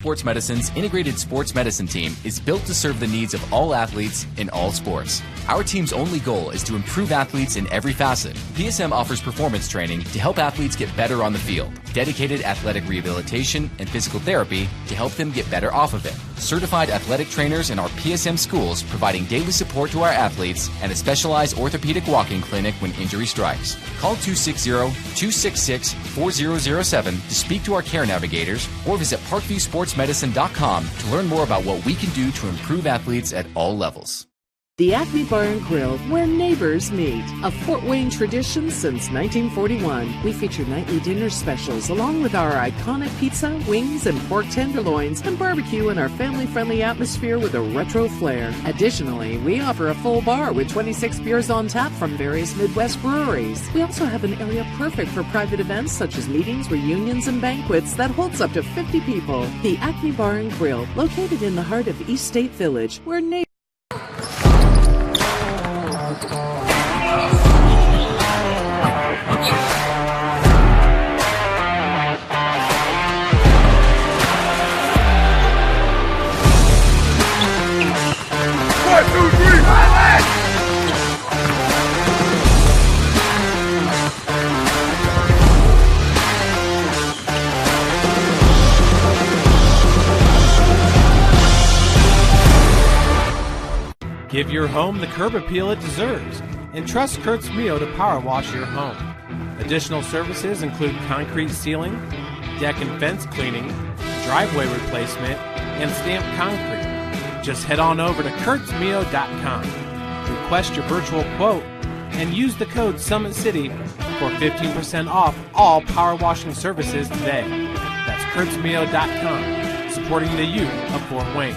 Sports Medicine's integrated sports medicine team is built to serve the needs of all athletes in all sports. Our team's only goal is to improve athletes in every facet. PSM offers performance training to help athletes get better on the field, dedicated athletic rehabilitation and physical therapy to help them get better off of it, certified athletic trainers in our PSM schools providing daily support to our athletes, and a specialized orthopedic walk-in clinic when injury strikes. Call 260-266-4007 to speak to our care navigators or visit parkviewsportsmedicine.com to learn more about what we can do to improve athletes at all levels. The Acme Bar and Grill, where neighbors meet. A Fort Wayne tradition since 1941. We feature nightly dinner specials along with our iconic pizza, wings, and pork tenderloins, and barbecue in our family-friendly atmosphere with a retro flair. Additionally, we offer a full bar with 26 beers on tap from various Midwest breweries. We also have an area perfect for private events such as meetings, reunions, and banquets that holds up to 50 people. The Acme Bar and Grill, located in the heart of East State Village, where neighbors Give your home the curb appeal it deserves and trust Kurt's Mio to power wash your home. Additional services include concrete sealing, deck and fence cleaning, driveway replacement, and stamped concrete. Just head on over to kurtzmio.com, request your virtual quote, and use the code Summit City for 15% off all power washing services today. That's kurtzmio.com, supporting the youth of Fort Wayne.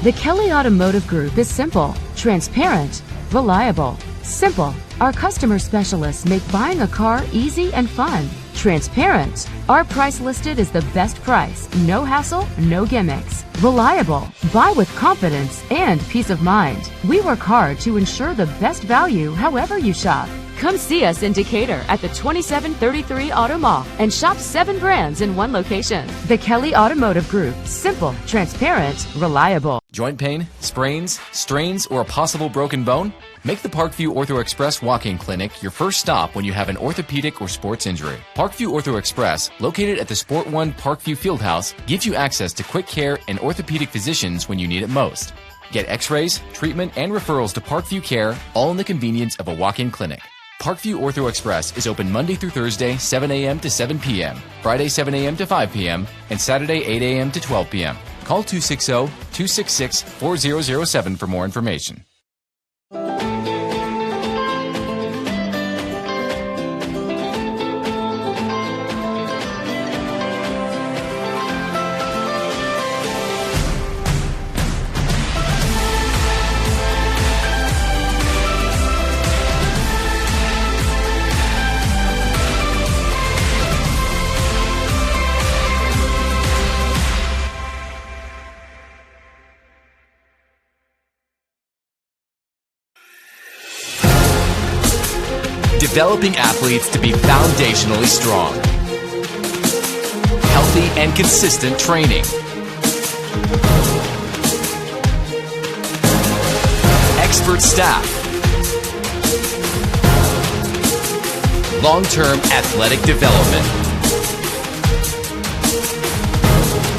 The Kelly Automotive Group is simple, transparent, reliable. Simple. Our customer specialists make buying a car easy and fun. Transparent. Our price listed is the best price. No hassle, no gimmicks. Reliable. Buy with confidence and peace of mind. We work hard to ensure the best value however you shop. Come see us in Decatur at the 2733 Auto Mall and shop 7 brands in one location. The Kelly Automotive Group. Simple, transparent, reliable. Joint pain, sprains, strains, or a possible broken bone? Make the Parkview Ortho Express walk-in clinic your first stop when you have an orthopedic or sports injury. Parkview Ortho Express, located at the Sport One Parkview Fieldhouse, gives you access to quick care and orthopedic physicians when you need it most. Get x-rays, treatment, and referrals to Parkview Care, all in the convenience of a walk-in clinic. Parkview Ortho Express is open Monday through Thursday, 7 a.m. to 7 p.m., Friday, 7 a.m. to 5 p.m., and Saturday, 8 a.m. to 12 p.m. Call 260-266-4007 for more information. Developing athletes to be foundationally strong. Healthy and consistent training. Expert staff. Long-term athletic development.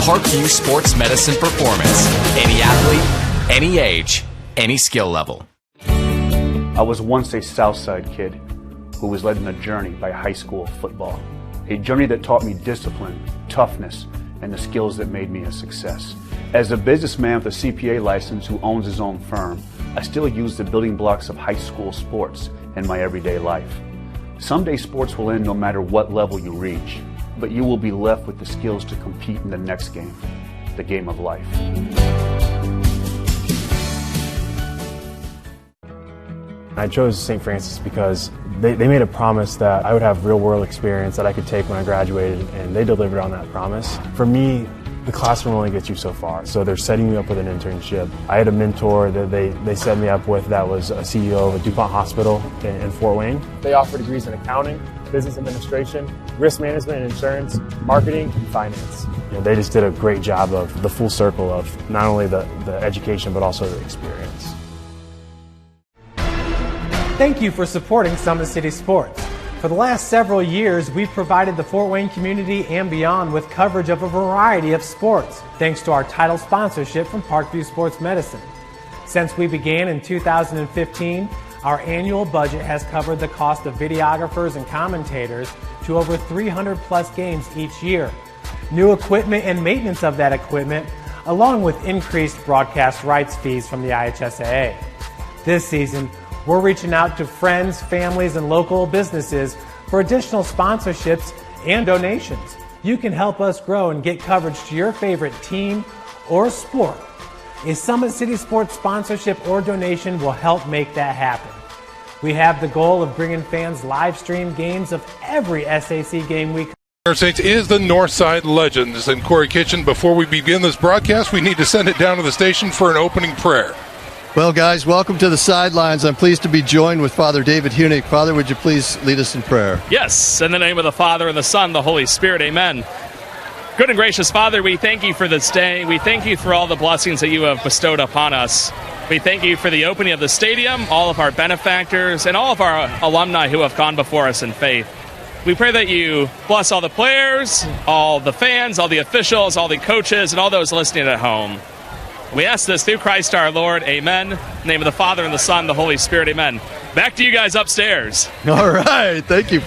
Parkview Sports Medicine Performance. Any athlete, any age, any skill level. I was once a Southside kid who was led on a journey by high school football. A journey that taught me discipline, toughness, and the skills that made me a success. As a businessman with a CPA license who owns his own firm, I still use the building blocks of high school sports in my everyday life. Someday sports will end no matter what level you reach, but you will be left with the skills to compete in the next game, the game of life. I chose St. Francis because they made a promise that I would have real-world experience that I could take when I graduated, and they delivered on that promise. For me, the classroom only gets you so far. So they're setting you up with an internship. I had a mentor that they set me up with that was a CEO of a DuPont hospital in Fort Wayne. They offer degrees in accounting, business administration, risk management and insurance, marketing, and finance. They just did a great job of the full circle of not only the education but also the experience. Thank you for supporting Summit City Sports. For the last several years, we've provided the Fort Wayne community and beyond with coverage of a variety of sports, thanks to our title sponsorship from Parkview Sports Medicine. Since we began in 2015, our annual budget has covered the cost of videographers and commentators to over 300 plus games each year. New equipment and maintenance of that equipment, along with increased broadcast rights fees from the IHSAA. This season, we're reaching out to friends, families, and local businesses for additional sponsorships and donations. You can help us grow and get coverage to your favorite team or sport. A Summit City Sports sponsorship or donation will help make that happen. We have the goal of bringing fans live stream games of every SAC game week. Saints is the Northside Legends. And Corey Kitchen, before we begin this broadcast, we need to send it down to the station for an opening prayer. Well, guys, welcome to the sidelines. I'm pleased to be joined with Father David Hunig. Father, would you please lead us in prayer? Yes, in the name of the Father, and the Son, and the Holy Spirit, amen. Good and gracious Father, we thank you for this day. We thank you for all the blessings that you have bestowed upon us. We thank you for the opening of the stadium, all of our benefactors, and all of our alumni who have gone before us in faith. We pray that you bless all the players, all the fans, all the officials, all the coaches, and all those listening at home. We ask this through Christ our Lord, amen. In the name of the Father, and the Son, and the Holy Spirit, amen. Back to you guys upstairs. All right, thank you.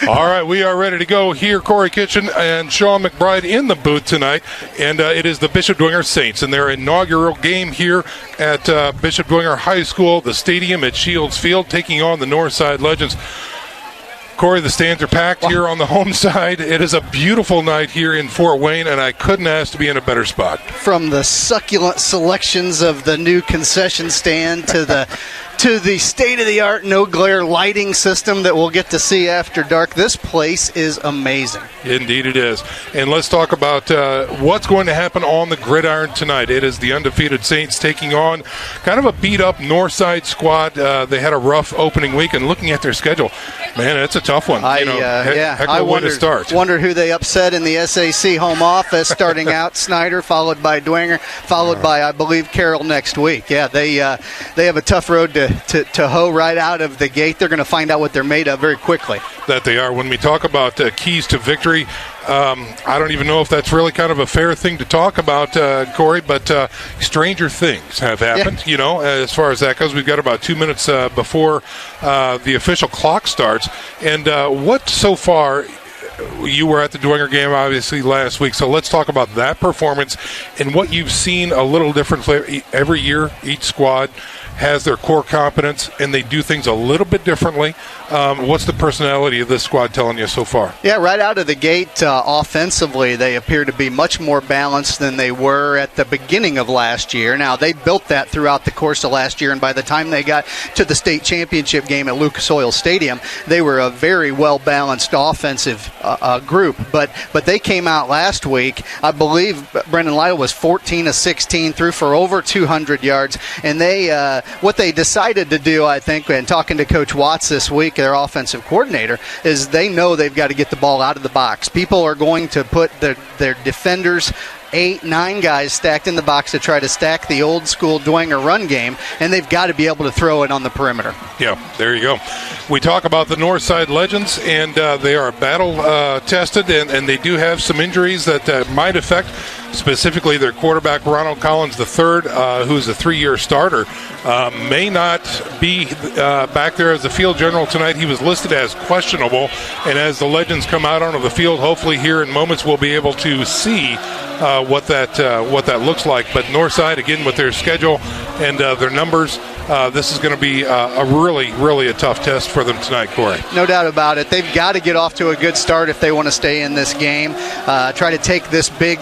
All right, we are ready to go here. Corey Kitchen and Sean McBride in the booth tonight, and it is the Bishop Dwenger Saints and their inaugural game here at Bishop Dwenger High School, the stadium at Shields Field, taking on the Northside Legends. Corey, the stands are packed here on the home side. It is a beautiful night here in Fort Wayne, and I couldn't ask to be in a better spot. From the succulent selections of the new concession stand to the state-of-the-art no-glare lighting system that we'll get to see after dark, this place is amazing. Indeed it is. And let's talk about what's going to happen on the gridiron tonight. It is the undefeated Saints taking on kind of a beat-up Northside squad. They had a rough opening week, and looking at their schedule, man, it's a tough one. Heck of a way to start. Wonder who they upset in the SAC home office, starting out Snyder, followed by Dwenger, followed by, I believe, Carroll next week. Yeah, they have a tough road to hoe right out of the gate. They're going to find out what they're made of very quickly. That they are. When we talk about keys to victory, I don't even know if that's really kind of a fair thing to talk about, Corey, but stranger things have happened, as far as that goes. We've got about 2 minutes before the official clock starts. And what so far, you were at the Dwenger game, obviously, last week, so let's talk about that performance and what you've seen a little different every year. Each squad has their core competence, and they do things a little bit differently. What's the personality of this squad telling you so far? Yeah, right out of the gate, offensively, they appear to be much more balanced than they were at the beginning of last year. Now, they built that throughout the course of last year, and by the time they got to the state championship game at Lucas Oil Stadium, they were a very well-balanced offensive group. But they came out last week, I believe Brendan Lytle was 14 of 16, threw for over 200 yards, and what they decided to do, I think, and talking to Coach Watts this week, their offensive coordinator, is they know they've got to get the ball out of the box. People are going to put their defenders, 8, 9 guys stacked in the box to try to stack the old school Dwenger run game, and they've got to be able to throw it on the perimeter. Yeah, there you go. We talk about the Northside Legends, and they are battle tested, and they do have some injuries that might affect specifically their quarterback, Ronald Collins III, who's a 3-year starter, may not be back there as the field general tonight. He was listed as questionable, and as the Legends come out onto the field, hopefully here in moments we'll be able to see what that looks like. But Northside, again, with their schedule and their numbers, this is going to be a really, really a tough test for them tonight, Corey. No doubt about it. They've got to get off to a good start if they want to stay in this game. Try to take this big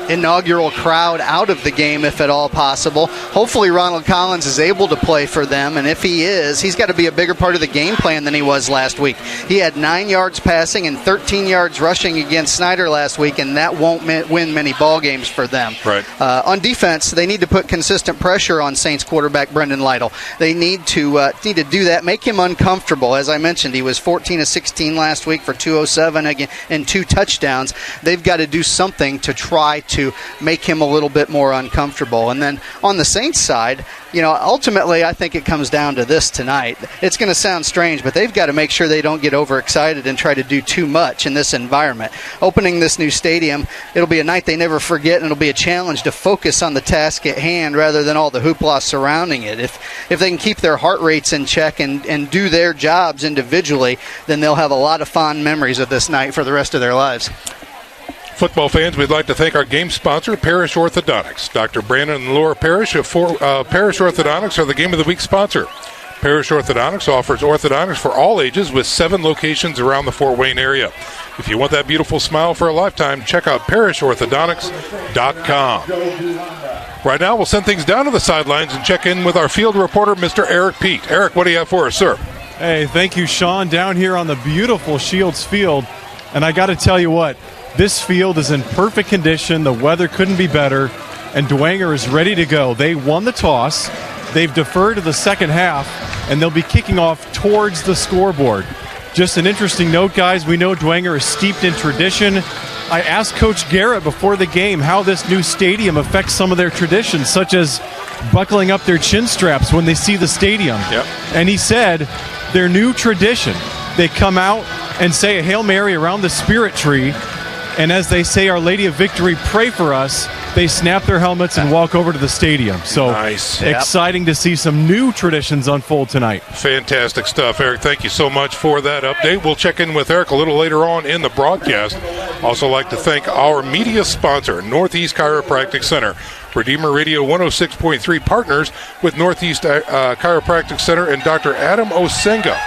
inaugural crowd out of the game if at all possible. Hopefully Ronald Collins is able to play for them, and if he is, he's got to be a bigger part of the game plan than he was last week. He had 9 yards passing and 13 yards rushing against Snyder last week, and that won't win many ball games for them. Right. On defense, they need to put consistent pressure on Saints quarterback Brendan Lytle. They need to do that, make him uncomfortable. As I mentioned, he was 14 of 16 last week for 207 again and 2 touchdowns. They've got to do something to try to make him a little bit more uncomfortable. And then on the Saints side, ultimately I think it comes down to this tonight. It's going to sound strange, but they've got to make sure they don't get overexcited and try to do too much in this environment. Opening this new stadium, it'll be a night they never forget, and it'll be a challenge to focus on the task at hand rather than all the hoopla surrounding it. If they can keep their heart rates in check and do their jobs individually, then they'll have a lot of fond memories of this night for the rest of their lives. Football fans, we'd like to thank our game sponsor, Parrish Orthodontics. Dr. Brandon and Laura Parrish of Parrish Orthodontics are the Game of the Week sponsor. Parrish Orthodontics offers orthodontics for all ages with 7 locations around the Fort Wayne area. If you want that beautiful smile for a lifetime, check out ParrishOrthodontics.com. Right now, we'll send things down to the sidelines and check in with our field reporter, Mr. Eric Peet. Eric, what do you have for us, sir? Hey, thank you, Sean. Down here on the beautiful Shields Field, and I got to tell you what, this field is in perfect condition. The weather couldn't be better, and Dwenger is ready to go. They won the toss. They've deferred to the second half, and they'll be kicking off towards the scoreboard. Just an interesting note, guys. We know Dwenger is steeped in tradition. I asked Coach Garrett before the game how this new stadium affects some of their traditions, such as buckling up their chin straps when they see the stadium. Yep. And he said their new tradition, they come out and say a Hail Mary around the Spirit Tree, and as they say, Our Lady of Victory, pray for us, they snap their helmets and walk over to the stadium. So nice. Exciting to see some new traditions unfold tonight. Fantastic stuff, Eric. Thank you so much for that update. We'll check in with Eric a little later on in the broadcast. Also like to thank our media sponsor, Northeast Chiropractic Center. Redeemer Radio 106.3 partners with Northeast Chiropractic Center and Dr. Adam Osenga.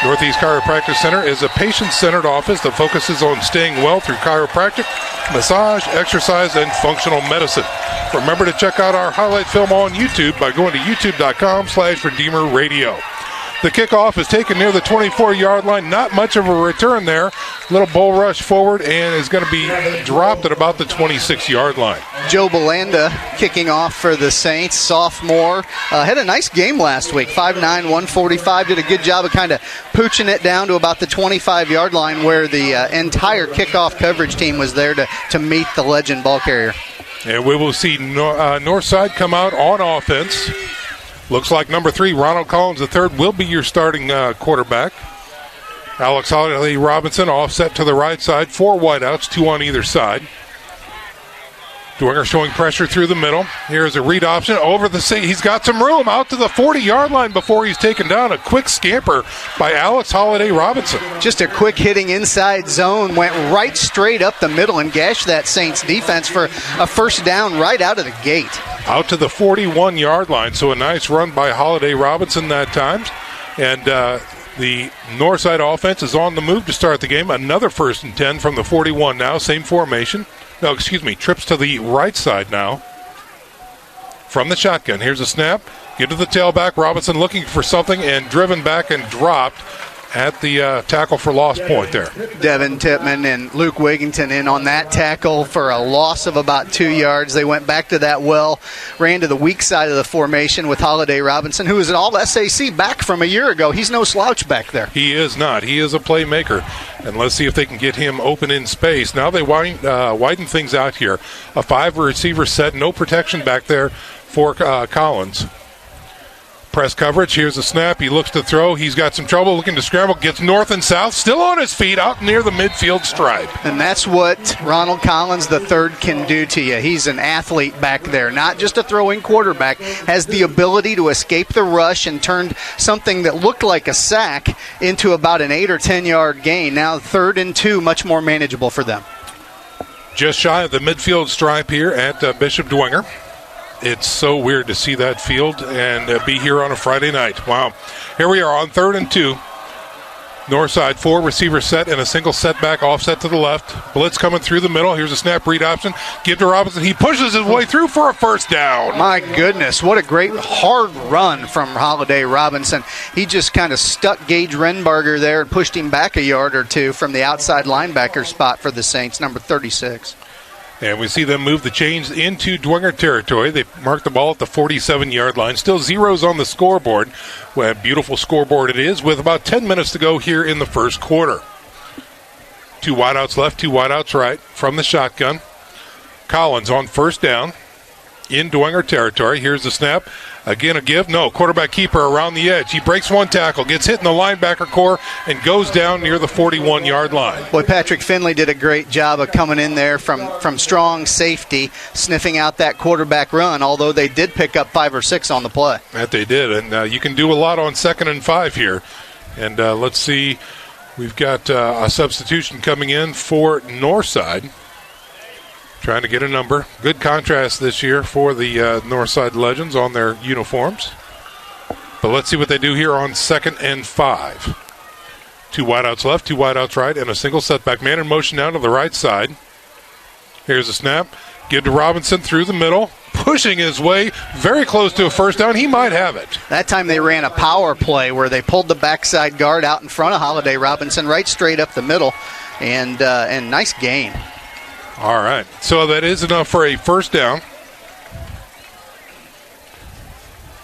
Northeast Chiropractic Center is a patient-centered office that focuses on staying well through chiropractic, massage, exercise, and functional medicine. Remember to check out our highlight film on YouTube by going to youtube.com/Redeemer Radio. The kickoff is taken near the 24-yard line. Not much of a return there. Little bull rush forward and is going to be dropped at about the 26-yard line. Joe Belanda kicking off for the Saints, sophomore. Had a nice game last week, 5'9", 145. Did a good job of kind of pooching it down to about the 25-yard line where the entire kickoff coverage team was there to meet the legend ball carrier. And we will see Northside come out on offense. Looks like number 3, Ronald Collins III, will be your starting quarterback. Alex Holiday Robinson offset to the right side. 4 wideouts, 2 on either side. Dwenger showing pressure through the middle. Here's a read option over the seat. He's got some room out to the 40-yard line before he's taken down. A quick scamper by Alex Holiday Robinson. Just a quick hitting inside zone. Went right straight up the middle and gashed that Saints defense for a first down right out of the gate. Out to the 41-yard line. So a nice run by Holiday Robinson that time. And the Northside offense is on the move to start the game. Another 1st and 10 from the 41 now. Same formation. No, excuse me. Trips to the right side now. From the shotgun. Here's a snap. Get to the tailback. Robinson looking for something and driven back and dropped at the tackle for loss point there. Devin Tippmann and Luke Wigington in on that tackle for a loss of about 2 yards. They went back to that well, ran to the weak side of the formation with Holiday Robinson, who is an all-SAC back from a year ago. He's no slouch back there. He is not. He is a playmaker. And let's see if they can get him open in space. Now they widen things out here. A 5-receiver set, no protection back there for Collins. Press coverage. Here's a snap. He looks to throw. He's got some trouble looking to scramble. Gets north and south. Still on his feet out near the midfield stripe. And that's what Ronald Collins III can do to you. He's an athlete back there, not just a throwing quarterback. Has the ability to escape the rush and turned something that looked like a sack into about an 8 or 10-yard gain. Now 3rd and 2, much more manageable for them. Just shy of the midfield stripe here at Bishop Dwenger. It's so weird to see that field and be here on a Friday night. Wow. Here we are on 3rd and 2. Northside 4 receiver set and a single setback offset to the left. Blitz coming through the middle. Here's a snap read option. Give to Robinson. He pushes his way through for a first down. My goodness, what a great hard run from Holiday Robinson. He just kind of stuck Gage Renbarger there and pushed him back a yard or two from the outside linebacker spot for the Saints, number 36. And we see them move the chains into Dwenger territory. They mark the ball at the 47-yard line. Still zeros on the scoreboard. What a beautiful scoreboard it is with about 10 minutes to go here in the first quarter. 2 wideouts left, 2 wideouts right from the shotgun. Collins on first down in Dwenger territory. Here's the snap. Again, a give. No, quarterback keeper around the edge. He breaks one tackle, gets hit in the linebacker core, and goes down near the 41-yard line. Boy, Patrick Finley did a great job of coming in there from strong safety, sniffing out that quarterback run, although they did pick up 5 or 6 on the play. That they did, and you can do a lot on 2nd and 5 here. And let's see, we've got a substitution coming in for Northside. Trying to get a number. Good contrast this year for the Northside Legends on their uniforms. But let's see what they do here on 2nd and 5. 2 wideouts left, 2 wideouts right, and a single setback. Man in motion now to the right side. Here's a snap. Give to Robinson through the middle. Pushing his way very close to a first down. He might have it. That time they ran a power play where they pulled the backside guard out in front of Holiday Robinson right straight up the middle. And nice gain. All right, so that is enough for a first down.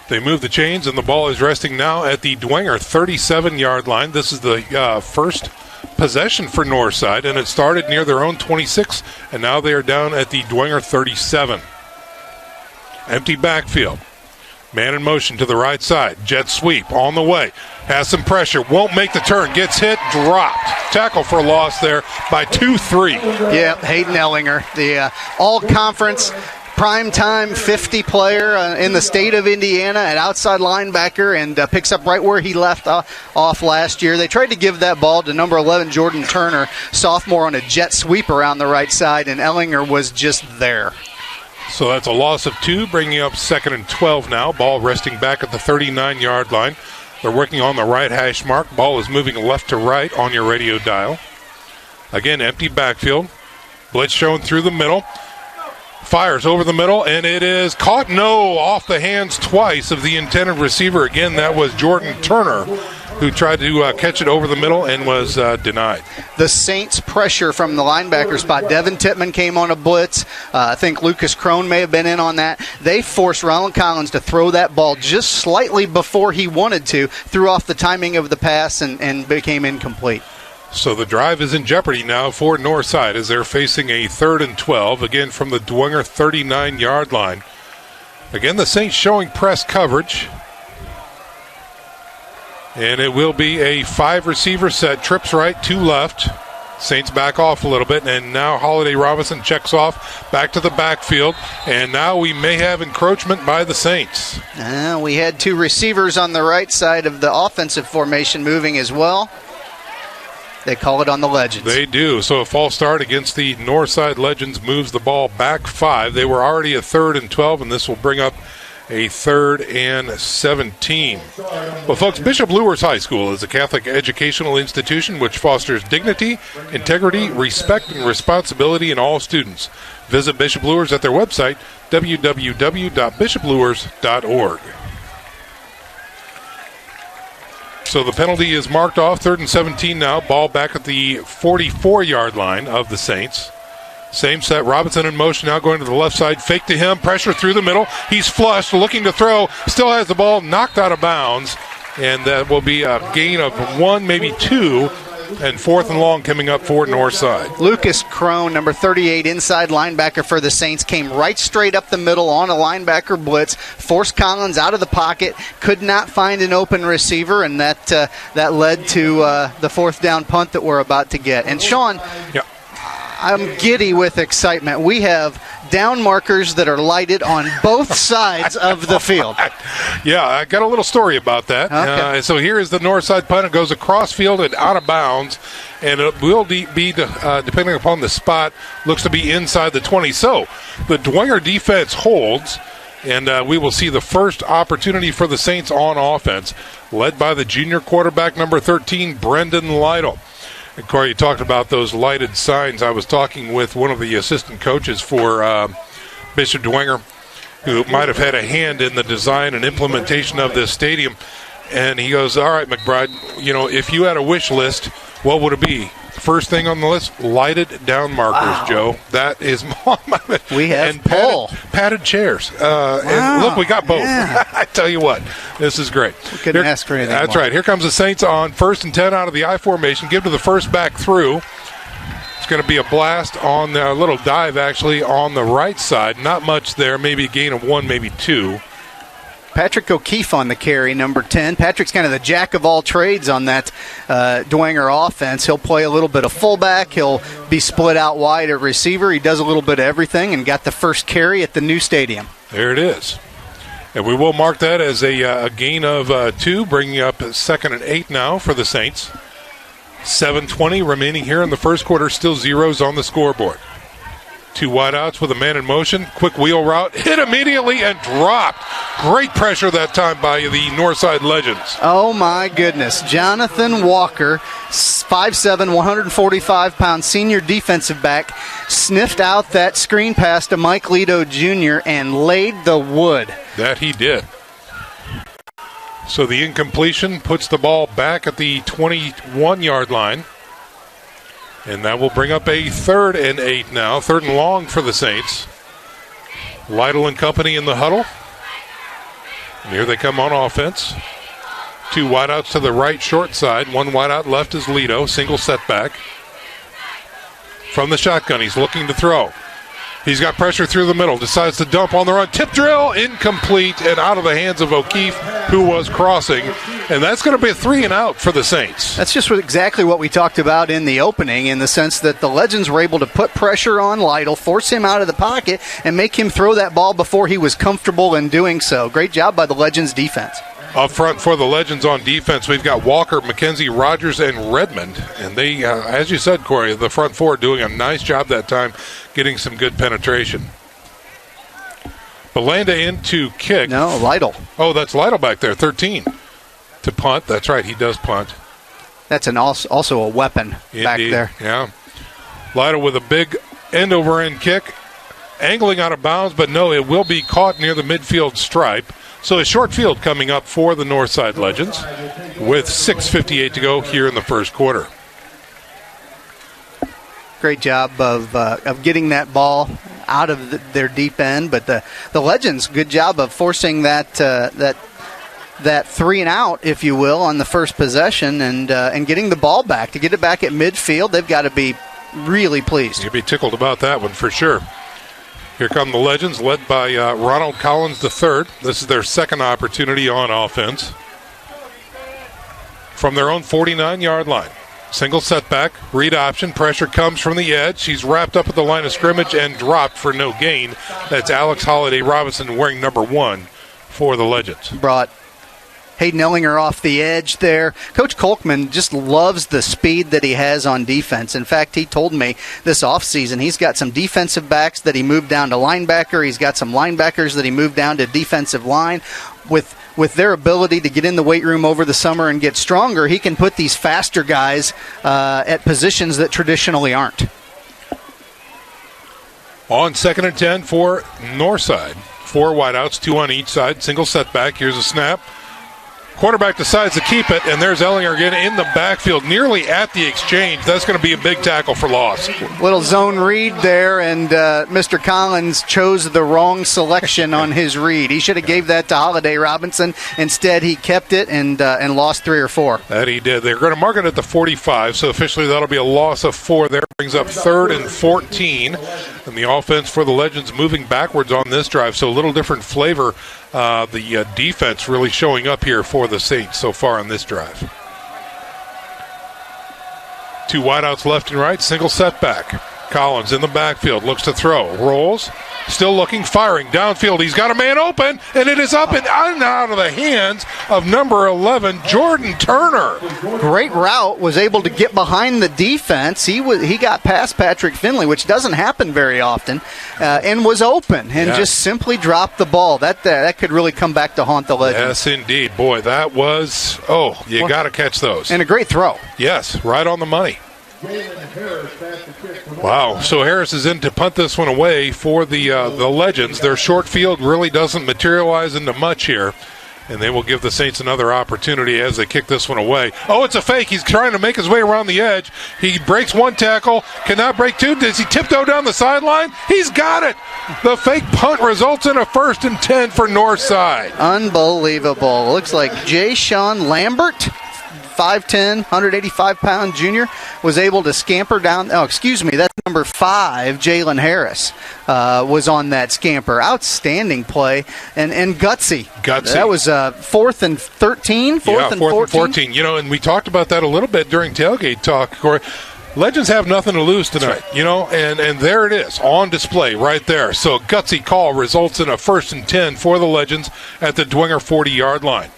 They move the chains, and the ball is resting now at the Dwenger 37-yard line. This is the first possession for Northside, and it started near their own 26, and now they are down at the Dwenger 37. Empty backfield. Man in motion to the right side. Jet sweep on the way. Has some pressure. Won't make the turn. Gets hit. Dropped. Tackle for loss there by 2-3. Yeah, Hayden Ellinger, the all-conference primetime 50 player in the state of Indiana at outside linebacker, and picks up right where he left off last year. They tried to give that ball to number 11, Jordan Turner, sophomore, on a jet sweep around the right side, and Ellinger was just there. So that's a loss of 2, bringing up 2nd and 12 now. Ball resting back at the 39-yard line. They're working on the right hash mark. Ball is moving left to right on your radio dial. Again, empty backfield. Blitz shown through the middle. Fires over the middle, and it is caught. No, off the hands twice of the intended receiver. Again, that was Jordan Turner, who tried to catch it over the middle and was denied. The Saints pressure from the linebacker spot. Devin Tittman came on a blitz. I think Lucas Crone may have been in on that. They forced Ronald Collins to throw that ball just slightly before he wanted to, threw off the timing of the pass, and became incomplete. So the drive is in jeopardy now for Northside as they're facing a 3rd and 12, again from the Dwenger 39-yard line. Again, the Saints showing press coverage. And it will be a 5-receiver set. Trips right, 2 left. Saints back off a little bit, and now Holiday Robinson checks off back to the backfield, and now we may have encroachment by the Saints. We had 2 receivers on the right side of the offensive formation moving as well. They call it on the Legends. They do. So a false start against the Northside Legends moves the ball back 5. They were already a 3rd and 12, and this will bring up a 3rd and 17. Well, folks, Bishop Luers High School is a Catholic educational institution which fosters dignity, integrity, respect, and responsibility in all students. Visit Bishop Luers at their website, www.bishopluers.org. So the penalty is marked off, 3rd and 17 now. Ball back at the 44-yard line of the Saints. Same set. Robinson in motion now going to the left side. Fake to him. Pressure through the middle. He's flushed, looking to throw. Still has the ball knocked out of bounds. And that will be a gain of 1, maybe 2. And 4th and long coming up for Northside. Lucas Crone, number 38, inside linebacker for the Saints, came right straight up the middle on a linebacker blitz, forced Collins out of the pocket, could not find an open receiver, and that led to the 4th down punt that we're about to get. And Sean, yeah. I'm giddy with excitement. We have down markers that are lighted on both sides of the field. Yeah, I got a little story about that. Okay. So here is the Northside punt. It goes across field and out of bounds, and it will be, depending upon the spot, looks to be inside the 20. So the Dwenger defense holds, And we will see the first opportunity for the Saints on offense, led by the junior quarterback, number 13, Brendan Lytle. And Corey, you talked about those lighted signs. I was talking with one of the assistant coaches for Bishop Dwenger, who might have had a hand in the design and implementation of this stadium. And he goes, all right, McBride, if you had a wish list, what would it be? First thing on the list, lighted down markers, wow. Joe. That is we have and padded chairs. Wow. And look, we got both. Yeah. I tell you what, this is great. We couldn't ask for anything That's more. Right. Here comes the Saints on 1st and 10 out of the I formation. Give to the first back through. It's going to be a blast on a little dive, actually, on the right side. Not much there. Maybe a gain of 1, maybe 2. Patrick O'Keefe on the carry, number 10. Patrick's kind of the jack of all trades on that Dwenger offense. He'll play a little bit of fullback. He'll be split out wide at receiver. He does a little bit of everything and got the first carry at the new stadium. There it is. And we will mark that as a gain of 2, bringing up 2nd and 8 now for the Saints. 7:20 remaining here in the first quarter. Still zeros on the scoreboard. 2 wideouts with a man in motion. Quick wheel route. Hit immediately and dropped. Great pressure that time by the Northside Legends. Oh, my goodness. Jonathan Walker, 5'7", 145-pound senior defensive back, sniffed out that screen pass to Mike Lito Jr. and laid the wood. That he did. So the incompletion puts the ball back at the 21-yard line. And that will bring up a 3rd and 8 now. 3rd and long for the Saints. Lytle and company in the huddle. And here they come on offense. 2 wideouts to the right short side. 1 wideout left is Lito. Single setback. From the shotgun, he's looking to throw. He's got pressure through the middle. Decides to dump on the run. Tip drill, incomplete, and out of the hands of O'Keefe, who was crossing. And that's going to be a 3 and out for the Saints. That's just exactly what we talked about in the opening, in the sense that the Legends were able to put pressure on Lytle, force him out of the pocket, and make him throw that ball before he was comfortable in doing so. Great job by the Legends defense. Up front for the Legends on defense, we've got Walker, McKenzie, Rogers, and Redmond. And they, as you said, Corey, the front four doing a nice job that time, getting some good penetration. Belanda in to kick. No, Lytle. Oh, that's Lytle back there, 13. To punt. That's right, he does punt. That's also a weapon back there. Yeah. Lytle with a big end-over-end kick. Angling out of bounds, but no, it will be caught near the midfield stripe. So a short field coming up for the Northside Legends with 6:58 to go here in the first quarter. Great job of getting that ball out of their deep end, but the Legends, good job of forcing that 3 and out, if you will, on the first possession and getting the ball back. To get it back at midfield, they've got to be really pleased. You'd be tickled about that one for sure. Here come the Legends, led by Ronald Collins III. This is their second opportunity on offense. From their own 49-yard line. Single setback, read option, pressure comes from the edge. She's wrapped up at the line of scrimmage and dropped for no gain. That's Alex Holiday Robinson wearing number 1 for the Legends. Brought Hayden Ellinger off the edge there. Coach Kolkman just loves the speed that he has on defense. In fact, he told me this offseason he's got some defensive backs that he moved down to linebacker. He's got some linebackers that he moved down to defensive line. With their ability to get in the weight room over the summer and get stronger, he can put these faster guys at positions that traditionally aren't. On 2nd and 10 for Northside. 4 wideouts, 2 on each side. Single setback. Here's a snap. Quarterback decides to keep it, and there's Ellinger again in the backfield, nearly at the exchange. That's going to be a big tackle for loss. Little zone read there, and Mr. Collins chose the wrong selection on his read. He should have gave that to Holiday Robinson. Instead, he kept it and lost 3 or 4. That he did. They're going to mark it at the 45, so officially that'll be a loss of 4 there. Brings up 3rd and 14. And the offense for the Legends moving backwards on this drive, so a little different flavor. The defense really showing up here for the Saints so far on this drive. 2 wideouts left and right, single setback. Collins in the backfield, looks to throw, rolls, still looking, firing, downfield. He's got a man open, and it is up and out of the hands of number 11, Jordan Turner. Great route, was able to get behind the defense. He got past Patrick Finley, which doesn't happen very often, and was open, and just simply dropped the ball. That could really come back to haunt the Legends. Yes, indeed. Boy, that was, you got to catch those. And a great throw. Yes, right on the money. Wow, so Harris is in to punt this one away for the Legends. Their short field really doesn't materialize into much here, and they will give the Saints another opportunity as they kick this one away. Oh, it's a fake. He's trying to make his way around the edge. He breaks one tackle, cannot break two. Does he tiptoe down the sideline? He's got it. The fake punt results in a 1st and 10 for Northside. Unbelievable. Looks like Jay Sean Lambert, 5'10", 185-pound junior, was able to scamper down. Oh, excuse me, that's number 5, Jalen Harris, was on that scamper. Outstanding play and gutsy. That was 4th and 13, 4th and 14. And we talked about that a little bit during tailgate talk, Corey. Legends have nothing to lose tonight, and there it is, on display right there. So a gutsy call results in a 1st and 10 for the Legends at the Dwenger 40-yard line.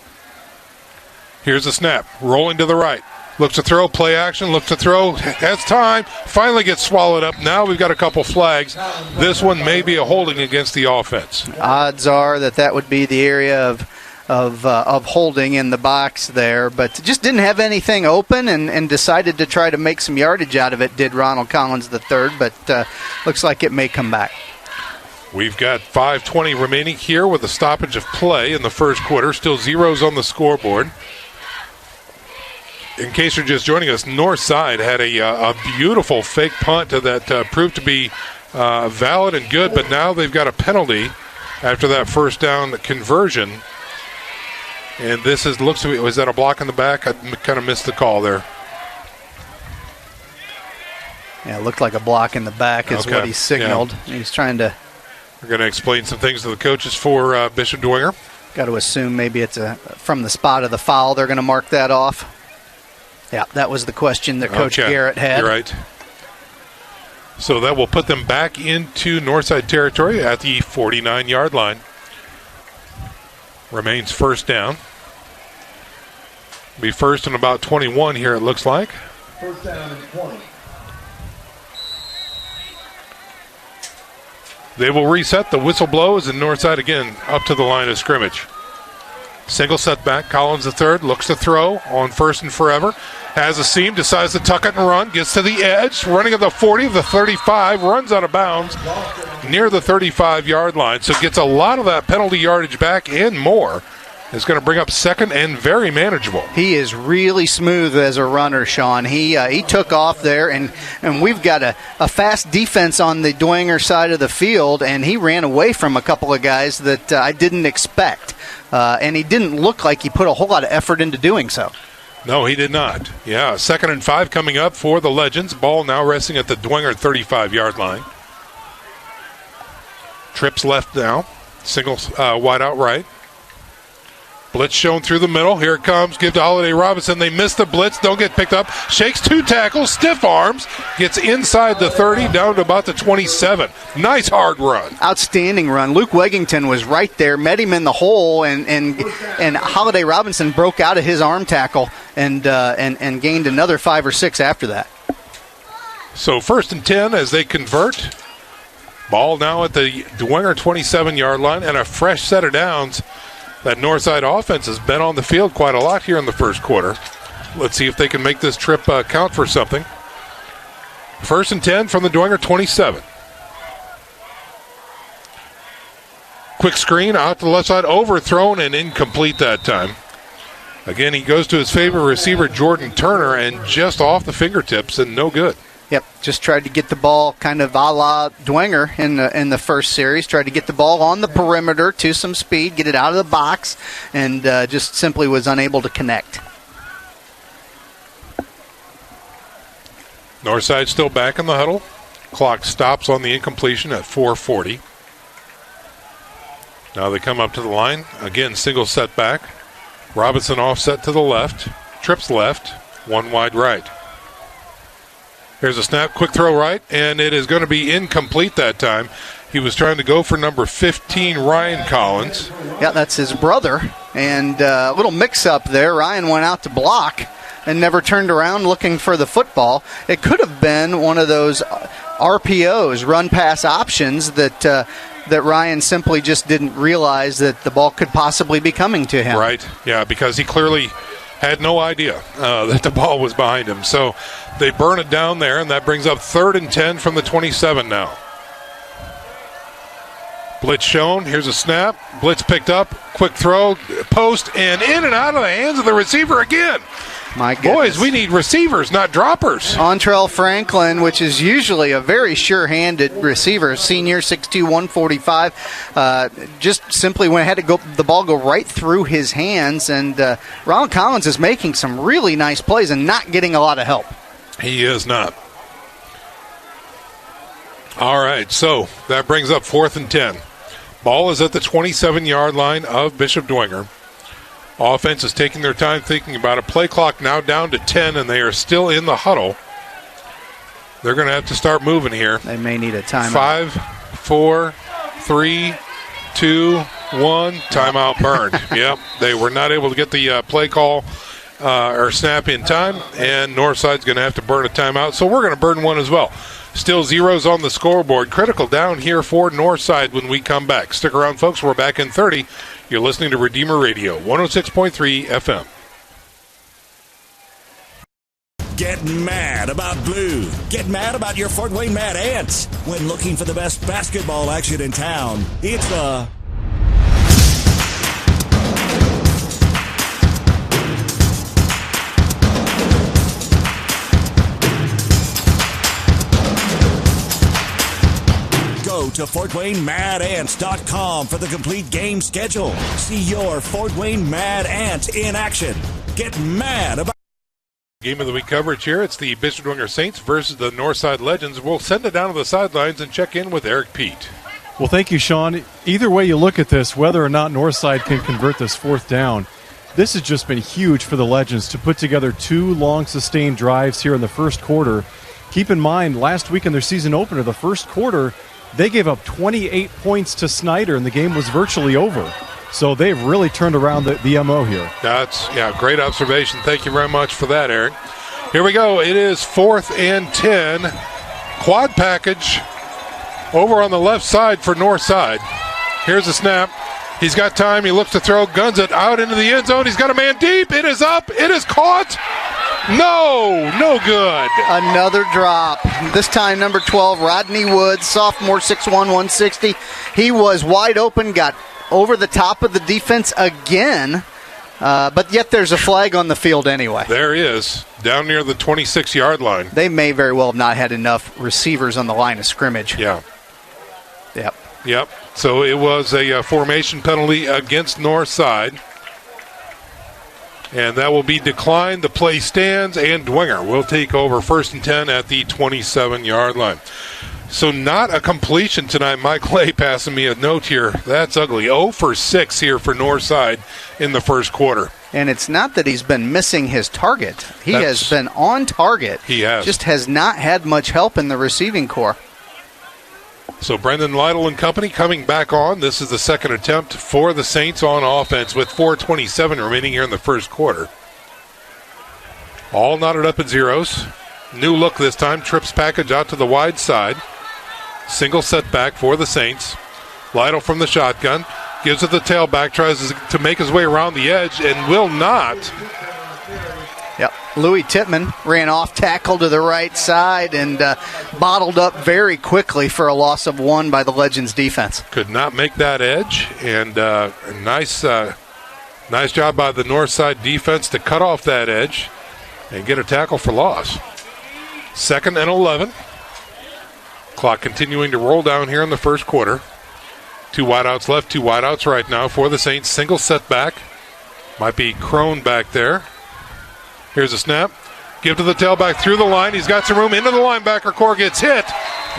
Here's a snap, rolling to the right. Looks to throw, play action, looks to throw, has time, finally gets swallowed up. Now we've got a couple flags. This one may be a holding against the offense. Odds are that would be the area of holding in the box there, but just didn't have anything open and decided to try to make some yardage out of it, did Ronald Collins III, but looks like it may come back. We've got 5:20 remaining here with a stoppage of play in the first quarter. Still zeros on the scoreboard. In case you're just joining us, Northside had a beautiful fake punt that proved to be valid and good, but now they've got a penalty after that first down conversion. And this looks to be, was that a block in the back? I kind of missed the call there. Yeah, it looked like a block in the back is what he signaled. Yeah. He's trying to... We're going to explain some things to the coaches for Bishop Dwenger. Got to assume maybe it's from the spot of the foul. They're going to mark that off. Yeah, that was the question that Coach Garrett had. You're right. So that will put them back into Northside territory at the 49-yard line. Remains first down. Be first and about 21 here, it looks like. First down and 20. They will reset. The whistle blows, and Northside again up to the line of scrimmage. Single setback. Collins III looks to throw on 1st and forever. Has a seam, decides to tuck it and run. Gets to the edge, running at the 40, the 35, runs out of bounds near the 35-yard line. So gets a lot of that penalty yardage back and more. It's going to bring up 2nd and very manageable. He is really smooth as a runner, Sean. He took off there, and we've got a fast defense on the Dwenger side of the field, and he ran away from a couple of guys that I didn't expect. And he didn't look like he put a whole lot of effort into doing so. No, he did not. Yeah, 2nd and 5 coming up for the Legends. Ball now resting at the Dwenger 35-yard line. Trips left now. Single wide out right. Blitz shown through the middle. Here it comes. Give to Holiday Robinson. They miss the blitz. Don't get picked up. Shakes 2 tackles. Stiff arms. Gets inside the 30 down to about the 27. Nice hard run. Outstanding run. Luke Weggington was right there. Met him in the hole. And Holiday Robinson broke out of his arm tackle and gained another 5 or 6 after that. So 1st and 10 as they convert. Ball now at the Dwenger 27-yard line. And a fresh set of downs. That Northside offense has been on the field quite a lot here in the first quarter. Let's see if they can make this trip count for something. 1st and 10 from the Dwenger 27. Quick screen out to the left side, overthrown and incomplete that time. Again, he goes to his favorite receiver, Jordan Turner, and just off the fingertips and no good. Yep, just tried to get the ball kind of a la Dwenger in the first series. Tried to get the ball on the perimeter to some speed, get it out of the box, and just simply was unable to connect. Northside still back in the huddle. Clock stops on the incompletion at 4:40. Now they come up to the line. Again, single setback. Robinson offset to the left. Trips left. One wide right. Here's a snap, quick throw right, and it is going to be incomplete that time. He was trying to go for number 15, Ryan Collins. Yeah, that's his brother. And a little mix-up there. Ryan went out to block and never turned around looking for the football. It could have been one of those RPOs, run-pass options, that Ryan simply just didn't realize that the ball could possibly be coming to him. Right, yeah, because he clearly had no idea that the ball was behind him. So they burn it down there, and that brings up 3rd and 10 from the 27 now. Blitz shown. Here's a snap. Blitz picked up. Quick throw. Post. And in and out of the hands of the receiver again. My goodness. Boys, we need receivers, not droppers. Ontrell Franklin, which is usually a very sure-handed receiver, senior, 6'2", 145, just simply had the ball go right through his hands. And Ronald Collins is making some really nice plays and not getting a lot of help. He is not. All right, so that brings up 4th and 10. Ball is at the 27-yard line of Bishop Dwenger. Offense is taking their time thinking about it. Play clock now down to 10, and they are still in the huddle. They're going to have to start moving here. They may need a timeout. 5, 4, 3, 2, 1. Timeout burned. Yep, they were not able to get the play call or snap in time, and Northside's going to have to burn a timeout. So we're going to burn one as well. Still zeros on the scoreboard. Critical down here for Northside when we come back. Stick around, folks. We're back in 30. You're listening to Redeemer Radio, 106.3 FM. Get mad about blue. Get mad about your Fort Wayne Mad Ants. When looking for the best basketball action in town, it's the... Go to FortWayneMadAnts.com for the complete game schedule. See your Fort Wayne Mad Ants in action. Get mad about... Game of the week coverage here. It's the Bishop Dwenger Saints versus the Northside Legends. We'll send it down to the sidelines and check in with Eric Pete. Well, thank you, Sean. Either way you look at this, whether or not Northside can convert this 4th down, this has just been huge for the Legends to put together 2 long sustained drives here in the first quarter. Keep in mind, last week in their season opener, the first quarter, they gave up 28 points to Snyder, and the game was virtually over. So they've really turned around the MO here. That's, great observation. Thank you very much for that, Eric. Here we go. It is 4th and 10. Quad package over on the left side for Northside. Here's a snap. He's got time. He looks to throw, guns it out into the end zone. He's got a man deep. It is up. It is caught. No good. Another drop. This time number 12, Rodney Woods, sophomore, 6'1", 160. He was wide open, got over the top of the defense again, but yet there's a flag on the field anyway. There is, down near the 26-yard line. They may very well have not had enough receivers on the line of scrimmage. Yeah. Yep. So it was a formation penalty against Northside. And that will be declined. The play stands, and Dwenger will take over 1st and 10 at the 27-yard line. So not a completion tonight. Mike Lay passing me a note here. That's ugly. 0 for 6 here for Northside in the first quarter. And it's not that he's been missing his target. He has been on target. He has. Just has not had much help in the receiving corps. So Brendan Lytle and company coming back on. This is the second attempt for the Saints on offense with 4:27 remaining here in the first quarter. All knotted up at zeros. New look this time. Trips package out to the wide side. Single setback for the Saints. Lytle from the shotgun. Gives it the tailback. Tries to make his way around the edge and will not. Yep. Louis Tippmann ran off tackle to the right side and bottled up very quickly for a loss of 1 by the Legends defense. Could not make that edge, and nice job by the Northside defense to cut off that edge and get a tackle for loss. 2nd and 11. Clock continuing to roll down here in the first quarter. 2 wideouts left, 2 wideouts right now for the Saints. Single setback. Might be Crone back there. Here's a snap. Give to the tailback through the line. He's got some room into the linebacker core. Gets hit.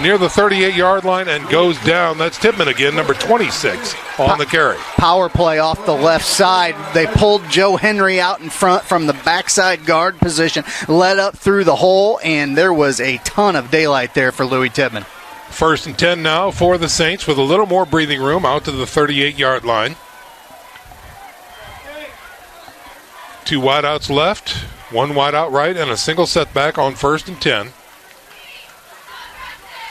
near the 38-yard line and goes down. That's Tippmann again, number 26 on the carry. Power play off the left side. They pulled Joe Henry out in front from the backside guard position, led up through the hole, and there was a ton of daylight there for Louis Tippmann. 1st and 10 now for the Saints with a little more breathing room out to the 38-yard line. 2 wideouts left, 1 wideout right, and a single setback on 1st and 10.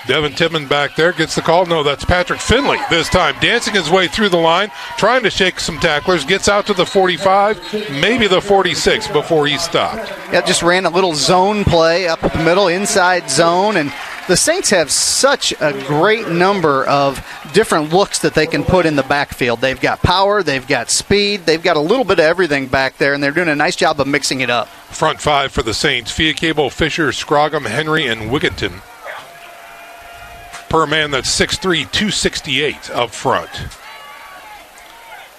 Devin Tippmann back there gets the call. No, that's Patrick Finley this time, dancing his way through the line, trying to shake some tacklers, gets out to the 45, maybe the 46 before he stopped. Yeah, just ran a little zone play up the middle, inside zone, and the Saints have such a great number of different looks that they can put in the backfield. They've got power, they've got speed, they've got a little bit of everything back there, and they're doing a nice job of mixing it up. Front 5 for the Saints: Fiacable, Fisher, Scroggum, Henry, and Wigginton. Per man, that's 6'3", 268 up front.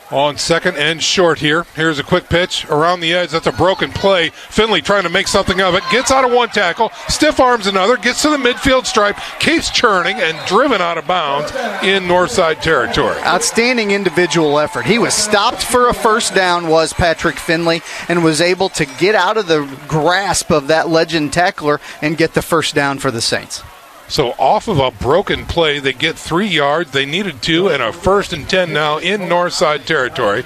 On 2nd and short here. Here's a quick pitch around the edge. That's a broken play. Finley trying to make something of it. Gets out of 1 tackle. Stiff arms another. Gets to the midfield stripe. Keeps churning and driven out of bounds in Northside territory. Outstanding individual effort. He was stopped for a first down, was Patrick Finley, and was able to get out of the grasp of that legend tackler and get the first down for the Saints. So off of a broken play, they get 3 yards. They needed 2, and a 1st and 10 now in Northside territory.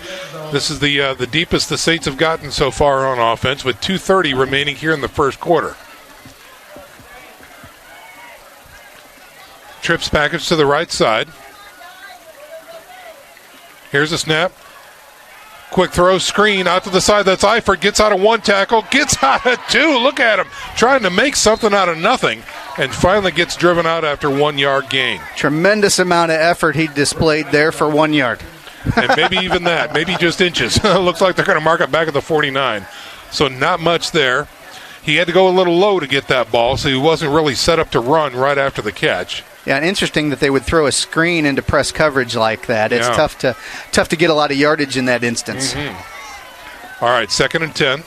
This is the deepest the Saints have gotten so far on offense, with 2:30 remaining here in the first quarter. Trips package to the right side. Here's a snap. Quick throw, screen out to the side. That's Eifert. Gets out of 1 tackle. Gets out of 2. Look at him trying to make something out of nothing. And finally gets driven out after 1 yard gain. Tremendous amount of effort he displayed there for 1 yard. And maybe even that. Maybe just inches. Looks like they're going to mark it back at the 49. So not much there. He had to go a little low to get that ball, so he wasn't really set up to run right after the catch. Yeah, and interesting that they would throw a screen into press coverage like that. It's tough to get a lot of yardage in that instance. Mm-hmm. All right, 2nd and 10.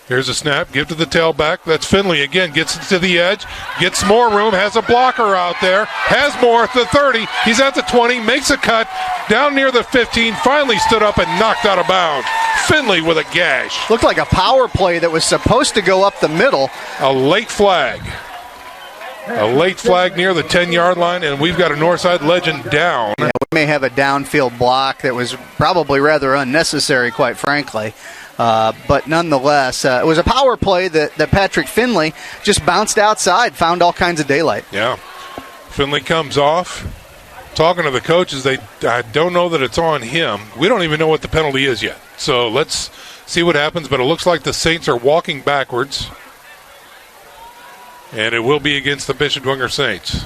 Here's a snap. Give to the tailback. That's Finley again. Gets it to the edge. Gets more room. Has a blocker out there. Has more at the 30. He's at the 20. Makes a cut. Down near the 15. Finally stood up and knocked out of bounds. Finley with a gash. Looked like a power play that was supposed to go up the middle. A late flag. A late flag near the 10-yard line, and we've got a Northside legend down. Yeah, we may have a downfield block that was probably rather unnecessary, quite frankly. But nonetheless, it was a power play that Patrick Finley just bounced outside, found all kinds of daylight. Yeah. Finley comes off. Talking to the coaches, I don't know that it's on him. We don't even know what the penalty is yet. So let's see what happens, but it looks like the Saints are walking backwards. And it will be against the Bishop Dwenger Saints.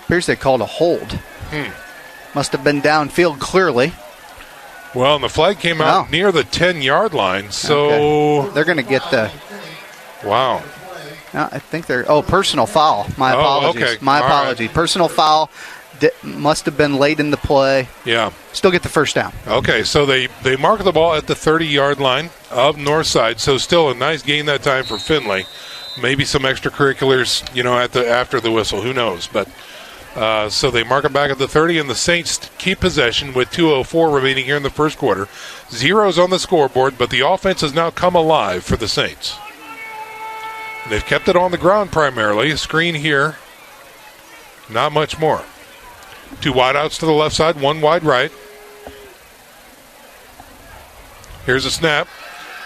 Appears they called a hold. Must have been downfield clearly. Well, and the flag came out near the 10-yard line, so... They're going to get the... Wow. I think they're... personal foul. My apologies. Okay. My apology. Right. Personal foul must have been late in the play. Yeah. Still get the first down. Okay, so they mark the ball at the 30-yard line of Northside, so still a nice gain that time for Finley. Maybe some extracurriculars, after the whistle. Who knows? But so they mark it back at the 30, and the Saints keep possession with 2:04 remaining here in the first quarter. Zeros on the scoreboard, but the offense has now come alive for the Saints. They've kept it on the ground primarily. A screen here. Not much more. 2 wideouts to the left side, 1 wide right. Here's a snap.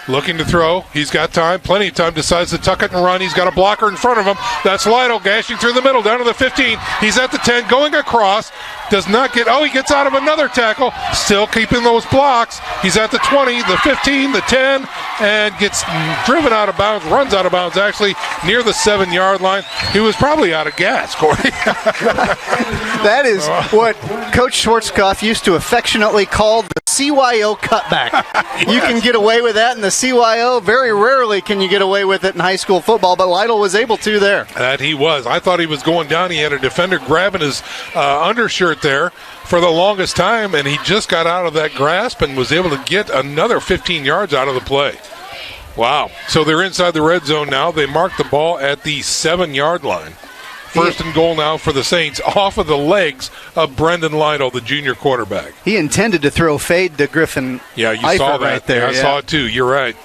Looking to throw. He's got time. Plenty of time. Decides to tuck it and run. He's got a blocker in front of him. That's Lytle gashing through the middle down to the 15. He's at the 10. Going across. Does not get... he gets out of another tackle. Still keeping those blocks. He's at the 20, the 15, the 10, and gets driven out of bounds. Runs out of bounds, actually, near the 7-yard line. He was probably out of gas, Corey. That is what Coach Schwarzkopf used to affectionately call the CYO cutback. You can get away with that in the CYO. Very rarely can you get away with it in high school football, but Lytle was able to there. That he was. I thought he was going down. He had a defender grabbing his undershirt there for the longest time, and he just got out of that grasp and was able to get another 15 yards out of the play. Wow. So they're inside the red zone now. They mark the ball at the 7-yard line. First and goal now for the Saints, off of the legs of Brendan Lytle, the junior quarterback. He intended to throw fade to Griffin. Yeah, you Eifert saw that. right there. Yeah, I saw it too. You're right.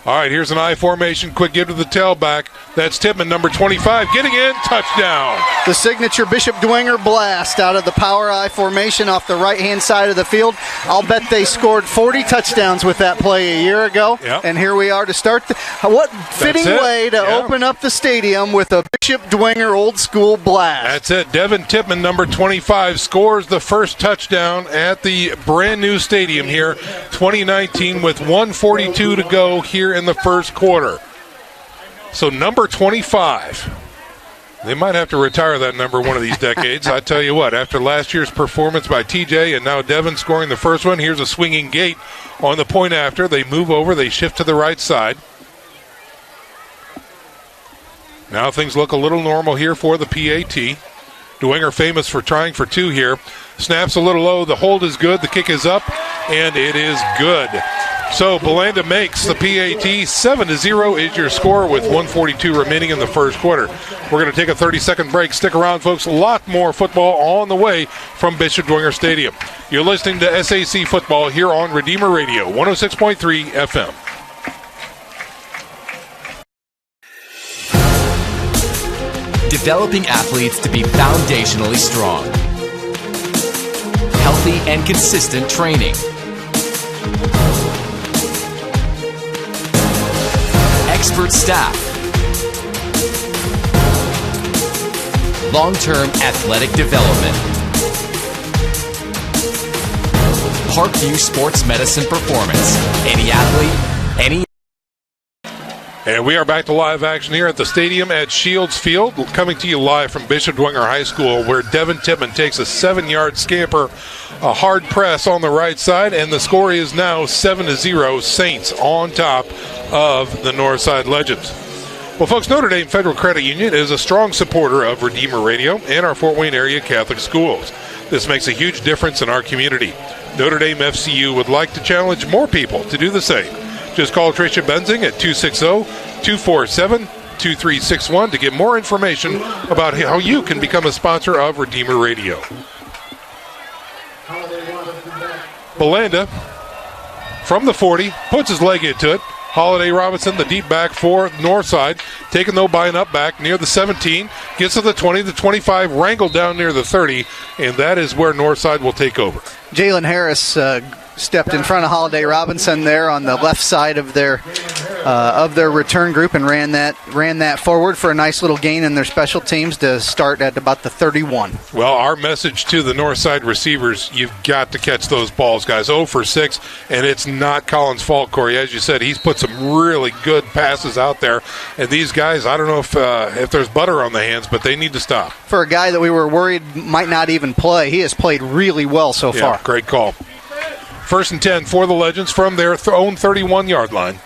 All right, here's an I formation. Quick give to the tailback. That's Tippmann, number 25, getting in. Touchdown. The signature Bishop Dwenger blast out of the power I formation off the right-hand side of the field. I'll bet they scored 40 touchdowns with that play a year ago. Yep. And here we are to start. What fitting way to open up the stadium with a Bishop Dwenger old-school blast. That's it. Devin Tippmann, number 25, scores the first touchdown at the brand-new stadium here, 2019, with 1:42 to go here in the first quarter. So number 25. They might have to retire that number one of these decades. I tell you what, after last year's performance by TJ and now Devin scoring the first one, here's a swinging gate on the point after. They move over, they shift to the right side. Now things look a little normal here for the PAT. Dwenger famous for trying for two here. Snaps a little low, the hold is good, the kick is up, and it is good. So Belanda makes the PAT. 7-0 is your score with 1:42 remaining in the first quarter. We're going to take a 30-second break. Stick around, folks. A lot more football on the way from Bishop Dwenger Stadium. You're listening to SAC Football here on Redeemer Radio, 106.3 FM. Developing athletes to be foundationally strong. Healthy and consistent training. Expert staff. Long-term athletic development. Parkview Sports Medicine Performance. Any athlete, any... And we are back to live action here at the stadium at Shields Field, coming to you live from Bishop Dwenger High School, where Devin Tippmann takes a 7-yard scamper, a hard press on the right side, and the score is now 7-0, Saints on top of the Northside Legends. Well, folks, Notre Dame Federal Credit Union is a strong supporter of Redeemer Radio and our Fort Wayne area Catholic schools. This makes a huge difference in our community. Notre Dame FCU would like to challenge more people to do the same. Just call Tricia Benzing at 260-247-2361 to get more information about how you can become a sponsor of Redeemer Radio. Belanda from the 40, puts his leg into it. Holiday Robinson, the deep back for Northside, taken though by an up back near the 17, gets to the 20, the 25, wrangled down near the 30, and that is where Northside will take over. Jalen Harris stepped in front of Holiday Robinson there on the left side of their return group and ran that forward for a nice little gain in their special teams to start at about the 31. Well, our message to the Northside receivers, you've got to catch those balls, guys. 0 for 6, and it's not Colin's fault, Corey. As you said, he's put some really good passes out there, and these guys, I don't know if there's butter on the hands, but they need to stop. For a guy that we were worried might not even play, he has played really well so far. Great call. First and 10 for the Legends from their own 31-yard line.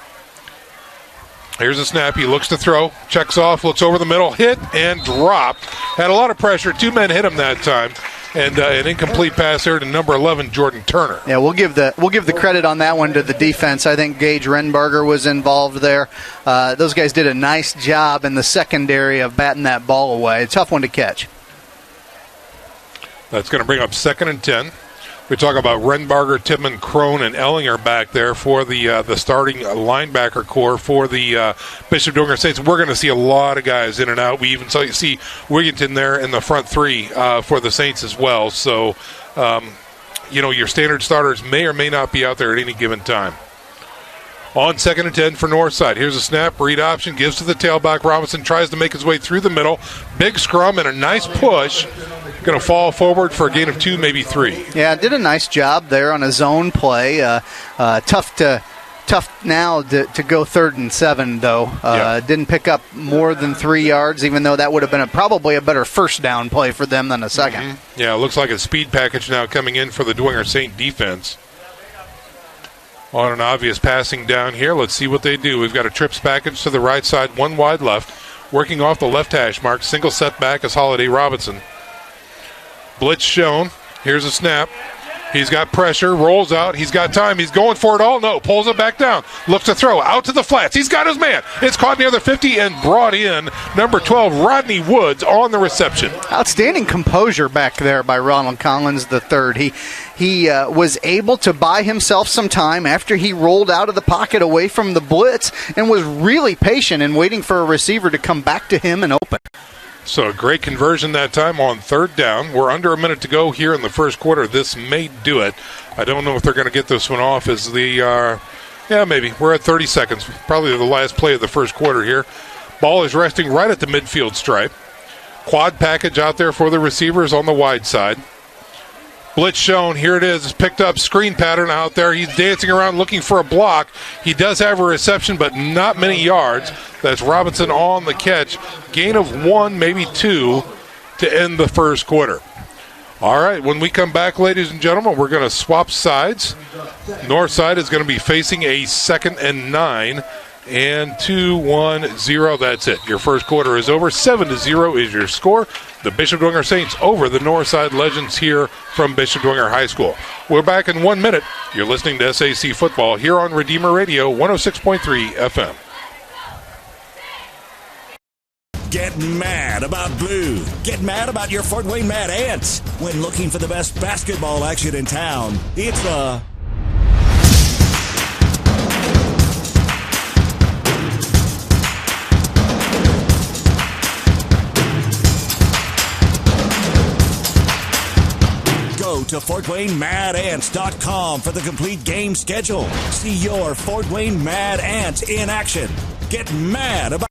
Here's a snap. He looks to throw. Checks off. Looks over the middle. Hit and dropped. Had a lot of pressure. Two men hit him that time. And an incomplete pass there to number 11, Jordan Turner. Yeah, we'll give the credit on that one to the defense. I think Gage Renberger was involved there. Those guys did a nice job in the secondary of batting that ball away. A tough one to catch. That's going to bring up 2nd and 10. We talk about Renbarger, Tippmann, Crone, and Ellinger back there for the starting linebacker core for the Bishop Dwenger Saints. We're going to see a lot of guys in and out. We even see Wigginton there in the front three for the Saints as well. So, your standard starters may or may not be out there at any given time. On 2nd and 10 for Northside. Here's a snap. Read option. Gives to the tailback. Robinson tries to make his way through the middle. Big scrum and a nice push. Going to fall forward for a gain of 2, maybe 3. Yeah, did a nice job there on a zone play. Tough now to go 3rd and 7, though. Didn't pick up more than 3 yards, even though that would have been probably a better first down play for them than a second. Mm-hmm. Yeah, it looks like a speed package now coming in for the Dwenger Saint defense. On an obvious passing down here, let's see what they do. We've got a trips package to the right side, one wide left. Working off the left hash mark. Single setback is Holiday Robinson. Blitz shown. Here's a snap. He's got pressure, rolls out, he's got time, he's going for it all. No, pulls it back down, looks to throw, out to the flats. He's got his man. It's caught near the 50 and brought in. Number 12, Rodney Woods on the reception. Outstanding composure back there by Ronald Collins III. He was able to buy himself some time after he rolled out of the pocket away from the blitz and was really patient in waiting for a receiver to come back to him and open. So a great conversion that time on third down. We're under a minute to go here in the first quarter. This may do it. I don't know if they're going to get this one off as the, maybe. We're at 30 seconds. Probably the last play of the first quarter here. Ball is resting right at the midfield stripe. Quad package out there for the receivers on the wide side. Blitz shown. Here it is. It's picked up. Screen pattern out there. He's dancing around looking for a block. He does have a reception, but not many yards. That's Robinson on the catch. Gain of 1, maybe 2 to end the first quarter. All right, when we come back, ladies and gentlemen, we're going to swap sides. North side is going to be facing a 2nd and 9. And 2-1-0, that's it. Your first quarter is over. 7-0 is your score. The Bishop Dwenger Saints over the Northside Legends here from Bishop Dwenger High School. We're back in 1 minute. You're listening to SAC Football here on Redeemer Radio 106.3 FM. Get mad about blue. Get mad about your Fort Wayne Mad Ants. When looking for the best basketball action in town, it's the Go to FortWayneMadAnts.com for the complete game schedule. See your Fort Wayne Mad Ants in action. Get mad about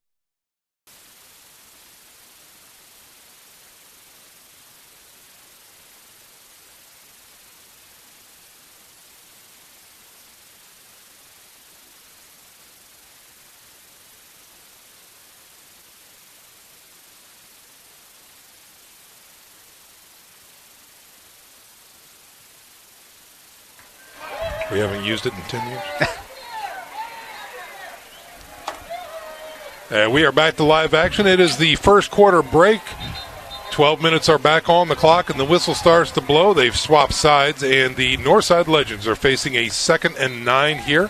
We haven't used it in 10 years. And we are back to live action. It is the first quarter break. 12 minutes are back on the clock, and the whistle starts to blow. They've swapped sides, and the Northside Legends are facing a 2nd and 9 here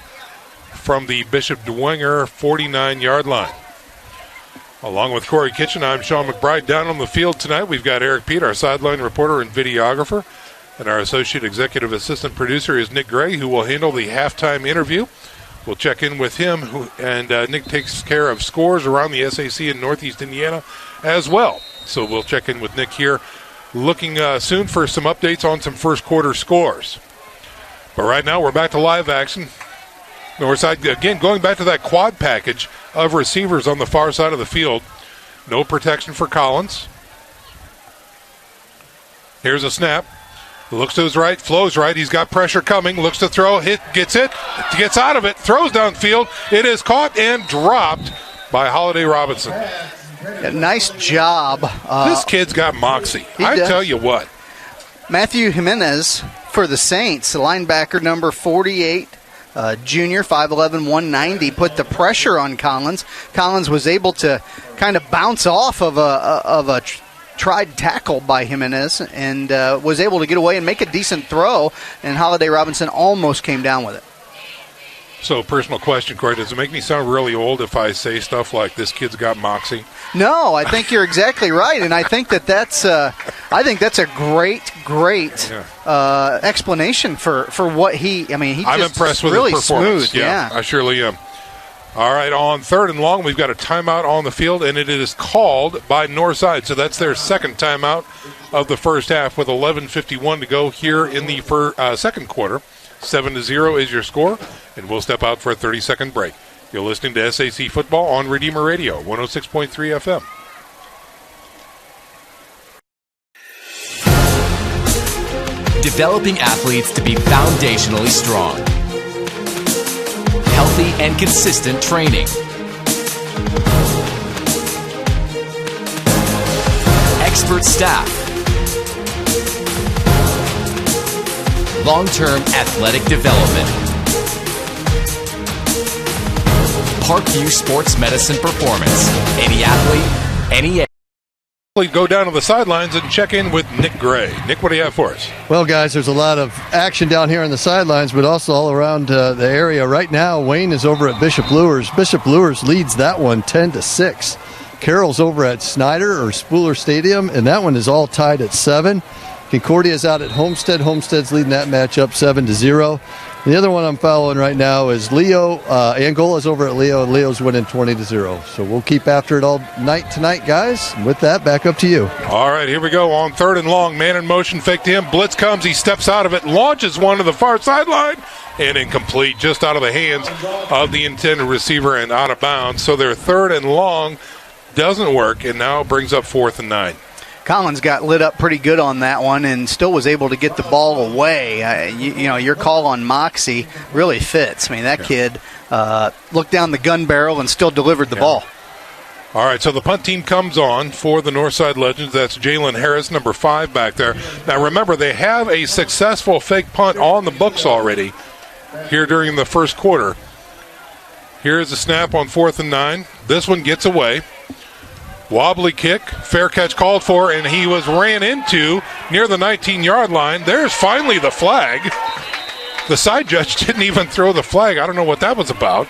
from the Bishop Dwenger 49-yard line. Along with Corey Kitchen, I'm Sean McBride. Down on the field tonight, we've got Eric Pete, our sideline reporter and videographer. And our associate executive assistant producer is Nick Gray, who will handle the halftime interview. We'll check in with him, and Nick takes care of scores around the SAC in Northeast Indiana as well. So we'll check in with Nick here, looking soon for some updates on some first quarter scores. But right now we're back to live action. Northside, again, going back to that quad package of receivers on the far side of the field. No protection for Collins. Here's a snap. Looks to his right, flows right. He's got pressure coming. Looks to throw, gets out of it, throws downfield. It is caught and dropped by Holiday Robinson. A nice job. This kid's got moxie. I tell you what. Matthew Jimenez for the Saints, linebacker number 48. Junior, 5'11", 190, put the pressure on Collins. Collins was able to kind of bounce off of a tried tackle by Jimenez and was able to get away and make a decent throw, and Holiday Robinson almost came down with it. So, personal question, Corey, does it make me sound really old if I say stuff like this kid's got moxie? No, I think you're exactly right, and I think that's a great explanation for what I'm impressed with really his performance. Smooth. Yeah, I surely am. All right, on 3rd and long, we've got a timeout on the field, and it is called by Northside. So that's their second timeout of the first half with 11:51 to go here in the second quarter. 7-0 is your score, and we'll step out for a 30-second break. You're listening to SAC Football on Redeemer Radio, 106.3 FM. Developing athletes to be foundationally strong. Healthy and consistent training. Expert staff. Long-term athletic development. Parkview Sports Medicine Performance. Any athlete, any age. go down to the sidelines and check in with Nick Gray. Nick, what do you have for us? Well, guys, there's a lot of action down here on the sidelines, but also all around the area. Right now, Wayne is over at Bishop Luers. Bishop Luers leads that one 10-6. Carroll's over at Snyder or Spooler Stadium, and that one is all tied at 7. Concordia's out at Homestead. Homestead's leading that matchup 7-0. The other one I'm following right now is Leo. Angola's over at Leo, and Leo's winning 20-0. So we'll keep after it all night tonight, guys. And with that, back up to you. All right, here we go on 3rd and long. Man in motion, fake to him. Blitz comes. He steps out of it, launches one to the far sideline, and incomplete, just out of the hands of the intended receiver and out of bounds. So their 3rd and long doesn't work, and now brings up 4th and 9. Collins got lit up pretty good on that one and still was able to get the ball away. Your call on Moxie really fits. I mean, that kid looked down the gun barrel and still delivered the ball. All right, so the punt team comes on for the Northside Legends. That's Jalen Harris, number 5 back there. Now, remember, they have a successful fake punt on the books already here during the first quarter. Here's the snap on 4th and 9. This one gets away. Wobbly kick, fair catch called for, and he was ran into near the 19-yard line. There's finally the flag. The side judge didn't even throw the flag. I don't know what that was about.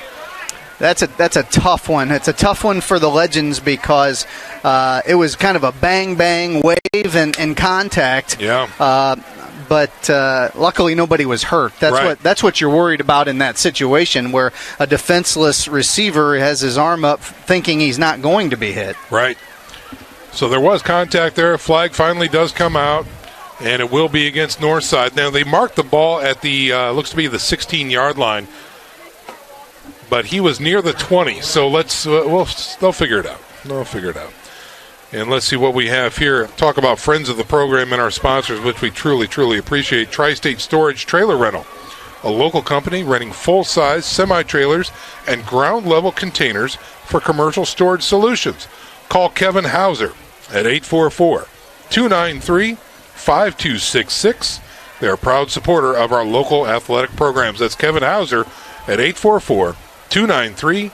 That's a tough one. It's a tough one for the Legends because it was kind of a bang-bang wave and contact. Yeah. But luckily nobody was hurt. That's what you're worried about in that situation where a defenseless receiver has his arm up thinking he's not going to be hit. Right. So there was contact there. Flag finally does come out, and it will be against Northside. Now they marked the ball at the looks to be the 16-yard line, but he was near the 20. So they'll figure it out. They'll figure it out. And let's see what we have here. Talk about friends of the program and our sponsors, which we truly, truly appreciate. Tri-State Storage Trailer Rental, a local company renting full-size semi-trailers and ground-level containers for commercial storage solutions. Call Kevin Hauser at 844-293-5266. They're a proud supporter of our local athletic programs. That's Kevin Hauser at 844-293-5266.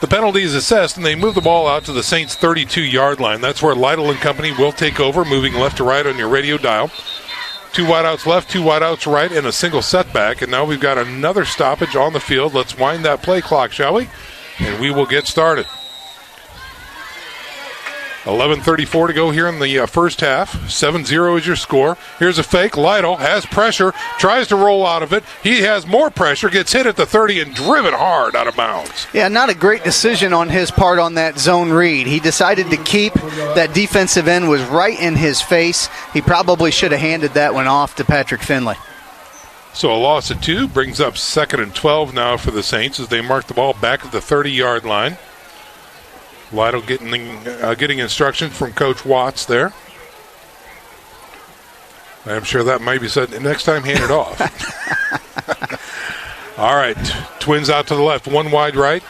The penalty is assessed, and they move the ball out to the Saints' 32-yard line. That's where Lytle and company will take over, moving left to right on your radio dial. 2 wideouts left, 2 wideouts right, and a single setback. And now we've got another stoppage on the field. Let's wind that play clock, shall we? And we will get started. 11:34 to go here in the first half. 7-0 is your score. Here's a fake. Lytle has pressure, tries to roll out of it. He has more pressure, gets hit at the 30 and driven hard out of bounds. Yeah, not a great decision on his part on that zone read. He decided to keep. That defensive end was right in his face. He probably should have handed that one off to Patrick Finley. So a loss of 2 brings up 2nd and 12 now for the Saints as they mark the ball back at the 30-yard line. Lytle getting instructions from Coach Watts there. I'm sure that might be said. Next time, hand it off. All right. Twins out to the left. 1 wide right.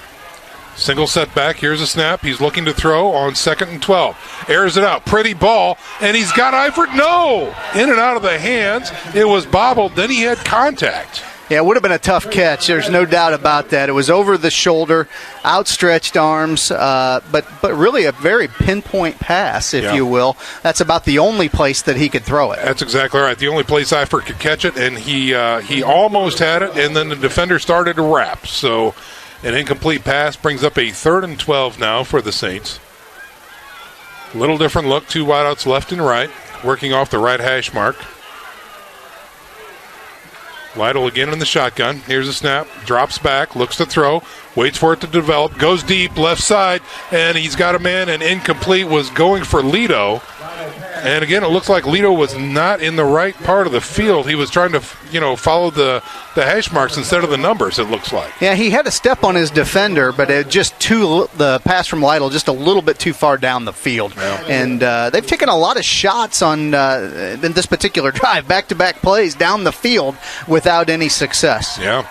Single setback. Here's a snap. He's looking to throw on 2nd and 12. Airs it out. Pretty ball. And he's got Eifert. No! In and out of the hands. It was bobbled. Then he had contact. Yeah, it would have been a tough catch. There's no doubt about that. It was over the shoulder, outstretched arms, but really a very pinpoint pass, if you will. That's about the only place that he could throw it. That's exactly right. The only place Eifert could catch it, and he almost had it, and then the defender started to wrap. So an incomplete pass brings up a 3rd and 12 now for the Saints. Little different look. 2 wideouts left and right, working off the right hash mark. Lytle again in the shotgun. Here's a snap. Drops back. Looks to throw. Waits for it to develop. Goes deep. Left side. And he's got a man. And incomplete. Was going for Lito. And again, it looks like Lito was not in the right part of the field. He was trying to, follow the hash marks instead of the numbers, it looks like. Yeah, he had a step on his defender, but the pass from Lytle just a little bit too far down the field. Yeah. And they've taken a lot of shots in this particular drive, back-to-back plays down the field without any success. Yeah.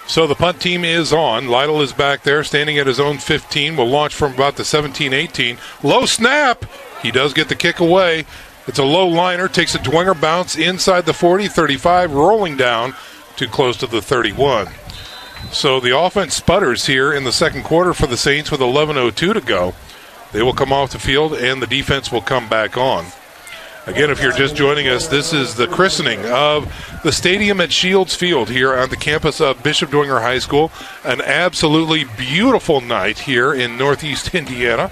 So the punt team is on. Lytle is back there, standing at his own 15. Will launch from about the 17-18. Low snap. He does get the kick away. It's a low liner. Takes a Dwenger bounce inside the 40, 35, rolling down to close to the 31. So the offense sputters here in the second quarter for the Saints with 11:02 to go. They will come off the field, and the defense will come back on. Again, if you're just joining us, this is the christening of the stadium at Shields Field here on the campus of Bishop Dwenger High School. An absolutely beautiful night here in Northeast Indiana.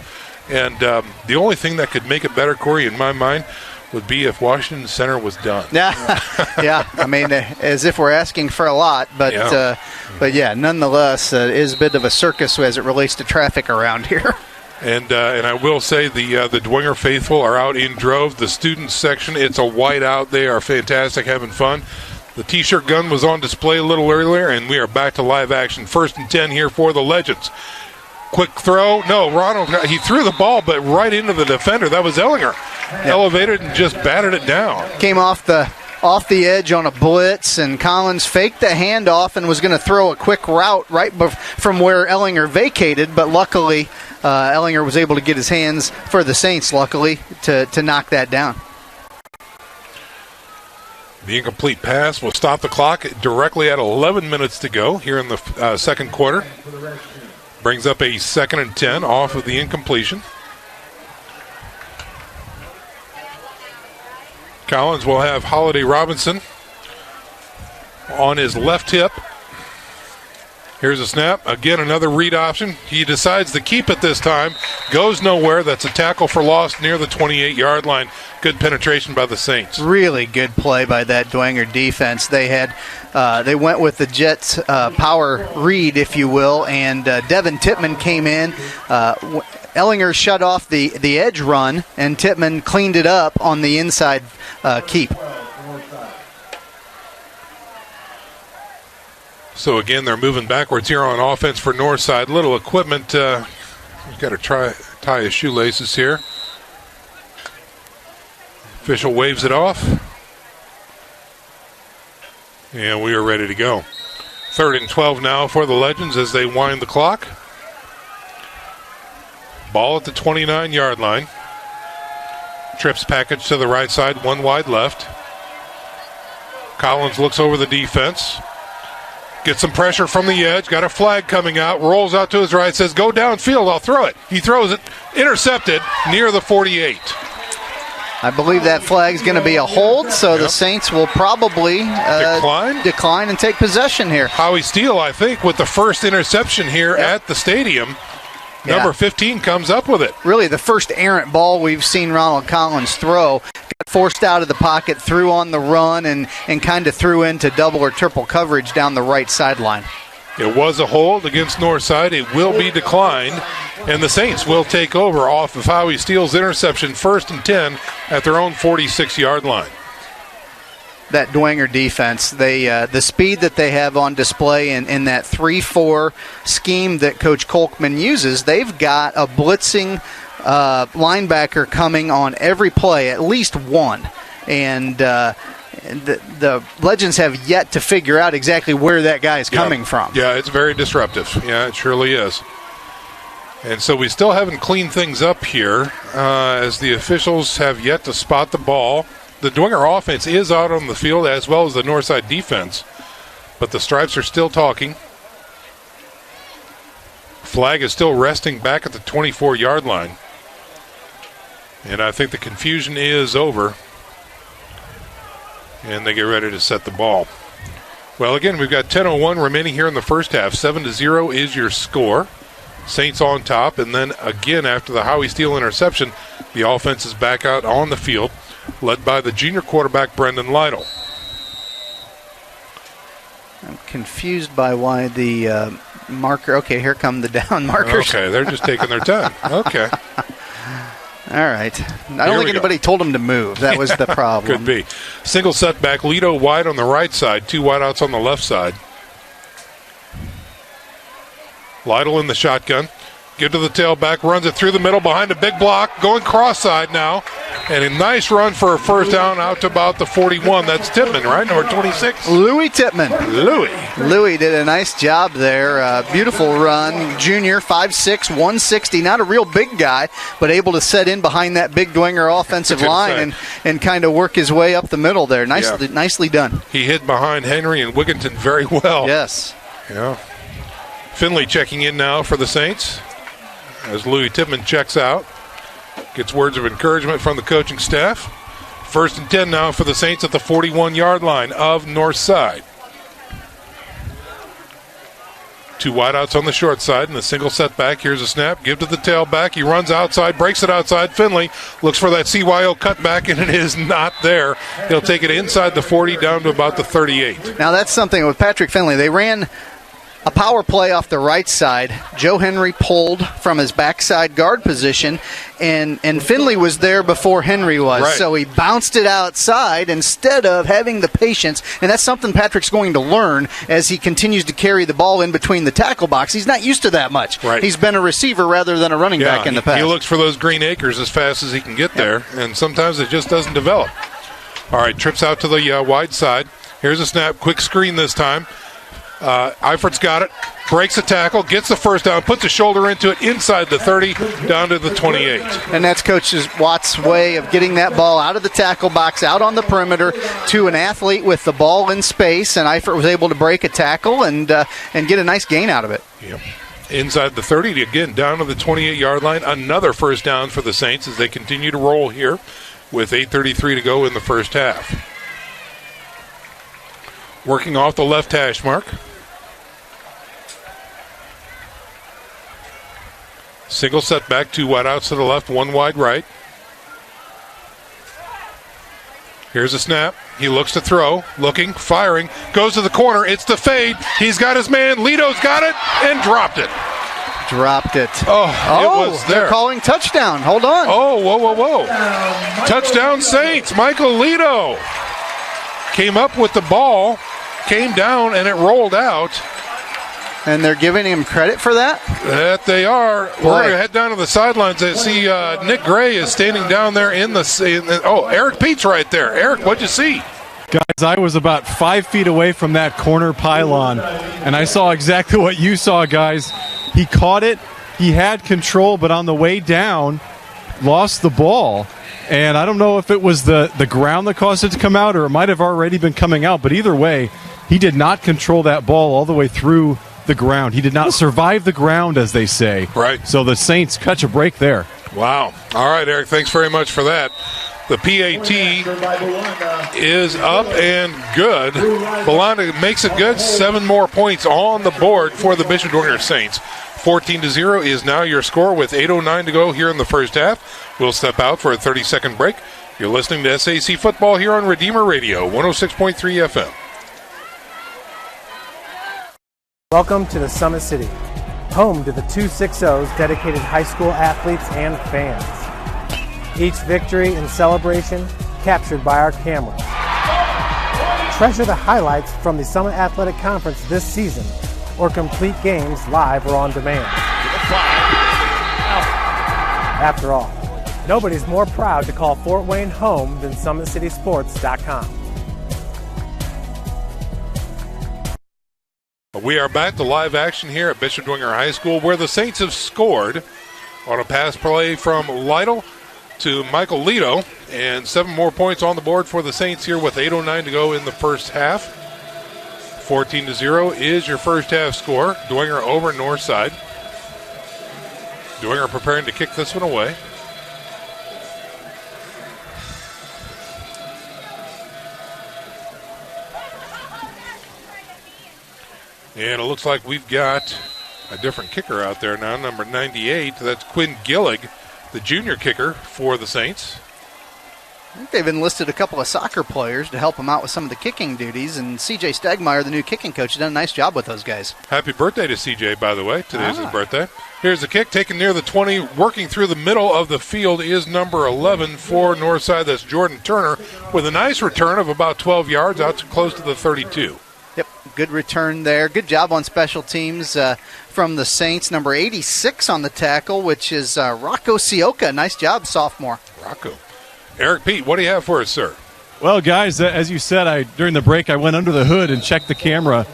And the only thing that could make it better, Corey, in my mind, would be if Washington Center was done. Yeah. I mean, as if we're asking for a lot, but nonetheless, it is a bit of a circus as it relates to traffic around here. And I will say the Dwenger faithful are out in droves. The student section, it's a whiteout. They are fantastic, having fun. The T-shirt gun was on display a little earlier, and we are back to live action. 1st and 10 here for the Legends. Quick throw. No, Ronald, he threw the ball, but right into the defender. That was Ellinger. Elevated and just batted it down. Came off the edge on a blitz, and Collins faked the handoff and was going to throw a quick route right from where Ellinger vacated, but luckily Ellinger was able to get his hands, for the Saints, luckily, to knock that down. The incomplete pass will stop the clock directly at 11 minutes to go here in the second quarter. Brings up a 2nd and 10 off of the incompletion. Collins will have Holiday Robinson on his left hip. Here's a snap. Again, another read option. He decides to keep it this time. Goes nowhere. That's a tackle for loss near the 28-yard line. Good penetration by the Saints. Really good play by that Dwenger defense. They went with the Jets power read, if you will, and Devin Tittman came in. Ellinger shut off the edge run, and Tittman cleaned it up on the inside keep. So again, they're moving backwards here on offense for Northside. Little equipment. We've got to tie his shoelaces here. Official waves it off. And we are ready to go. 3rd and 12 now for the Legends as they wind the clock. Ball at the 29-yard line. Trips package to the right side, one wide left. Collins looks over the defense. Gets some pressure from the edge. Got a flag coming out. Rolls out to his right. Says, go downfield. I'll throw it. He throws it. Intercepted near the 48. I believe that flag's going to be a hold, so the Saints will probably decline and take possession here. Howie Steele, I think, with the first interception here at the stadium. Number 15 comes up with it. Really the first errant ball we've seen Ronald Collins throw. Got forced out of the pocket, threw on the run, and kind of threw into double or triple coverage down the right sideline. It was a hold against Northside. It will be declined, and the Saints will take over off of Howie Steele's interception, 1st and 10 at their own 46-yard line. That Dwenger defense, the speed that they have on display in that 3-4 scheme that Coach Kolkman uses, they've got a blitzing linebacker coming on every play, at least one. And the Legends have yet to figure out exactly where that guy is coming from. Yeah, it's very disruptive. Yeah, it surely is. And so we still haven't cleaned things up here as the officials have yet to spot the ball. The Dwenger offense is out on the field as well as the Northside defense, but the Stripes are still talking. Flag is still resting back at the 24-yard line. And I think the confusion is over. And they get ready to set the ball. Well, again, we've got 10:01 remaining here in the first half. 7-0 is your score. Saints on top. And then again, after the Howie Steele interception, the offense is back out on the field, led by the junior quarterback, Brendan Lytle. I'm confused by why the marker. Okay, here come the down markers. Okay, they're just taking their time. Okay. All right. I don't think anybody told him to move. That was the problem. Could be. Single setback. Lido wide on the right side. Two wideouts on the left side. Lytle in the shotgun. Give to the tailback. Runs it through the middle behind a big block. Going cross-side now. And a nice run for a first down out to about the 41. That's Tittman, right? Number 26. Louis Tittman. Louis did a nice job there. Beautiful run. Junior, 5'6", 160. Not a real big guy, but able to set in behind that big Dwenger offensive line and kind of work his way up the middle there. Nicely done. He hid behind Henry and Wigginton very well. Yes. Yeah. Finley checking in now for the Saints as Louis Tippmann checks out. Gets words of encouragement from the coaching staff. 1st and 10 now for the Saints at the 41-yard line of Northside. 2 wideouts on the short side and a single setback. Here's a snap. Give to the tailback. He runs outside, breaks it outside. Finley looks for that CYO cutback, and it is not there. He'll take it inside the 40 down to about the 38. Now that's something with Patrick Finley. They ran a power play off the right side. Joe Henry pulled from his backside guard position, and Finley was there before Henry was. Right. So he bounced it outside instead of having the patience, and that's something Patrick's going to learn as he continues to carry the ball in between the tackle box. He's not used to that much. Right. He's been a receiver rather than a running back in the past. He looks for those green acres as fast as he can get there, and sometimes it just doesn't develop. All right, trips out to the wide side. Here's a snap, quick screen this time. Eifert's got it, breaks a tackle, gets the first down, puts a shoulder into it inside the 30, down to the 28. And that's Coach Watt's way of getting that ball out of the tackle box, out on the perimeter to an athlete with the ball in space, and Eifert was able to break a tackle and get a nice gain out of it. Yep. Inside the 30, again, down to the 28-yard line. Another first down for the Saints as they continue to roll here with 8:33 to go in the first half. Working off the left hash mark. Single setback, 2 wideouts to the left, 1 wide right. Here's a snap. He looks to throw, looking, firing, goes to the corner. It's the fade. He's got his man. Lito's got it and dropped it. Dropped it. Oh, it was there. They're calling touchdown. Hold on. Oh, whoa. Touchdown Saints. Michael Lito came up with the ball, came down, and it rolled out. And they're giving him credit for that? That they are. We're going to head down to the sidelines and see Nick Gray is standing down there Eric Pete's right there. Eric, what'd you see? Guys, I was about 5 feet away from that corner pylon, and I saw exactly what you saw, guys. He caught it. He had control, but on the way down, lost the ball. And I don't know if it was the ground that caused it to come out or it might have already been coming out, but either way, he did not control that ball all the way through the ground. He did not survive the ground, as they say. Right. So the Saints catch a break there. Wow. All right, Eric, thanks very much for that. The PAT is up and good. Belanda makes it good. 7 more points on the board for the Bishop Dwenger Saints. 14-0 is now your score with 8:09 to go here in the first half. We'll step out for a 30-second break. You're listening to SAC Football here on Redeemer Radio, 106.3 FM. Welcome to the Summit City, home to the 260's dedicated high school athletes and fans. Each victory and celebration captured by our cameras. Treasure the highlights from the Summit Athletic Conference this season, or complete games live or on demand. After all, nobody's more proud to call Fort Wayne home than SummitCitySports.com. We are back to live action here at Bishop Dwenger High School, where the Saints have scored on a pass play from Lytle to Michael Lito, and 7 more points on the board for the Saints here with 8:09 to go in the first half. 14-0 is your first half score. Dwenger over Northside. Dwenger preparing to kick this one away. And it looks like we've got a different kicker out there now, number 98. That's Quinn Gillig, the junior kicker for the Saints. I think they've enlisted a couple of soccer players to help them out with some of the kicking duties, and C.J. Stegmeyer, the new kicking coach, has done a nice job with those guys. Happy birthday to C.J., by the way. Today's his birthday. Here's the kick, taken near the 20, working through the middle of the field is number 11 for Northside. That's Jordan Turner with a nice return of about 12 yards out to close to the 32. Yep, good return there. Good job on special teams from the Saints. Number 86 on the tackle, which is Rocco Sioka. Nice job, sophomore. Rocco. Eric Pete, what do you have for us, sir? Well, guys, as you said, during the break, I went under the hood and checked the camera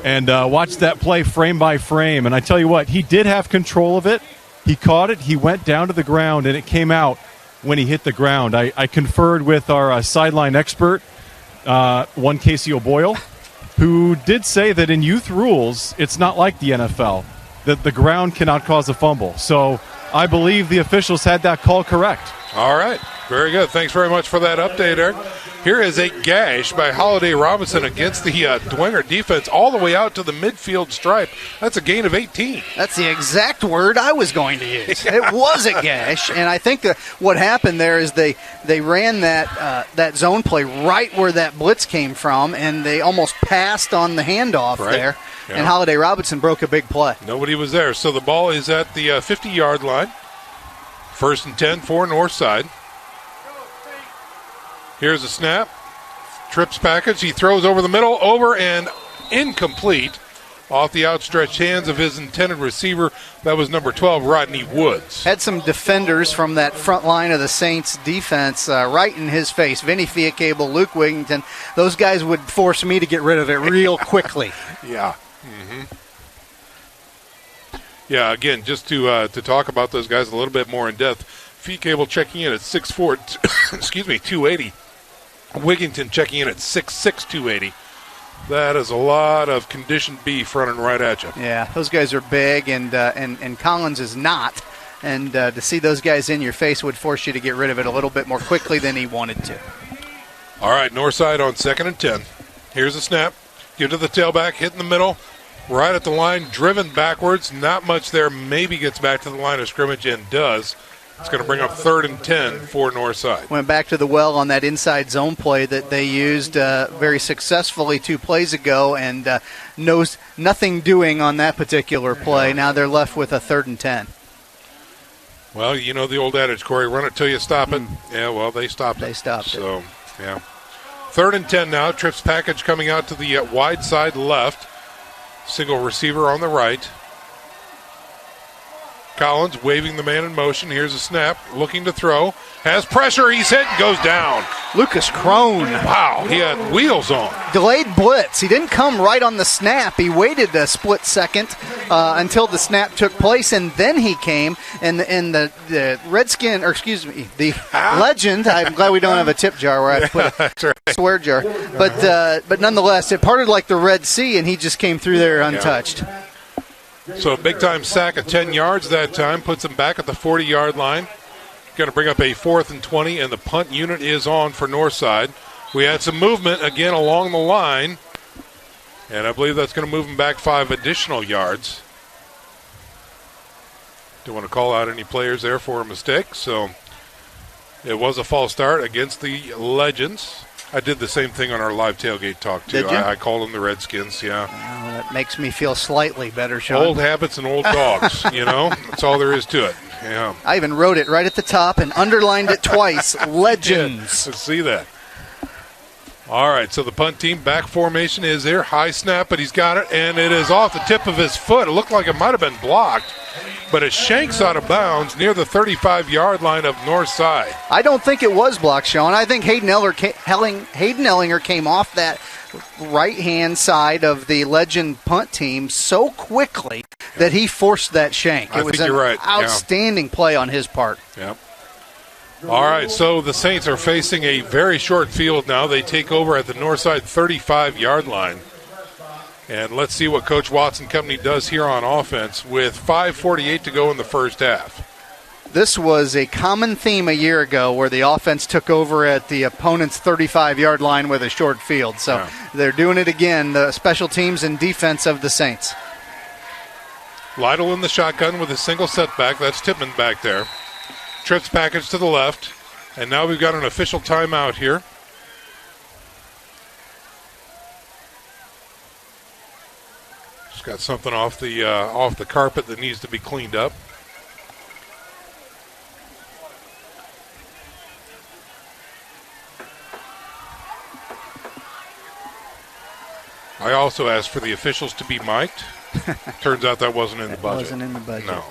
and watched that play frame by frame. And I tell you what, he did have control of it. He caught it. He went down to the ground, and it came out when he hit the ground. I conferred with our sideline expert, one Casey O'Boyle, who did say that in youth rules, it's not like the NFL, that the ground cannot cause a fumble. So I believe the officials had that call correct. All right. Very good. Thanks very much for that update, Eric. Here is a gash by Holiday Robinson against the Dwenger defense all the way out to the midfield stripe. That's a gain of 18. That's the exact word I was going to use. It was a gash, and I think that what happened there is they ran that zone play right where that blitz came from, and they almost passed on the handoff there, and Holiday Robinson broke a big play. Nobody was there. So the ball is at the 50-yard line. 1st and 10 for Northside. Here's a snap. Trips package. He throws over the middle, over and incomplete off the outstretched hands of his intended receiver. That was number 12, Rodney Woods. Had some defenders from that front line of the Saints defense right in his face. Vinny Fiacable, Luke Wigington. Those guys would force me to get rid of it real quickly. Yeah. Yeah, again, just to talk about those guys a little bit more in depth. Fiacable checking in at 6'4", 280. Wigington checking in at 6'6", 280. That is a lot of conditioned beef running right at you. Yeah, those guys are big, and Collins is not. And to see those guys in your face would force you to get rid of it a little bit more quickly than he wanted to. All right, Northside on 2nd and 10. Here's a snap. Give to the tailback, hit in the middle. Right at the line, driven backwards. Not much there. Maybe gets back to the line of scrimmage and does. It's going to bring up 3rd and 10 for Northside. Went back to the well on that inside zone play that they used very successfully 2 plays ago, and knows nothing doing on that particular play. Now they're left with a 3rd and 10. Well, you know the old adage, Corey, run it till you stop it. Yeah, well, they stopped it. They stopped it. So, yeah. 3rd and 10 now. Trips package coming out to the wide side left. Single receiver on the right. Collins waving the man in motion. Here's a snap. Looking to throw. Has pressure. He's hit and goes down. Lucas Crone. Wow, he had wheels on. Delayed blitz. He didn't come right on the snap. He waited a split second until the snap took place, and then he came. And the Redskin, or excuse me, the Legend. I'm glad we don't have a tip jar where I put a swear jar. But nonetheless, it parted like the Red Sea, and he just came through there untouched. Yeah. So a big-time sack of 10 yards that time. Puts him back at the 40-yard line. Going to bring up a 4th and 20, and the punt unit is on for Northside. We had some movement again along the line, and I believe that's going to move him back 5 additional yards. Don't want to call out any players there for a mistake, so it was a false start against the Legends. I did the same thing on our live tailgate talk, too. Did you? I called them the Redskins, yeah. Well, that makes me feel slightly better, Sean. Old habits and old dogs, you know? That's all there is to it. Yeah. I even wrote it right at the top and underlined it twice. Legends. Let's see that. All right, so the punt team back formation is there. High snap, but he's got it, and it is off the tip of his foot. It looked like it might have been blocked, but it shanks out of bounds near the 35-yard line of Northside. I don't think it was blocked, Sean. I think Hayden Ellinger came off that right-hand side of the Legend punt team so quickly that he forced that shank. It was an outstanding play on his part. Yep. All right, so the Saints are facing a very short field now. They take over at the Northside 35-yard line. And let's see what Coach Watson Company does here on offense with 5:48 to go in the first half. This was a common theme a year ago where the offense took over at the opponent's 35-yard line with a short field. So they're doing it again, the special teams and defense of the Saints. Lytle in the shotgun with a single setback. That's Tippmann back there. Trips package to the left. And now we've got an official timeout here. Just got something off the carpet that needs to be cleaned up. I also asked for the officials to be mic'd. Turns out that wasn't in the budget. Wasn't in the budget. No.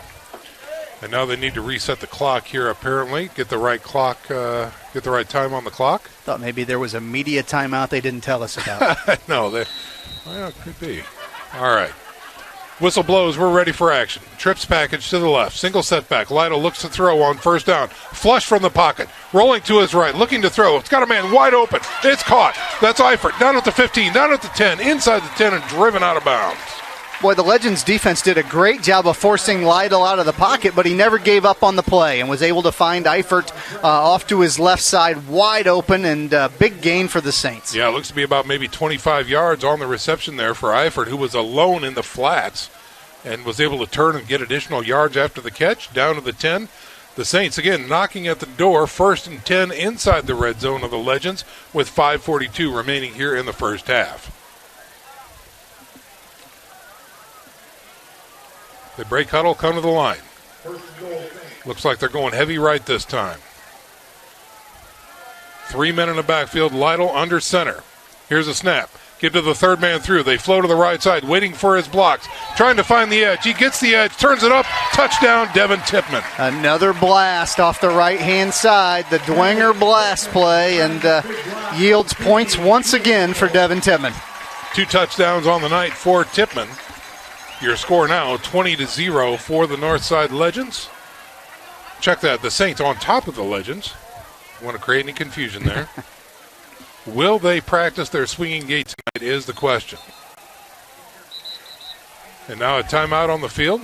And now they need to reset the clock here, apparently. Get the right clock, get the right time on the clock. Thought maybe there was a media timeout they didn't tell us about. No, well, it could be. All right. Whistle blows. We're ready for action. Trips package to the left. Single setback. Lytle looks to throw on first down. Flush from the pocket. Rolling to his right. Looking to throw. It's got a man wide open. It's caught. That's Eifert. Down at the 15. Down at the 10. Inside the 10 and driven out of bounds. Boy, the Legends defense did a great job of forcing Lytle out of the pocket, but he never gave up on the play and was able to find Eifert off to his left side wide open, and big gain for the Saints. Yeah, it looks to be about maybe 25 yards on the reception there for Eifert, who was alone in the flats and was able to turn and get additional yards after the catch, down to the 10. The Saints, again, knocking at the door, 1st and 10 inside the red zone of the Legends with 5:42 remaining here in the first half. They break huddle, come to the line. Looks like they're going heavy right this time. 3 men in the backfield, Lytle under center. Here's a snap. Get to the third man through. They flow to the right side, waiting for his blocks. Trying to find the edge. He gets the edge, turns it up. Touchdown, Devin Tippmann. Another blast off the right-hand side. The Dwenger blast play, and yields points once again for Devin Tippmann. 2 touchdowns on the night for Tippmann. Your score now, 20-0 for the Northside Legends. Check that. The Saints on top of the Legends. Want to create any confusion there. Will they practice their swinging gait tonight is the question. And now a timeout on the field.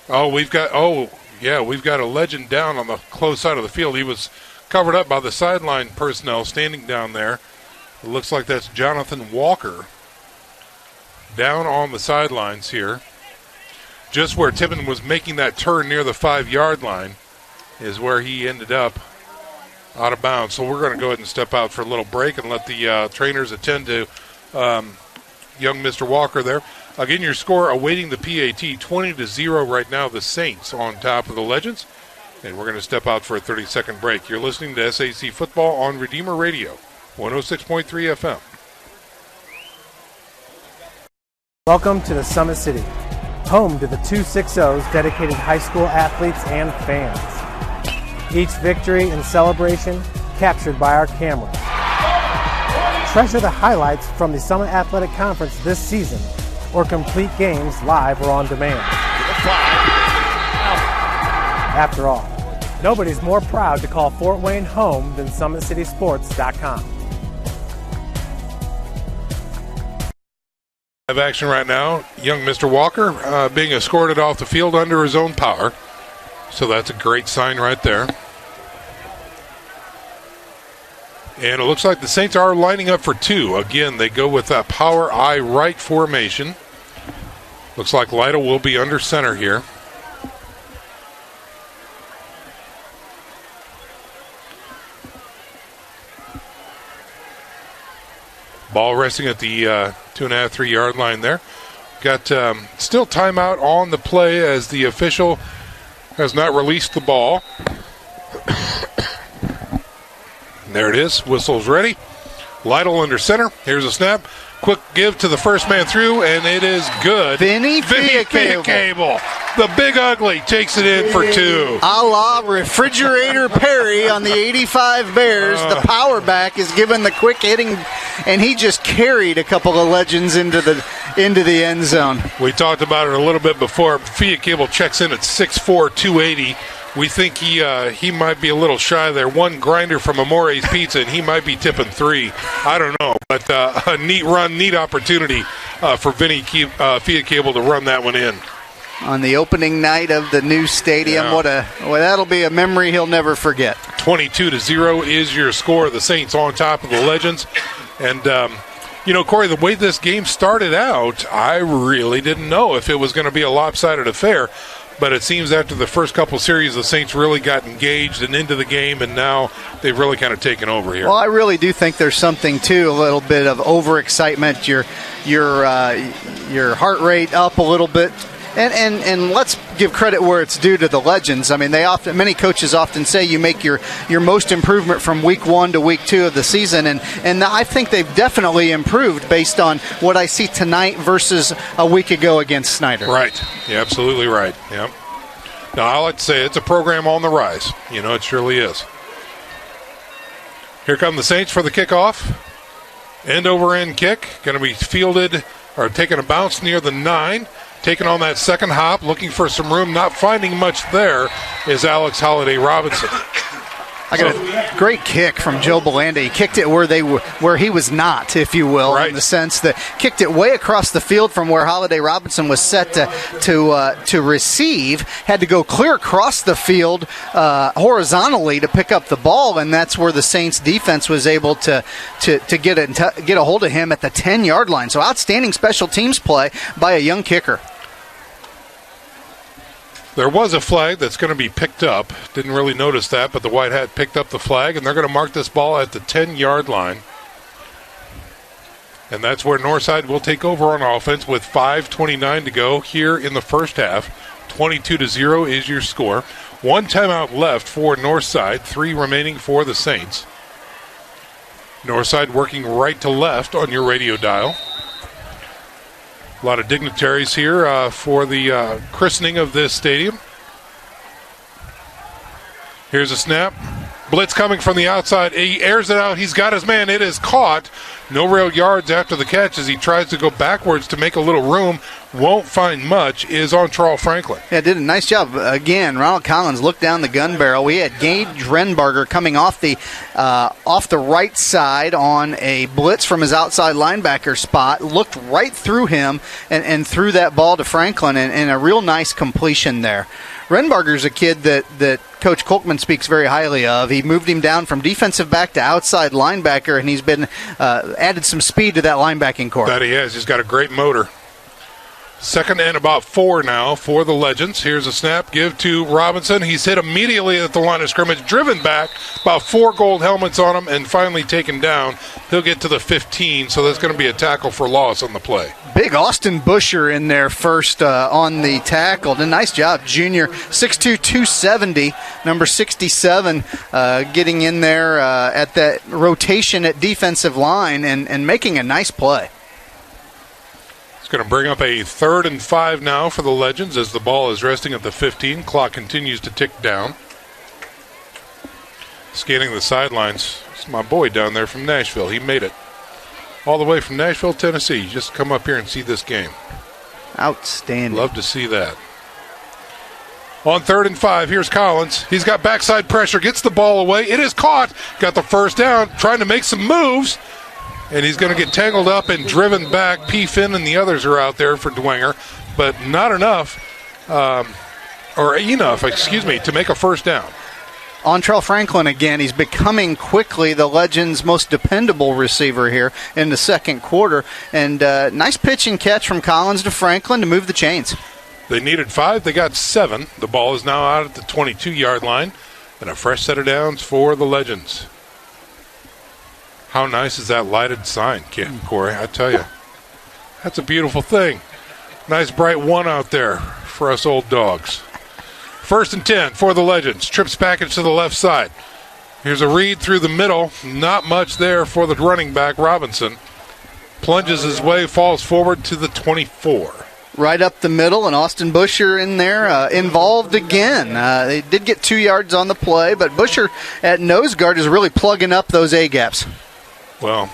We've got a Legend down on the close side of the field. He was covered up by the sideline personnel standing down there. It looks like that's Jonathan Walker down on the sidelines here. Just where Tippmann was making that turn near the 5-yard line is where he ended up out of bounds. So we're going to go ahead and step out for a little break and let the trainers attend to young Mr. Walker there. Again, your score awaiting the PAT, 20-0 right now, the Saints on top of the Legends. And we're going to step out for a 30-second break. You're listening to SAC Football on Redeemer Radio, 106.3 FM. Welcome to the Summit City, home to the 260's dedicated high school athletes and fans. Each victory and celebration captured by our camera. Treasure the highlights from the Summit Athletic Conference this season, or complete games live or on demand. After all, nobody's more proud to call Fort Wayne home than SummitCitySports.com. Live action right now. Young Mr. Walker being escorted off the field under his own power. So that's a great sign right there. And it looks like the Saints are lining up for 2. Again, they go with that power I right formation. Looks like Lytle will be under center here. Ball resting at the 2.5, 3 yard line there. Got still timeout on the play as the official has not released the ball. There it is. Whistle's ready. Lytle under center. Here's a snap. Quick give to the first man through, and it is good. Vinny Cable. The big ugly takes it in for 2. A la Refrigerator Perry on the 85 Bears. The power back is given the quick hitting, and he just carried a couple of Legends into the end zone. We talked about it a little bit before. Fiat Cable checks in at 6'4", 280. We think he might be a little shy there. One grinder from Amore's Pizza, and he might be tipping 3. I don't know, but a neat run, neat opportunity for Vinny Fiat Cable to run that one in. On the opening night of the new stadium, that'll be a memory he'll never forget. 22-0 is your score. The Saints on top of the Legends. And, Corey, the way this game started out, I really didn't know if it was going to be a lopsided affair. But it seems after the first couple series, the Saints really got engaged and into the game, and now they've really kind of taken over here. Well, I really do think there's something, too, a little bit of overexcitement, your heart rate up a little bit. And let's give credit where it's due to the Legends. I mean, many coaches often say you make your most improvement from week 1 to week 2 of the season, and I think they've definitely improved based on what I see tonight versus a week ago against Snyder. Right. You're absolutely right. Yep. Now, I like to say it's a program on the rise. It surely is. Here come the Saints for the kickoff. End-over-end kick, going to be fielded or taking a bounce near the 9. Taking on that second hop, looking for some room, not finding much there, is Alex Holiday Robinson. I got a great kick from Joe Belanda. He kicked it where he was not, if you will, in the sense that kicked it way across the field from where Holiday Robinson was set to receive. Had to go clear across the field horizontally to pick up the ball, and that's where the Saints defense was able to get a hold of him at the 10-yard line. So outstanding special teams play by a young kicker. There was a flag that's going to be picked up. Didn't really notice that, but the White Hat picked up the flag, and they're going to mark this ball at the 10-yard line. And that's where Northside will take over on offense with 5:29 to go here in the first half. 22-0 is your score. 1 timeout left for Northside, 3 remaining for the Saints. Northside working right to left on your radio dial. A lot of dignitaries here for the christening of this stadium. Here's a snap. Blitz coming from the outside. He airs it out. He's got his man. It is caught. No real yards after the catch as he tries to go backwards to make a little room. Won't find much. Is on Charles Franklin. Yeah, did a nice job. Again, Ronald Collins looked down the gun barrel. We had Gage Renbarger coming off the right side on a blitz from his outside linebacker spot. Looked right through him and threw that ball to Franklin, and a real nice completion there. Renbarger's a kid that Coach Kolkman speaks very highly of. He moved him down from defensive back to outside linebacker, and he's been added some speed to that linebacking core. That he has. He's got a great motor. Second and about 4 now for the Legends. Here's a snap. Give to Robinson. He's hit immediately at the line of scrimmage. Driven back. About 4 gold helmets on him and finally taken down. He'll get to the 15, so that's going to be a tackle for loss on the play. Big Austin Busher in there first on the tackle. Did a nice job. Junior, 6'2", 270, number 67, getting in there at that rotation at defensive line and making a nice play. Going to bring up a 3rd and 5 now for the Legends as the ball is resting at the 15. Clock continues to tick down. Scanning the sidelines. It's my boy down there from Nashville. He made it all the way from Nashville, Tennessee. Just come up here and see this game. Outstanding. Love to see that. On 3rd and 5, here's Collins. He's got backside pressure, gets the ball away. It is caught. Got the first down, trying to make some moves. And he's going to get tangled up and driven back. P. Finn and the others are out there for Dwenger, but not enough, to make a first down. Ontrell Franklin again. He's becoming quickly the Legends' most dependable receiver here in the second quarter. And nice pitch and catch from Collins to Franklin to move the chains. They needed 5. They got 7. The ball is now out at the 22-yard line. And a fresh set of downs for the Legends. How nice is that lighted sign, Corey? I tell you, that's a beautiful thing. Nice bright 1 out there for us old dogs. 1st and 10 for the Legends. Trips package to the left side. Here's a read through the middle. Not much there for the running back, Robinson. Plunges his way, falls forward to the 24. Right up the middle, and Austin Busher in there, involved again. They did get 2 yards on the play, but Busher at nose guard is really plugging up those A-gaps. Well,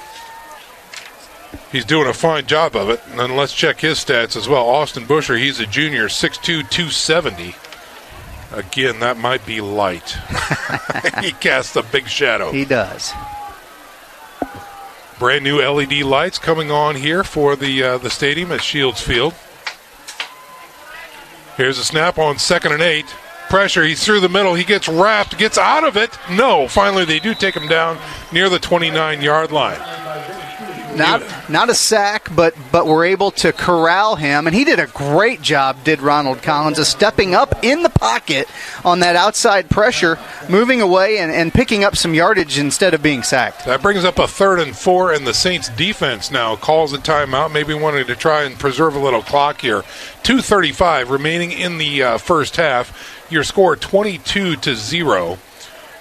he's doing a fine job of it. And let's check his stats as well. Austin Busher, he's a junior, 6'2", 270. Again, that might be light. He casts a big shadow. He does. Brand new LED lights coming on here for the stadium at Shields Field. Here's a snap on 2nd and 8. Pressure, he's through the middle, he gets wrapped, gets out of it. No, finally they do take him down near the 29-yard line. Not a sack, but we're able to corral him, and he did a great job, did Ronald Collins, of stepping up in the pocket on that outside pressure, moving away and picking up some yardage instead of being sacked. That brings up a 3rd and 4, and the Saints defense now calls a timeout, maybe wanting to try and preserve a little clock here. 2:35 remaining in the first half. Your score 22-0.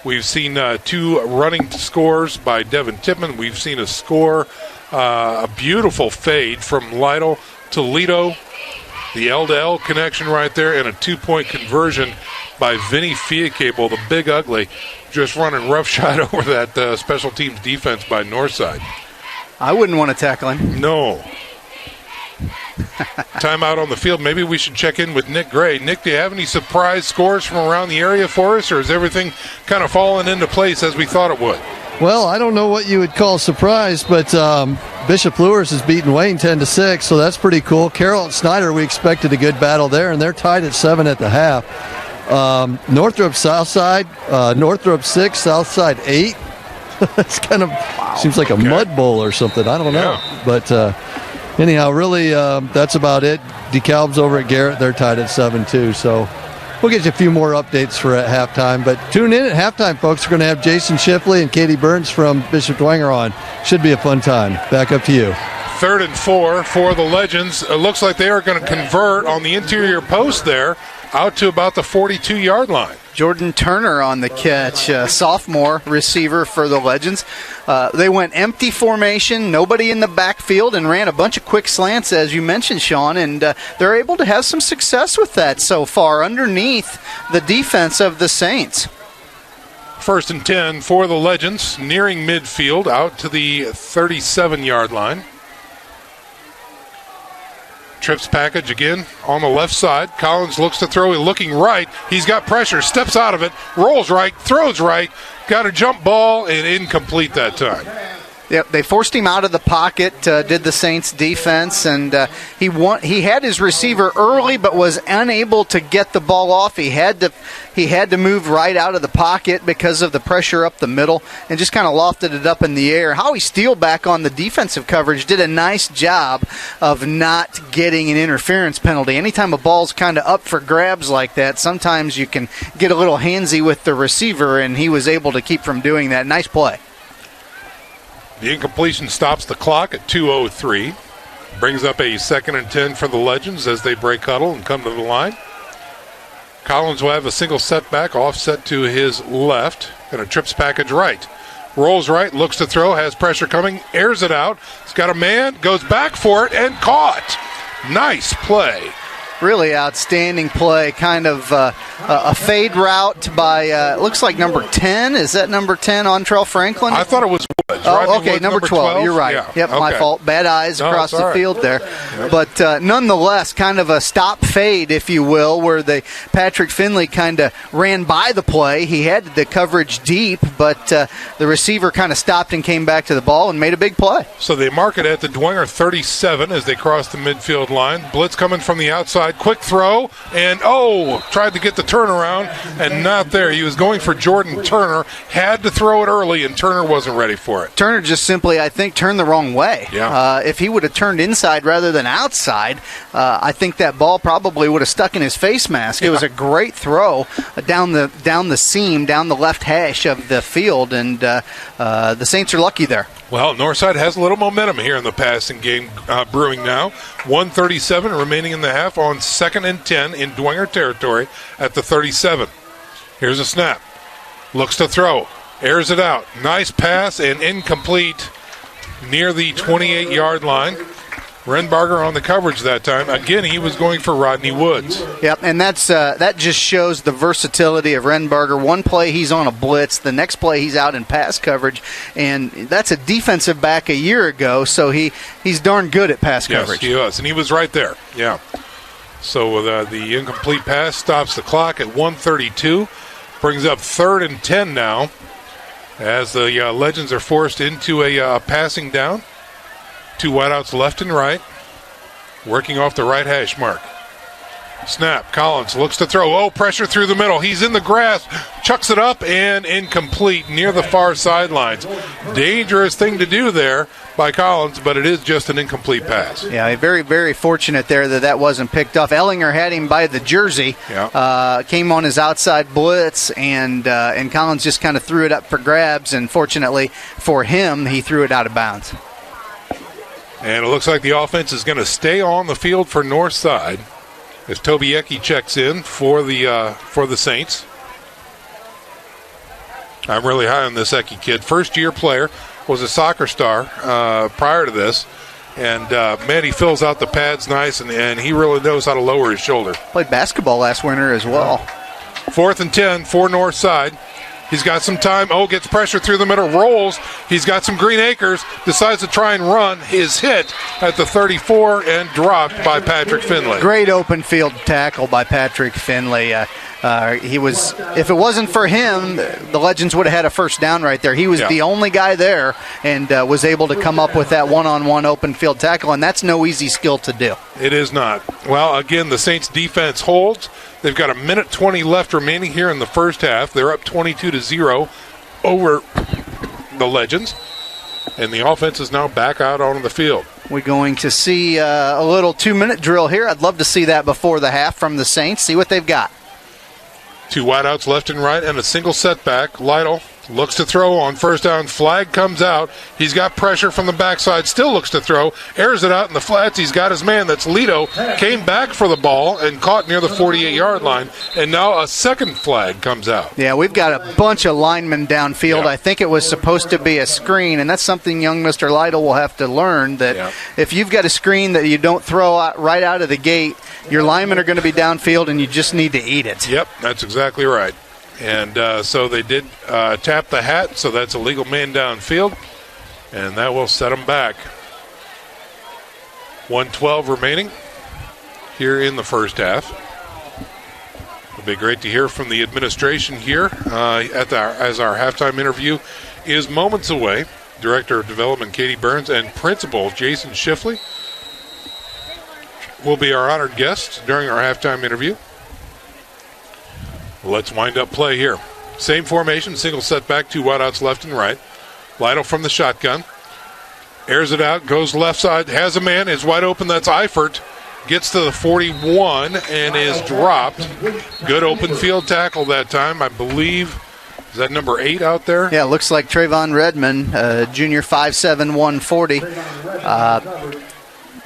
We've seen 2 running scores by Devin Tippmann. We've seen a score, a beautiful fade from Lytle Toledo. The L-to-L connection right there, and a 2-point conversion by Vinny Fiacable, the big ugly, just running roughshod over that special teams defense by Northside. I wouldn't want to tackle him. No. Timeout on the field. Maybe we should check in with Nick Gray. Nick, do you have any surprise scores from around the area for us, or is everything kind of falling into place as we thought it would? Well, I don't know what you would call surprise, but Bishop Luers has beaten Wayne 10-6, so that's pretty cool. Carroll and Snyder, we expected a good battle there, and they're tied at 7 at the half. Northrop Southside, Northrop 6, Southside 8. It's kind of seems like a mud bowl or something. I don't know. But anyhow, really, that's about it. DeKalb's over at Garrett. They're tied at 7 too. So we'll get you a few more updates for at halftime. But tune in at halftime, folks. We're going to have Jason Shipley and Katie Burns from Bishop Dwenger on. Should be a fun time. Back up to you. 3rd and 4 for the Legends. It looks like they are going to convert on the interior post there out to about the 42-yard line. Jordan Turner on the catch, sophomore receiver for the Legends. They went empty formation, nobody in the backfield, and ran a bunch of quick slants, as you mentioned, Sean, and they're able to have some success with that so far underneath the defense of the Saints. 1st and 10 for the Legends, nearing midfield, out to the 37-yard line. Trips package again on the left side. Collins looks to throw, looking right. He's got pressure, steps out of it, rolls right, throws right, got a jump ball, and incomplete that time. Yep, they forced him out of the pocket, did the Saints defense, and he had his receiver early but was unable to get the ball off. He had to move right out of the pocket because of the pressure up the middle and just kind of lofted it up in the air. Howie Steelback on the defensive coverage did a nice job of not getting an interference penalty. Anytime a ball's kind of up for grabs like that, sometimes you can get a little handsy with the receiver, and he was able to keep from doing that. Nice play. The incompletion stops the clock at 2:03. Brings up a 2nd and 10 for the Legends as they break huddle and come to the line. Collins will have a single setback, offset to his left, and a trips package right. Rolls right, looks to throw, has pressure coming, airs it out. He's got a man, goes back for it, and caught. Nice play. Really outstanding play, kind of a fade route by, looks like number 10. Is that number 10, Ontrell Franklin? I thought it was Woods. Oh, okay, number 12. You're right. Yeah. Yep, okay. My fault. Bad eyes across the field there. Yep. But nonetheless, kind of a stop fade, if you will, where Patrick Finley kind of ran by the play. He had the coverage deep, but the receiver kind of stopped and came back to the ball and made a big play. So they mark it at the Dwenger 37 as they cross the midfield line. Blitz coming from the outside. Quick throw, and tried to get the turnaround, and not there. He was going for Jordan Turner, had to throw it early, and Turner wasn't ready for it. Turner just simply, I think, turned the wrong way. Yeah. If he would have turned inside rather than outside, I think that ball probably would have stuck in his face mask. It was a great throw down the seam, down the left hash of the field, and the Saints are lucky there. Well, Northside has a little momentum here in the passing game brewing now. 1:37 remaining in the half on 2nd and 10 in Dwenger territory at the 37. Here's a snap. Looks to throw. Airs it out. Nice pass and incomplete near the 28-yard line. Renbarger on the coverage that time. Again, he was going for Rodney Woods. Yep, and that just shows the versatility of Renbarger. One play he's on a blitz, the next play he's out in pass coverage, and that's a defensive back a year ago, so he's darn good at pass coverage. Yes, he was, and he was right there. Yeah. So the incomplete pass stops the clock at 1:32. Brings up 3rd and 10 now as the Legends are forced into a passing down. 2 wideouts left and right, working off the right hash mark. Snap. Collins looks to throw. Pressure through the middle. He's in the grass, chucks it up, and incomplete near the far sidelines. Dangerous thing to do there by Collins, but it is just an incomplete pass. Yeah, very, very fortunate there that wasn't picked off. Ellinger had him by the jersey, came on his outside blitz, and Collins just kind of threw it up for grabs, and fortunately for him, he threw it out of bounds. And it looks like the offense is going to stay on the field for Northside as Toby Ecke checks in for the Saints. I'm really high on this Ecke kid. First-year player, was a soccer star prior to this. And, man, he fills out the pads nice, and he really knows how to lower his shoulder. Played basketball last winter as well. 4th and 10 for Northside. He's got some time. Oh, gets pressure through the middle, rolls. He's got some Green Acres, decides to try and run. His hit at the 34 and dropped by Patrick Finley. Great open field tackle by Patrick Finley. He was, if it wasn't for him, the Legends would have had a first down right there. He was the only guy there and was able to come up with that one-on-one open field tackle, and that's no easy skill to do. It is not. Well, again, the Saints defense holds. They've got 1:20 left remaining here in the first half. They're up 22-0 over the Legends, and the offense is now back out on the field. We're going to see a little 2-minute drill here. I'd love to see that before the half from the Saints. See what they've got. 2 wideouts left and right and a single setback. Lytle looks to throw on first down. Flag comes out. He's got pressure from the backside. Still looks to throw. Airs it out in the flats. He's got his man. That's Lito. Came back for the ball and caught near the 48-yard line. And now a second flag comes out. Yeah, we've got a bunch of linemen downfield. Yeah. I think it was supposed to be a screen, and that's something young Mr. Lytle will have to learn, that if you've got a screen that you don't throw out right out of the gate, your linemen are going to be downfield, and you just need to eat it. Yep, that's exactly right. And so they did tap the hat, so that's a legal man downfield, and that will set them back. 1:12 remaining here in the first half. It'll be great to hear from the administration here as our halftime interview is moments away. Director of Development Katie Burns and Principal Jason Schiffley will be our honored guests during our halftime interview. Let's wind up play here. Same formation, single setback, 2 wideouts left and right. Lytle from the shotgun. Airs it out, goes left side, has a man, is wide open, that's Eifert. Gets to the 41 and is dropped. Good open field tackle that time, I believe. Is that number 8 out there? Yeah, looks like Trayvon Redmond, junior 5'7", 140.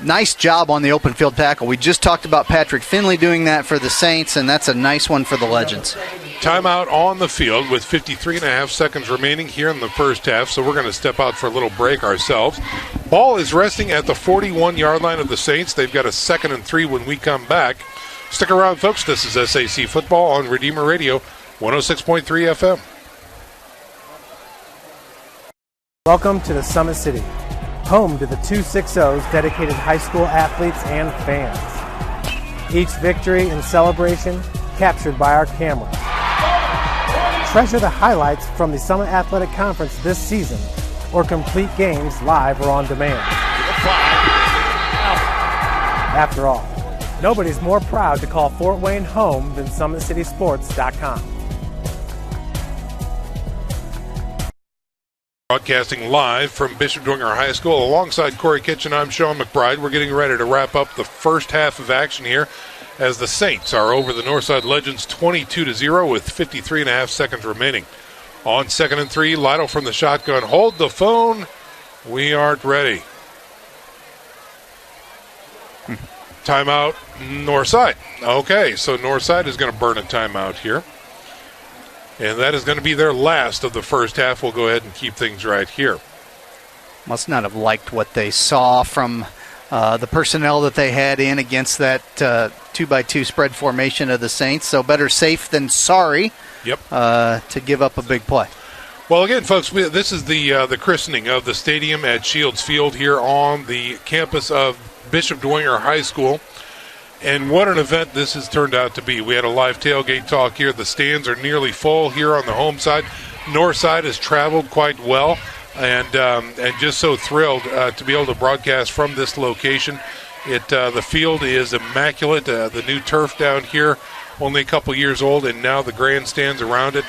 Nice job on the open field tackle. We just talked about Patrick Finley doing that for the Saints, and that's a nice one for the Legends. Timeout on the field with 53.5 seconds remaining here in the first half, so we're going to step out for a little break ourselves. Ball is resting at the 41-yard line of the Saints. They've got a 2nd and 3 when we come back. Stick around, folks. This is SAC Football on Redeemer Radio, 106.3 FM. Welcome to the Summit City, home to the 260's dedicated high school athletes and fans. Each victory and celebration captured by our camera. Treasure the highlights from the Summit Athletic Conference this season, or complete games live or on demand. After all, nobody's more proud to call Fort Wayne home than SummitCitySports.com. Broadcasting live from Bishop Dwenger High School alongside Corey Kitchen. I'm Sean McBride. We're getting ready to wrap up the first half of action here as the Saints are over the Northside Legends 22-0 with 53.5 seconds remaining. On 2nd and 3, Lytle from the shotgun. Hold the phone. We aren't ready. Timeout, Northside. Okay, so Northside is going to burn a timeout here. And that is going to be their last of the first half. We'll go ahead and keep things right here. Must not have liked what they saw from the personnel that they had in against that 2x2 spread formation of the Saints. So better safe than sorry. Yep. To give up a big play. Well, again, folks, this is the christening of the stadium at Shields Field here on the campus of Bishop Dwenger High School. And what an event this has turned out to be. We had a live tailgate talk here. The stands are nearly full here on the home side. North side has traveled quite well, and just so thrilled to be able to broadcast from this location. The field is immaculate. The new turf down here, only a couple years old, and now the grandstands around it.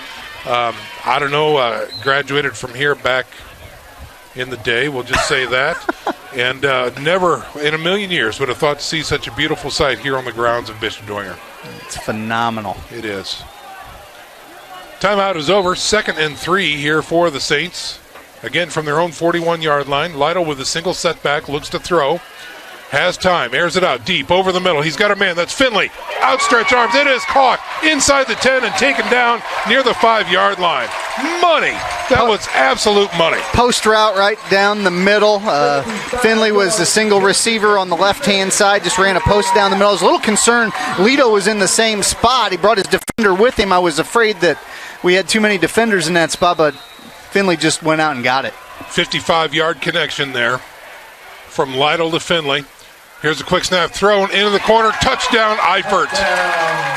I don't know, graduated from here back in the day, we'll just say that. And never in a million years would have thought to see such a beautiful sight here on the grounds of Bishop Dwenger. It's phenomenal. It is. Timeout is over. 2nd and 3 here for the Saints. Again, from their own 41-yard line. Lytle with a single setback, looks to throw. Has time, airs it out deep over the middle. He's got a man. That's Finley. Outstretched arms. It is caught inside the 10 and taken down near the 5-yard line. Money. That was absolute money. Post route right down the middle. Finley was the single receiver on the left-hand side, just ran a post down the middle. I was a little concerned Lito was in the same spot. He brought his defender with him. I was afraid that we had too many defenders in that spot, but Finley just went out and got it. 55-yard connection there from Lytle to Finley. Here's a quick snap thrown into the corner. Touchdown, Eifert.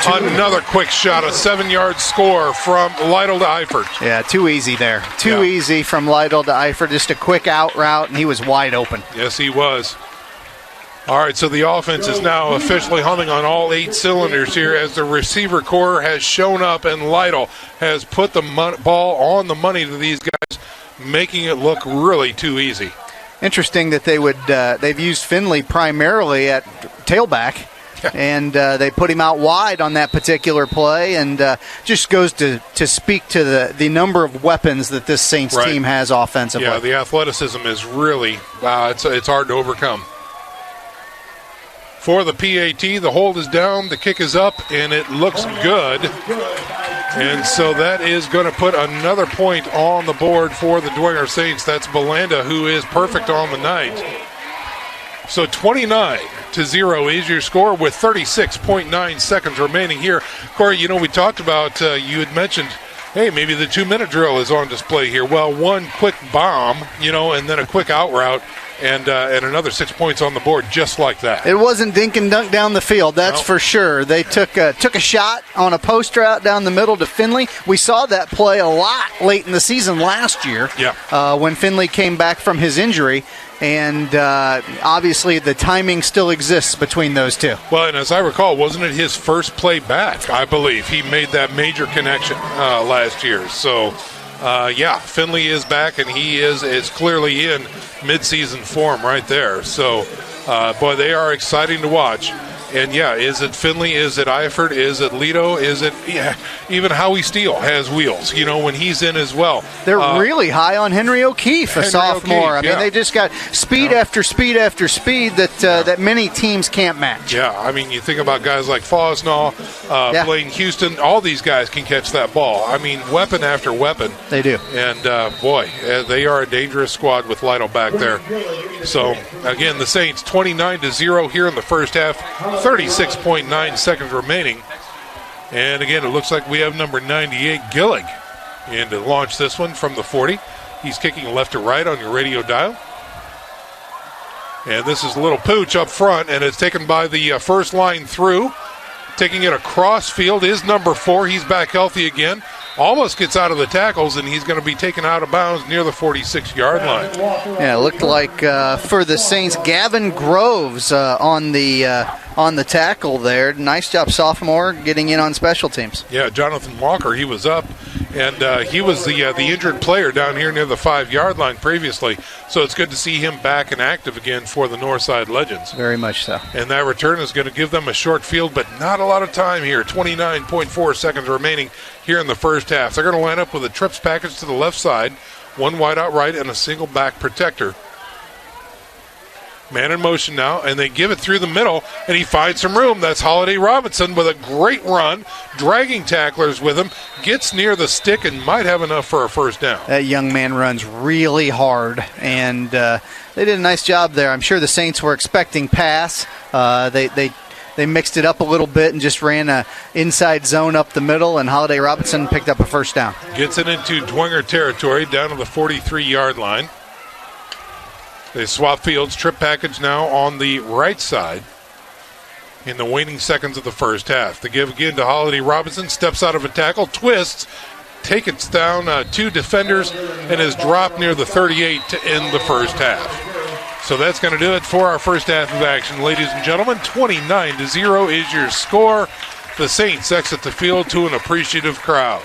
Another quick shot. A 7-yard score from Lytle to Eifert. Yeah, too easy there. Too easy from Lytle to Eifert. Just a quick out route, and he was wide open. Yes, he was. All right, so the offense is now officially humming on all 8 cylinders here as the receiver core has shown up, and Lytle has put the ball on the money to these guys, making it look really too easy. Interesting that they've used Finley primarily at tailback, and they put him out wide on that particular play, and just goes to speak to the number of weapons that this Saints team has offensively. Yeah, the athleticism is really, it's hard to overcome. For the PAT, the hold is down, the kick is up, and it looks good. And so that is going to put another point on the board for the Dwenger Saints. That's Belanda, who is perfect on the night. So 29-0 is your score with 36.9 seconds remaining here. Corey, we talked about, you had mentioned, hey, maybe the 2-minute drill is on display here. Well, one quick bomb, and then a quick out route. And another 6 points on the board just like that. It wasn't dink and dunk down the field, that's for sure. They took a shot on a post route down the middle to Finley. We saw that play a lot late in the season last year when Finley came back from his injury. And obviously the timing still exists between those two. Well, and as I recall, wasn't it his first play back, I believe? He made that major connection last year. So, Finley is back, and he is clearly in midseason form right there. So, boy, they are exciting to watch. And, is it Finley? Is it Eifert? Is it Lito? Is it even Howie Steele has wheels, when he's in as well. They're really high on Henry O'Keefe, a sophomore. I mean, they just got speed after speed after speed that many teams can't match. Yeah, I mean, you think about guys like Fosnaw, Blaine Houston, all these guys can catch that ball. I mean, weapon after weapon. They do. And, they are a dangerous squad with Lytle back there. So, again, the Saints 29-0 here in the first half. 36.9 seconds remaining. And again, it looks like we have number 98, Gillig, in to launch this one from the 40. He's kicking left to right on your radio dial. And this is a little pooch up front, and it's taken by the first line through. Taking it across field is number 4. He's back healthy again. Almost gets out of the tackles, and he's going to be taken out of bounds near the 46-yard line. Yeah, it looked like for the Saints, Gavin Groves on the tackle there. Nice job, sophomore, getting in on special teams. Yeah, Jonathan Walker, he was up, and he was the injured player down here near the 5-yard line previously. So it's good to see him back and active again for the Northside Legends. Very much so. And that return is going to give them a short field, but not a lot of time here. 29.4 seconds remaining here in the first half. They're going to line up with a trips package to the left side, one wide out right, and a single back protector. Man in motion now, and they give it through the middle, and he finds some room. That's Holiday Robinson with a great run, dragging tacklers with him, gets near the stick and might have enough for a first down. That young man runs really hard, and they did a nice job there. I'm sure the Saints were expecting pass. They mixed it up a little bit and just ran a inside zone up the middle, and Holiday Robinson picked up a first down. Gets it into Dwenger territory down to the 43-yard line. They swap fields, trip package now on the right side in the waning seconds of the first half. The give again to Holiday Robinson, steps out of a tackle, twists, takes down 2 defenders, and is dropped near the 38 to end the first half. So that's going to do it for our first half of action. Ladies and gentlemen, 29-0 is your score. The Saints exit the field to an appreciative crowd.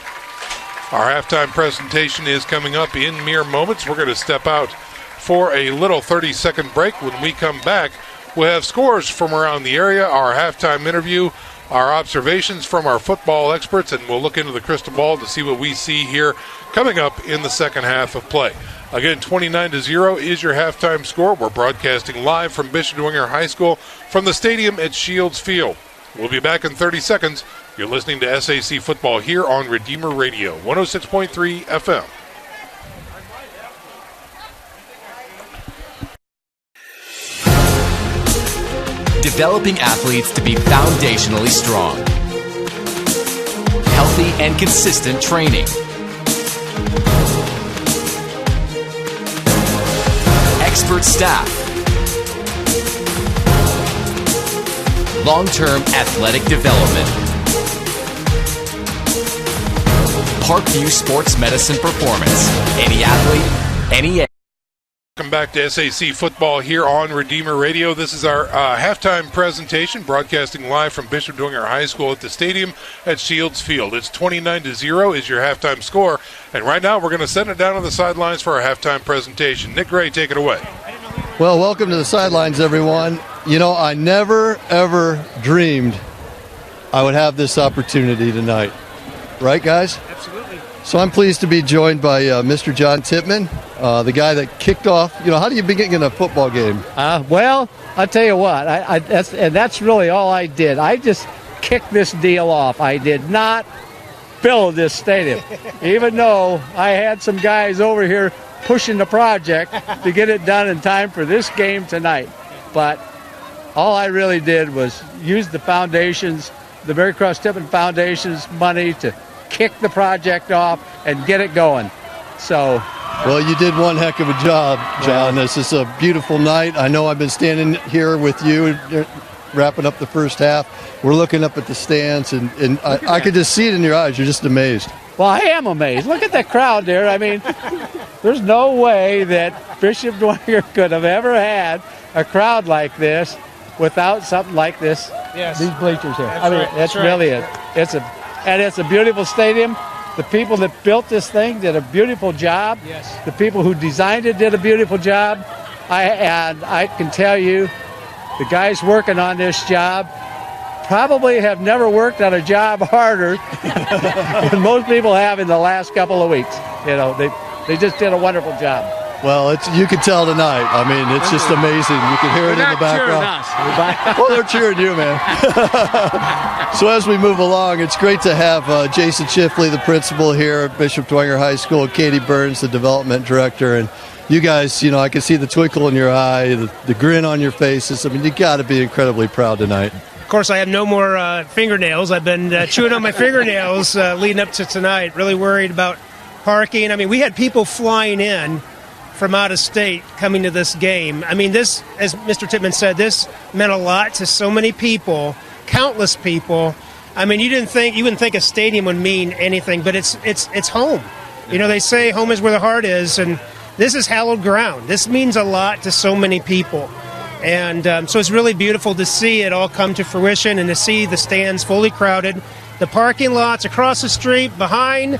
Our halftime presentation is coming up in mere moments. We're going to step out for a little 30-second break. When we come back, we'll have scores from around the area, our halftime interview, our observations from our football experts, and we'll look into the crystal ball to see what we see here coming up in the second half of play. Again, 29-0 is your halftime score. We're broadcasting live from Bishop Dwenger High School from the stadium at Shields Field. We'll be back in 30 seconds You're listening to SAC Football here on Redeemer Radio, 106.3 FM. Developing athletes to be foundationally strong. Healthy and consistent training. Expert staff. Long-term athletic development. Parkview Sports Medicine Performance. Any athlete, any age. Welcome back to SAC Football here on Redeemer Radio. This is our halftime presentation, broadcasting live from Bishop Dwenger High School at the stadium at Shields Field. It's 29-0 is your halftime score, and right now we're going to send it down on the sidelines for our halftime presentation. Nick Gray, take it away. Well, welcome to the sidelines, everyone. You know, I never, ever dreamed I would have this opportunity tonight. Right, guys? Absolutely. So I'm pleased to be joined by Mr. John Tippmann, the guy that kicked off. You know, how do you begin in a football game? Well, I'll tell you what, that's really all I did. I just kicked this deal off. I did not fill this stadium, even though I had some guys over here pushing the project to get it done in time for this game tonight. But all I really did was use the foundations, the Mary Cross Tippmann Foundation's money to kick the project off and get it going. So, well, you did one heck of a job, John. This is a beautiful night. I know I've been standing here with you, wrapping up the first half. We're looking up at the stands, and I could just see it in your eyes. You're just amazed. Well, I am amazed. Look at that crowd there. I mean, there's no way that Bishop Dwenger could have ever had a crowd like this without something like this. Yes. These bleachers here. That's I mean, right. that's That's really right. it. It's a beautiful stadium. The people that built this thing did a beautiful job. Yes. The people who designed it did a beautiful job. And I can tell you, the guys working on this job probably have never worked on a job harder than most people have in the last couple of weeks. You know, they just did a wonderful job. Well, you can tell tonight. I mean, it's just amazing. You can hear it in the background. Well, they're cheering you, man. So as we move along, it's great to have Jason Chifley, the principal here at Bishop Dwenger High School, Katie Burns, the development director, and you guys, you know, I can see the twinkle in your eye, the grin on your faces. I mean, you got to be incredibly proud tonight. Of course, I have no more fingernails. I've been chewing on my fingernails leading up to tonight. Really worried about parking. I mean, we had people flying in from out of state coming to this game. I mean, this, as Mr. Tippmann said, this meant a lot to so many people, countless people. I mean, you wouldn't think a stadium would mean anything, but it's home. You know, they say home is where the heart is, and this is hallowed ground. This means a lot to so many people. And so it's really beautiful to see it all come to fruition and to see the stands fully crowded, the parking lots across the street, behind,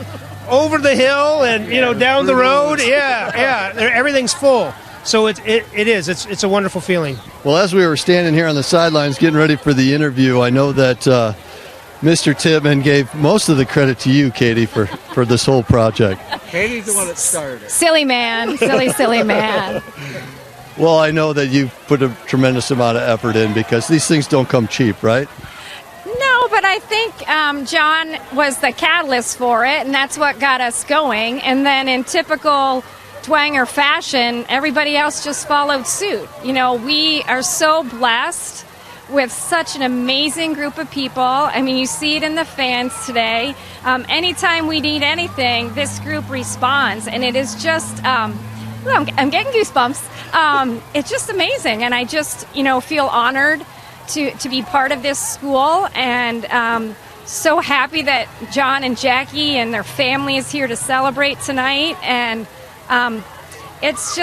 over the hill, and, you know, down the road. Yeah, everything's full. So it is. It's a wonderful feeling. Well, as we were standing here on the sidelines getting ready for the interview, I know that Mr. Tippmann gave most of the credit to you, Katie, for this whole project. Katie's the one that started it. Silly man. Silly man. Well, I know that you've put a tremendous amount of effort in because these things don't come cheap, right? No, but I think John was the catalyst for it, and that's what got us going. And then in typical Dwenger fashion, everybody else just followed suit. You know, we are so blessed with such an amazing group of people. I mean, you see it in the fans today. Anytime we need anything, this group responds, and it is just, I'm getting goosebumps. It's just amazing, and I just, you know, feel honored to be part of this school, and so happy that John and Jackie and their family is here to celebrate tonight, and it's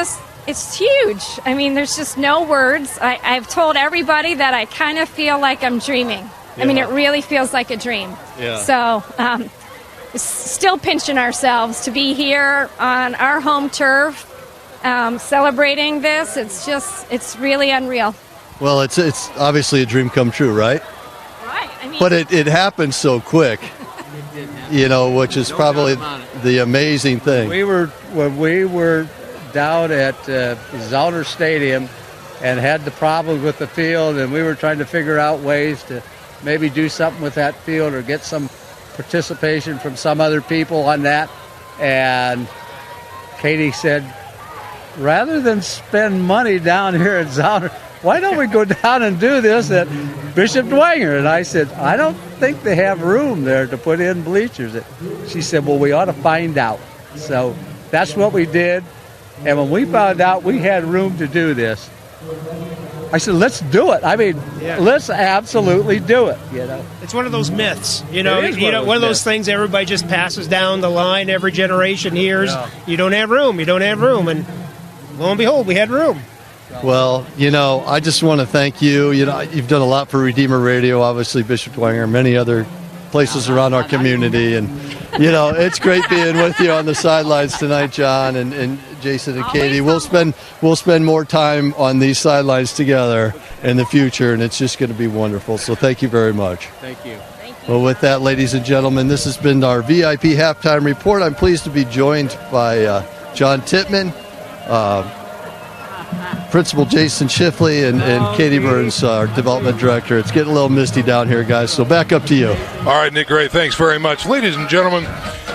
huge. I mean, there's just no words. I've told everybody that I kind of feel like I'm dreaming. Yeah. I mean, it really feels like a dream. Yeah. So, still pinching ourselves to be here on our home turf, celebrating this. It's really unreal. Well, it's obviously a dream come true, right? Right. I mean, but it happened so quick, you know, which is probably the amazing thing. When we were down at Zauner Stadium and had the problems with the field, and we were trying to figure out ways to maybe do something with that field or get some participation from some other people on that. And Katie said, rather than spend money down here at Zauner, why don't we go down and do this at Bishop Dwenger? And I said, I don't think they have room there to put in bleachers. She said, well, we ought to find out. So that's what we did. And when we found out we had room to do this, I said, let's do it. I mean, let's absolutely do it. You know, it's one of those myths. One of those things everybody just passes down the line. Every generation hears, you don't have room, you don't have room, and lo and behold, we had room. Well, I just want to thank you. You've done a lot for Redeemer Radio, obviously Bishop Dwenger, and many other places around our community. And, it's great being with you on the sidelines tonight, John and Jason and Katie. We'll spend more time on these sidelines together in the future, and it's just going to be wonderful. So thank you very much. Thank you. Well, with that, ladies and gentlemen, this has been our VIP Halftime Report. I'm pleased to be joined by John Tippmann, Principal Jason Schiffley, and Katie Burns, our Development Director. It's getting a little misty down here, guys, so back up to you. All right, Nick, great. Thanks very much. Ladies and gentlemen,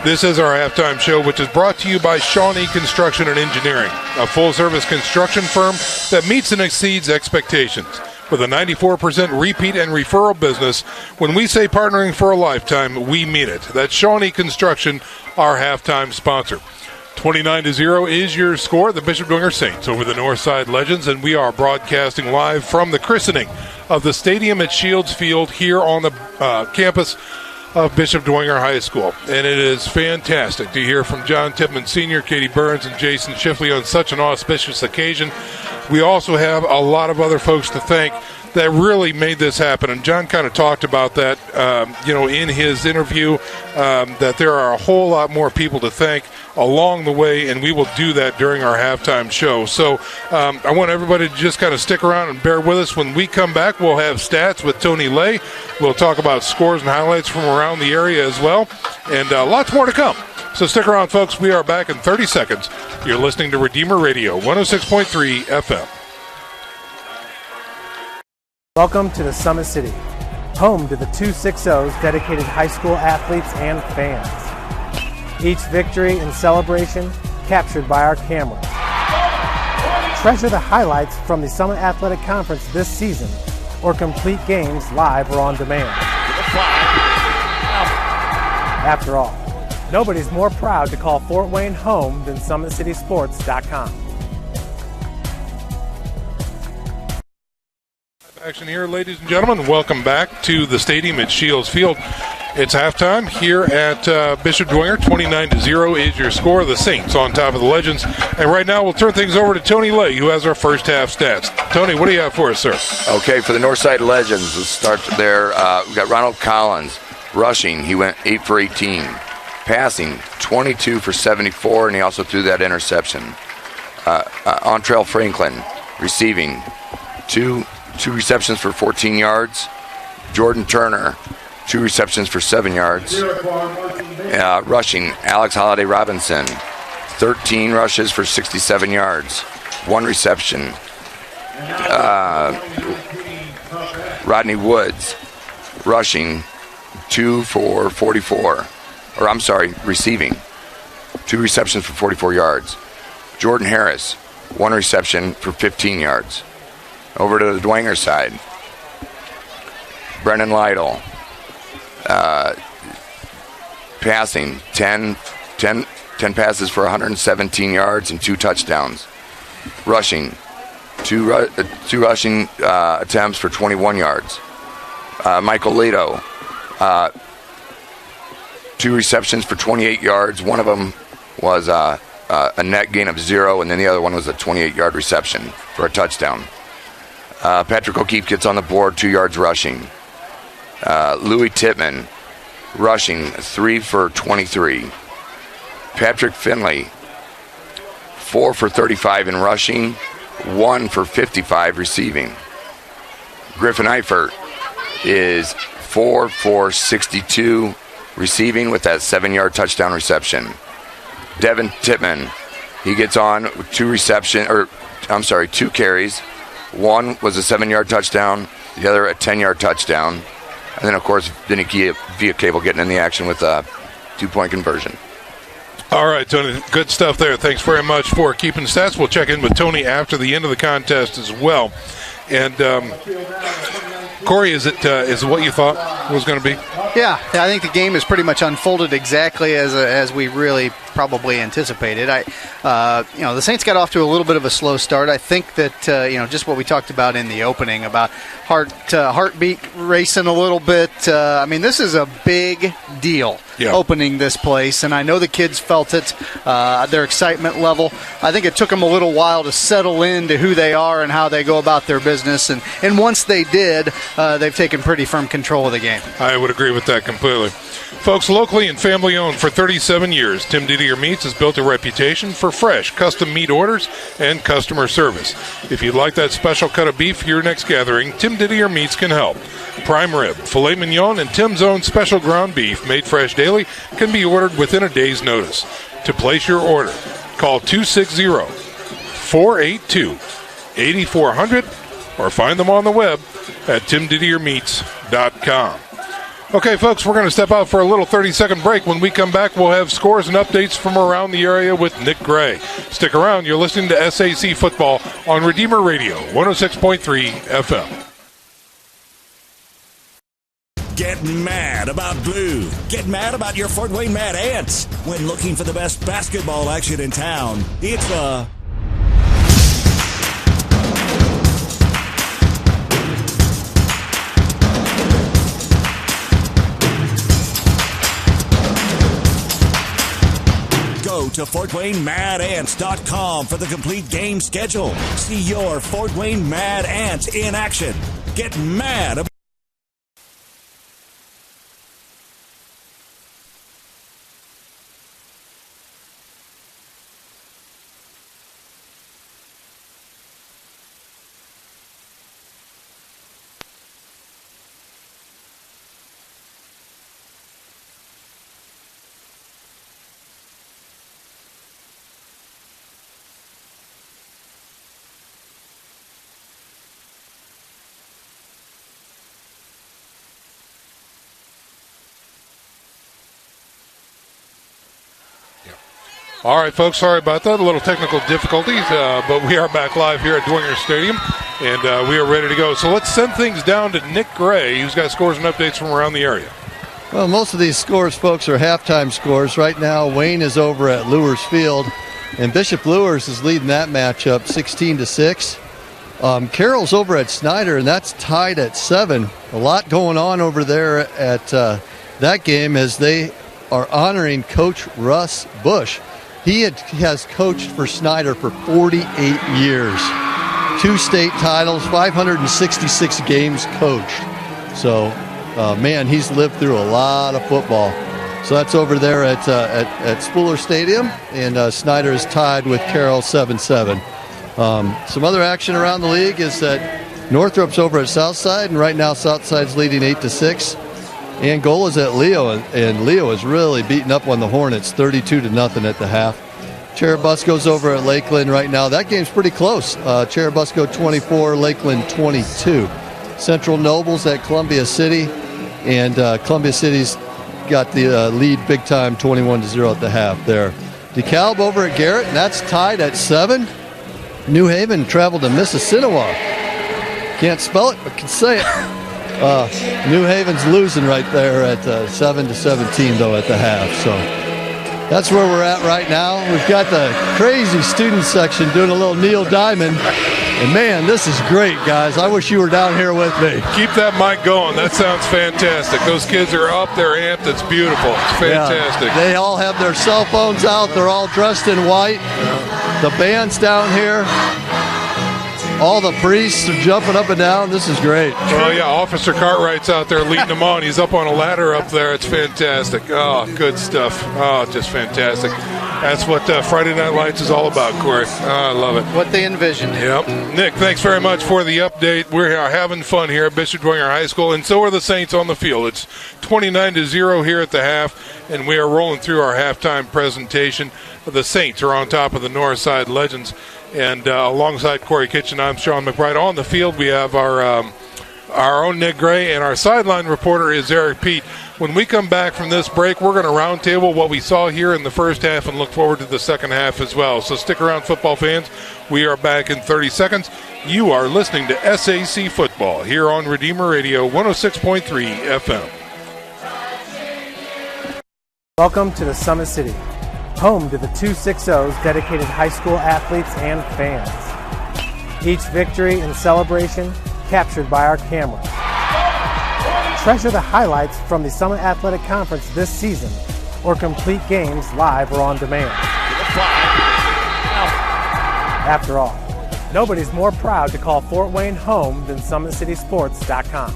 this is our halftime show, which is brought to you by Shawnee Construction and Engineering, a full-service construction firm that meets and exceeds expectations. With a 94% repeat and referral business, when we say partnering for a lifetime, we mean it. That's Shawnee Construction, our halftime sponsor. 29-0 is your score. The Bishop Dwenger Saints over the Northside Legends, and we are broadcasting live from the christening of the stadium at Shields Field here on the campus of Bishop Dwenger High School. And it is fantastic to hear from John Tippmann Sr., Katie Burns, and Jason Schiffley on such an auspicious occasion. We also have a lot of other folks to thank that really made this happen. And John kind of talked about that, in his interview, that there are a whole lot more people to thank along the way, and we will do that during our halftime show. So I want everybody to just kind of stick around and bear with us. When we come back, we'll have stats with Tony Lay. We'll talk about scores and highlights from around the area as well, and lots more to come. So stick around, folks. We are back in 30 seconds. You're listening to Redeemer Radio, 106.3 FM. Welcome to the Summit City, home to the 260's dedicated high school athletes and fans. Each victory and celebration captured by our camera. Treasure the highlights from the Summit Athletic Conference this season, or complete games live or on demand. After all, nobody's more proud to call Fort Wayne home than SummitCitySports.com. Action here, ladies and gentlemen. Welcome back to the stadium at Shields Field. It's halftime here at Bishop Dwenger. 29-0 is your score. The Saints on top of the Legends. And right now we'll turn things over to Tony Lay, who has our first half stats. Tony, what do you have for us, sir? Okay, for the Northside Legends, let's start there. We've got Ronald Collins rushing. He went 8 for 18. Passing, 22 for 74, and he also threw that interception. Ontrell Franklin receiving, two receptions for 14 yards. Jordan Turner, 2 receptions for 7 yards. Rushing, Alex Holiday Robinson, 13 rushes for 67 yards. 1 reception. Rodney Woods, rushing, 2 for 44. Receiving, 2 receptions for 44 yards. Jordan Harris, 1 reception for 15 yards. Over to the Dwenger side, Brennan Lytle, passing, 10 passes for 117 yards and 2 touchdowns. Rushing, two rushing attempts for 21 yards. Michael Leto, 2 receptions for 28 yards. One of them was a net gain of 0, and then the other one was a 28-yard reception for a touchdown. Patrick O'Keefe gets on the board, 2 yards rushing. Louis Tippmann rushing, 3 for 23. Patrick Finley, 4 for 35 in rushing, 1 for 55 receiving. Griffin Eifert is 4 for 62 receiving with that 7-yard touchdown reception. Devin Tippmann, he gets on with 2 carries. 1 was a 7-yard touchdown, the other a 10-yard touchdown. And then, of course, Vinny via cable getting in the action with a 2-point conversion. All right, Tony, good stuff there. Thanks very much for keeping stats. We'll check in with Tony after the end of the contest as well. And Corey, is it what you thought it was going to be? Yeah, I think the game is pretty much unfolded exactly as we really probably anticipated. The Saints got off to a little bit of a slow start. I think that just what we talked about in the opening about heartbeat racing a little bit. This is a big deal. Yeah. Opening this place, and I know the kids felt it, their excitement level. I think it took them a little while to settle into who they are and how they go about their business, and once they did, they've taken pretty firm control of the game. I would agree with that completely. Folks, locally and family-owned for 37 years, Tim Didier Meats has built a reputation for fresh, custom meat orders and customer service. If you'd like that special cut of beef for your next gathering, Tim Didier Meats can help. Prime rib, filet mignon, and Tim's own special ground beef made fresh daily can be ordered within a day's notice. To place your order, call 260-482-8400 or find them on the web at timdidiermeats.com. Okay, folks, we're going to step out for a little 30-second break. When we come back, we'll have scores and updates from around the area with Nick Gray. Stick around. You're listening to SAC Football on Redeemer Radio, 106.3 FM. Get mad about blue. Get mad about your Fort Wayne Mad Ants. When looking for the best basketball action in town, it's the Go to FortWayneMadAnts.com for the complete game schedule. See your Fort Wayne Mad Ants in action. Get mad about All right, folks, sorry about that. A little technical difficulties, but we are back live here at Dwenger Stadium, and we are ready to go. So let's send things down to Nick Gray, who's got scores and updates from around the area. Well, most of these scores, folks, are halftime scores. Right now, Wayne is over at Lewers Field, and Bishop Lewers is leading that matchup 16-6. Carroll's over at Snyder, and that's tied at 7. A lot going on over there at that game as they are honoring Coach Russ Bush. He has coached for Snyder for 48 years. 2 state titles, 566 games coached. So, man, he's lived through a lot of football. So that's over there at Spooler Stadium, and Snyder is tied with Carroll 7-7. Some other action around the league is that Northrop's over at Southside, and right now Southside's leading 8-6. Angola's at Leo, and Leo is really beating up on the Hornets, 32-0 at the half. Cherubusco's over at Lakeland right now. That game's pretty close. Cherubusco 24, Lakeland 22. Central Nobles at Columbia City, and Columbia City's got the lead big time, 21-0 at the half there. DeKalb over at Garrett, and that's tied at 7. New Haven traveled to Mississinewa. Can't spell it, but can say it. New Haven's losing right there at 7-17 though at the half. So that's where we're at right now. We've got the crazy student section doing a little Neil Diamond. And man, this is great, guys. I wish you were down here with me. Keep that mic going. That sounds fantastic. Those kids are up, they're amped. It's beautiful. It's fantastic. Yeah, they all have their cell phones out. They're all dressed in white. The band's down here. All the priests are jumping up and down. This is great. Oh, yeah. Officer Cartwright's out there leading them on. He's up on a ladder up there. It's fantastic. Oh, good stuff. Oh, just fantastic. That's what Friday Night Lights is all about, Corey. Oh, I love it. What they envisioned. Yep. Nick, thanks very much for the update. We're having fun here at Bishop Dwenger High School, and so are the Saints on the field. It's 29-0 here at the half, and we are rolling through our halftime presentation. The Saints are on top of the Northside Legends. And alongside Corey Kitchen, I'm Sean McBride. On the field, we have our our own Nick Gray, and our sideline reporter is Eric Pete. When we come back from this break, we're going to roundtable what we saw here in the first half and look forward to the second half as well. So stick around, football fans. We are back in 30 seconds. You are listening to SAC Football here on Redeemer Radio 106.3 FM. Welcome to the Summit City, home to the 260's dedicated high school athletes and fans. Each victory and celebration captured by our camera. Treasure the highlights from the Summit Athletic Conference this season, or complete games live or on demand. After all, nobody's more proud to call Fort Wayne home than SummitCitySports.com.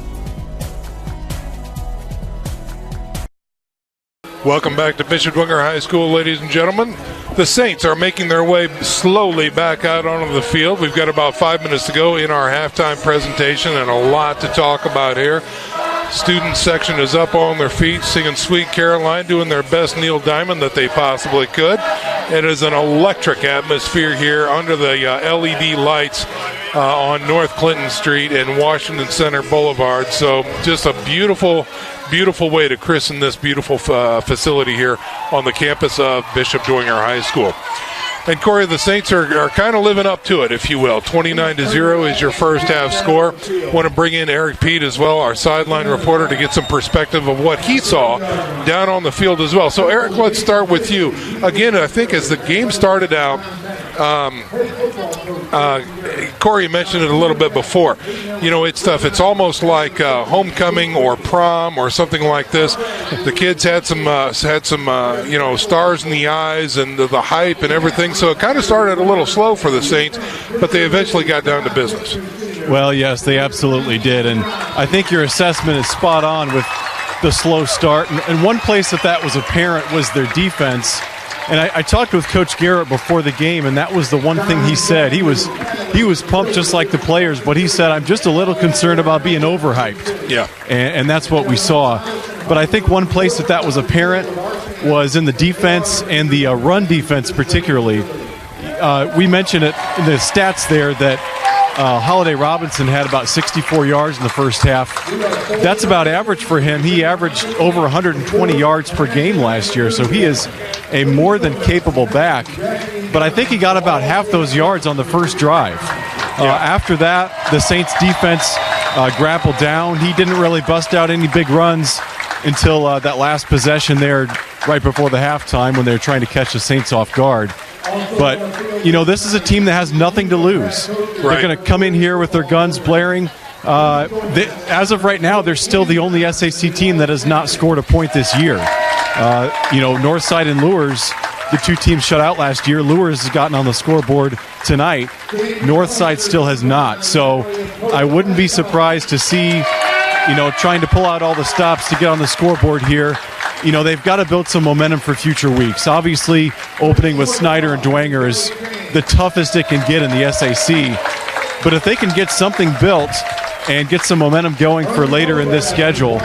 Welcome back to Bishop Dwenger High School, ladies and gentlemen. The Saints are making their way slowly back out onto the field. We've got about 5 minutes to go in our halftime presentation and a lot to talk about here. Student section is up on their feet singing Sweet Caroline, doing their best Neil Diamond that they possibly could. It is an electric atmosphere here under the LED lights on North Clinton Street and Washington Center Boulevard. So just a beautiful, beautiful way to christen this beautiful facility here on the campus of Bishop Dwenger High School. And Corey, the Saints are kind of living up to it, if you will. 29-0 is your first half score. Want to bring in Eric Pete as well, our sideline reporter, to get some perspective of what he saw down on the field as well. So, Eric, let's start with you. Again, I think as the game started out, Corey mentioned it a little bit before. You know, it's tough. It's almost like homecoming or prom or something like this. The kids had some stars in the eyes and the hype and everything. So it kind of started a little slow for the Saints, but they eventually got down to business. Well, yes, they absolutely did. And I think your assessment is spot on with the slow start. And one place that was apparent was their defense. And I talked with Coach Garrett before the game, and that was the one thing he said. He was pumped just like the players, but he said, I'm just a little concerned about being overhyped. Yeah. And that's what we saw. But I think one place that was apparent was in the defense and the run defense particularly. We mentioned it in the stats there that Holiday Robinson had about 64 yards in the first half. That's about average for him. He averaged over 120 yards per game last year, so he is a more than capable back. But I think he got about half those yards on the first drive. After that, the Saints defense grappled down. He didn't really bust out any big runs until that last possession there right before the halftime when they were trying to catch the Saints off guard. But, you know, this is a team that has nothing to lose. Right. They're going to come in here with their guns blaring. As of right now, they're still the only SAC team that has not scored a point this year. Northside and Lures, the two teams shut out last year. Lures has gotten on the scoreboard tonight. Northside still has not. So I wouldn't be surprised to see, trying to pull out all the stops to get on the scoreboard here. They've got to build some momentum for future weeks. Obviously, opening with Snyder and Dwenger is the toughest it can get in the SAC. But if they can get something built and get some momentum going for later in this schedule,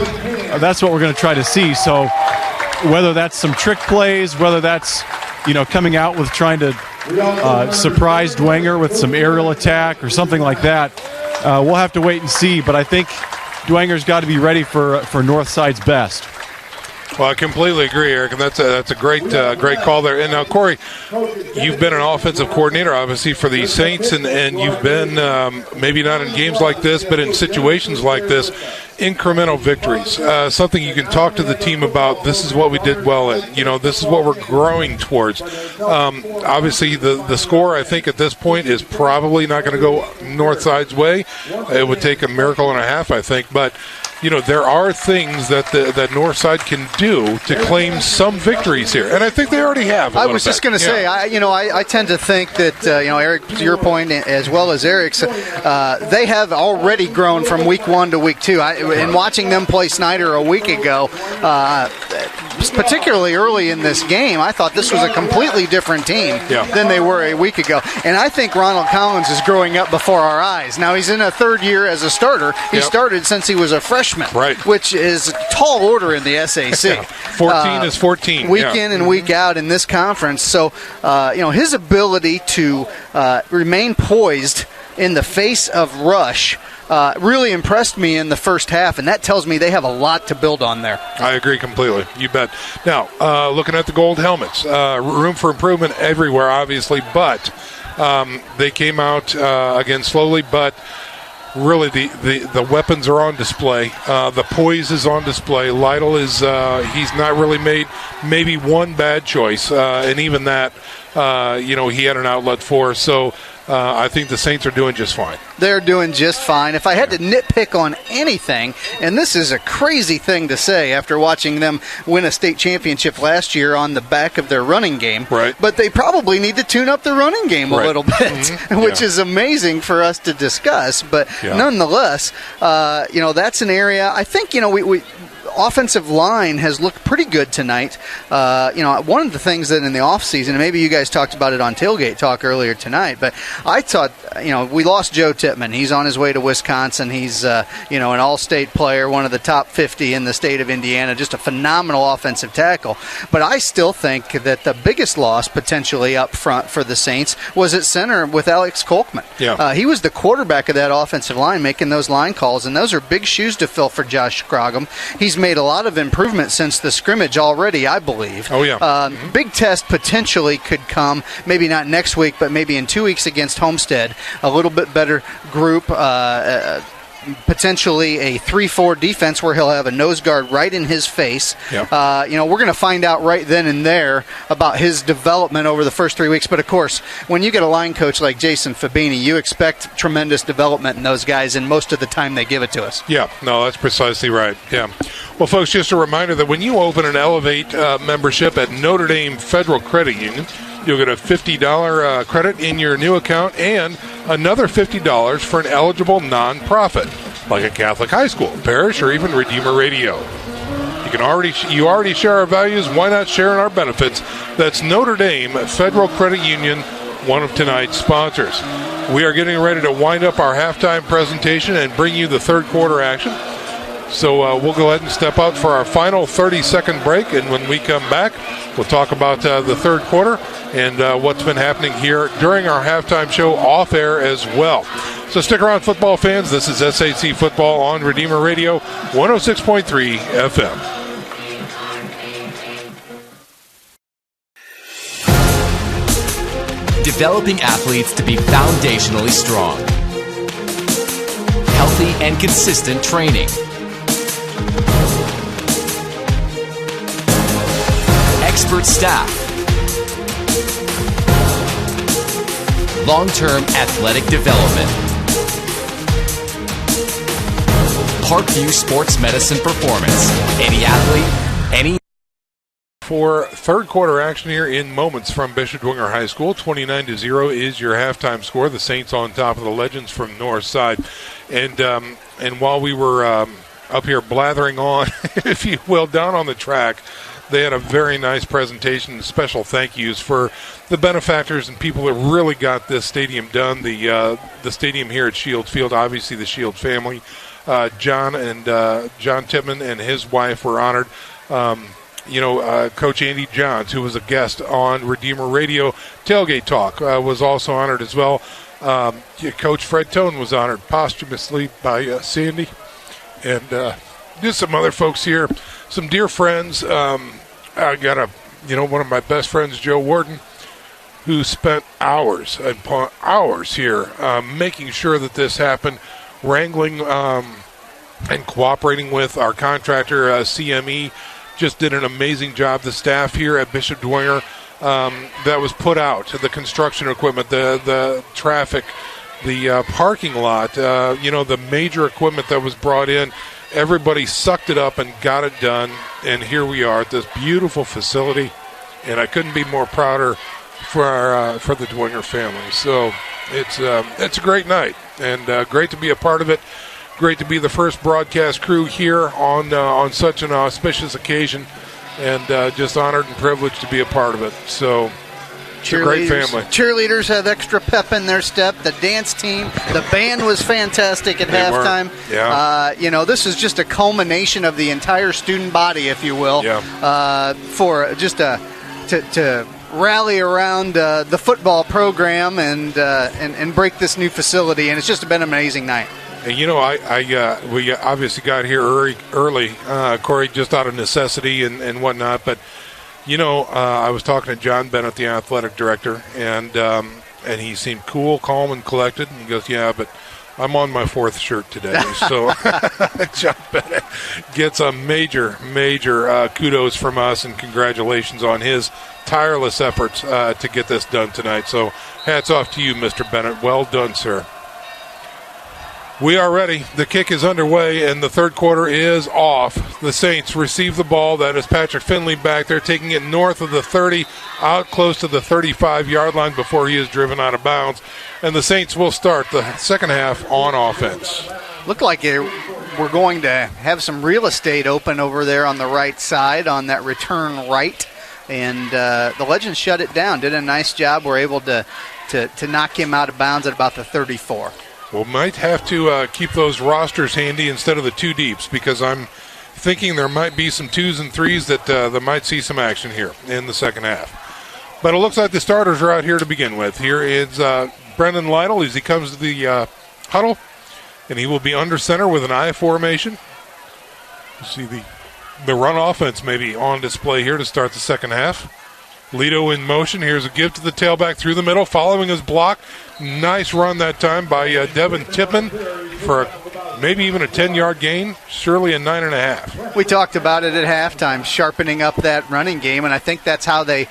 that's what we're going to try to see. So whether that's some trick plays, whether that's, coming out with trying to surprise Dwenger with some aerial attack or something like that, we'll have to wait and see. But I think Dwenger's got to be ready for Northside's best. Well, I completely agree, Eric, and that's a great call there. And now, Corey, you've been an offensive coordinator, obviously, for the Saints, and you've been maybe not in games like this, but in situations like this, incremental victories, something you can talk to the team about. This is what we did well at. This is what we're growing towards. Obviously, the score, I think, at this point is probably not going to go Northside's way. It would take a miracle and a half, I think, but there are things that that Northside can do to claim some victories here, and I think they already have. I was just going to say, I tend to think that Eric, to your point, as well as Eric's, they have already grown from week 1 to week 2. In watching them play Snyder a week ago, particularly early in this game, I thought this was a completely different team than they were a week ago. And I think Ronald Collins is growing up before our eyes. Now, he's in a third year as a starter. He started since he was a freshman, which is a tall order in the SAC. 14 is 14. Week in and week out in this conference. So, his ability to remain poised in the face of rush really impressed me in the first half, and that tells me they have a lot to build on there. I agree completely. You bet. Now, looking at the gold helmets, room for improvement everywhere, obviously, but they came out again slowly, but really the weapons are on display. The poise is on display. Lytle is he's not really made maybe one bad choice, and even that he had an outlet for. So I think the Saints are doing just fine. They're doing just fine. If I had to nitpick on anything, and this is a crazy thing to say after watching them win a state championship last year on the back of their running game, right? But they probably need to tune up the running game a little bit, which is amazing for us to discuss. But nonetheless, that's an area I think we offensive line has looked pretty good tonight. One of the things that in the offseason, and maybe you guys talked about it on Tailgate Talk earlier tonight, but I thought, we lost Joe Tippmann. He's on his way to Wisconsin. He's, an all-state player, one of the top 50 in the state of Indiana, just a phenomenal offensive tackle. But I still think that the biggest loss potentially up front for the Saints was at center with Alex Kolkman. Yeah. He was the quarterback of that offensive line making those line calls, and those are big shoes to fill for Josh Scroggum. He's made a lot of improvement since the scrimmage already, I believe. Oh, yeah. Big test potentially could come, maybe not next week, but maybe in 2 weeks against Homestead. A little bit better group, potentially a 3-4 defense where he'll have a nose guard right in his face. Yep. We're going to find out right then and there about his development over the first 3 weeks. But, of course, when you get a line coach like Jason Fabini, you expect tremendous development in those guys, and most of the time they give it to us. Yeah, no, that's precisely right. Yeah. Well, folks, just a reminder that when you open an Elevate membership at Notre Dame Federal Credit Union, you'll get a $50 credit in your new account and another $50 for an eligible nonprofit, like a Catholic high school, parish, or even Redeemer Radio. You already share our values. Why not share in our benefits? That's Notre Dame Federal Credit Union, one of tonight's sponsors. We are getting ready to wind up our halftime presentation and bring you the third quarter action. So we'll go ahead and step out for our final 30-second break, and when we come back, we'll talk about the third quarter and what's been happening here during our halftime show off air as well. So stick around, football fans. This is SAC Football on Redeemer Radio, 106.3 FM. Developing athletes to be foundationally strong. Healthy and consistent training. Expert staff. Long-term athletic development. Parkview Sports Medicine Performance. Any athlete, any... For third quarter action here in moments from Bishop Dwenger High School, 29-0 is your halftime score. The Saints on top of the Legends from Northside. And while we were up here blathering on, if you will, down on the track, they had a very nice presentation. Special thank yous for the benefactors and people that really got this stadium done. The stadium here at Shields Field, obviously the Shields family. John Tippmann and his wife were honored. Coach Andy Johns, who was a guest on Redeemer Radio Tailgate Talk, was also honored as well. Coach Fred Tone was honored posthumously by Sandy. And just some other folks here, some dear friends. I got one of my best friends, Joe Warden, who spent hours upon hours here making sure that this happened, wrangling and cooperating with our contractor, CME. Just did an amazing job. The staff here at Bishop Dwenger that was put out, the construction equipment, the traffic, the parking lot, the major equipment that was brought in. Everybody sucked it up and got it done, and here we are at this beautiful facility, and I couldn't be more prouder for the Dwenger family. So it's a great night, and great to be a part of it. Great to be the first broadcast crew here on such an auspicious occasion, and just honored and privileged to be a part of it. So it's a great family. Cheerleaders have extra pep in their step. The dance team, the band was fantastic at halftime. Yeah. This is just a culmination of the entire student body, if you will, for just to rally around the football program and break this new facility, and it's just been an amazing night. And, you know, we obviously got here early, Corey, just out of necessity and whatnot. But, you know, I was talking to John Bennett, the athletic director, and he seemed cool, calm, and collected. And he goes, yeah, but I'm on my 4th shirt today. So John Bennett gets a major kudos from us and congratulations on his tireless efforts to get this done tonight. So hats off to you, Mr. Bennett. Well done, sir. We are ready. The kick is underway, and the third quarter is off. The Saints receive the ball. That is Patrick Finley back there, taking it north of the 30, out close to the 35-yard line before he is driven out of bounds. And the Saints will start the second half on offense. Looked like we're going to have some real estate open over there on the right side on that return right. And the Legends shut it down, did a nice job. We're able to knock him out of bounds at about the 34. We'll might have to keep those rosters handy instead of the 2 deeps, because I'm thinking there might be some 2s and 3s that might see some action here in the second half. But it looks like the starters are out here to begin with. Here is Brendan Lytle as he comes to the huddle, and he will be under center with an I formation. You see the run offense maybe on display here to start the second half. Lido in motion. Here's a give to the tailback through the middle, following his block. Nice run that time by Devin Tippmann for maybe even a 10-yard gain, surely a 9.5. We talked about it at halftime, sharpening up that running game, and I think that's how they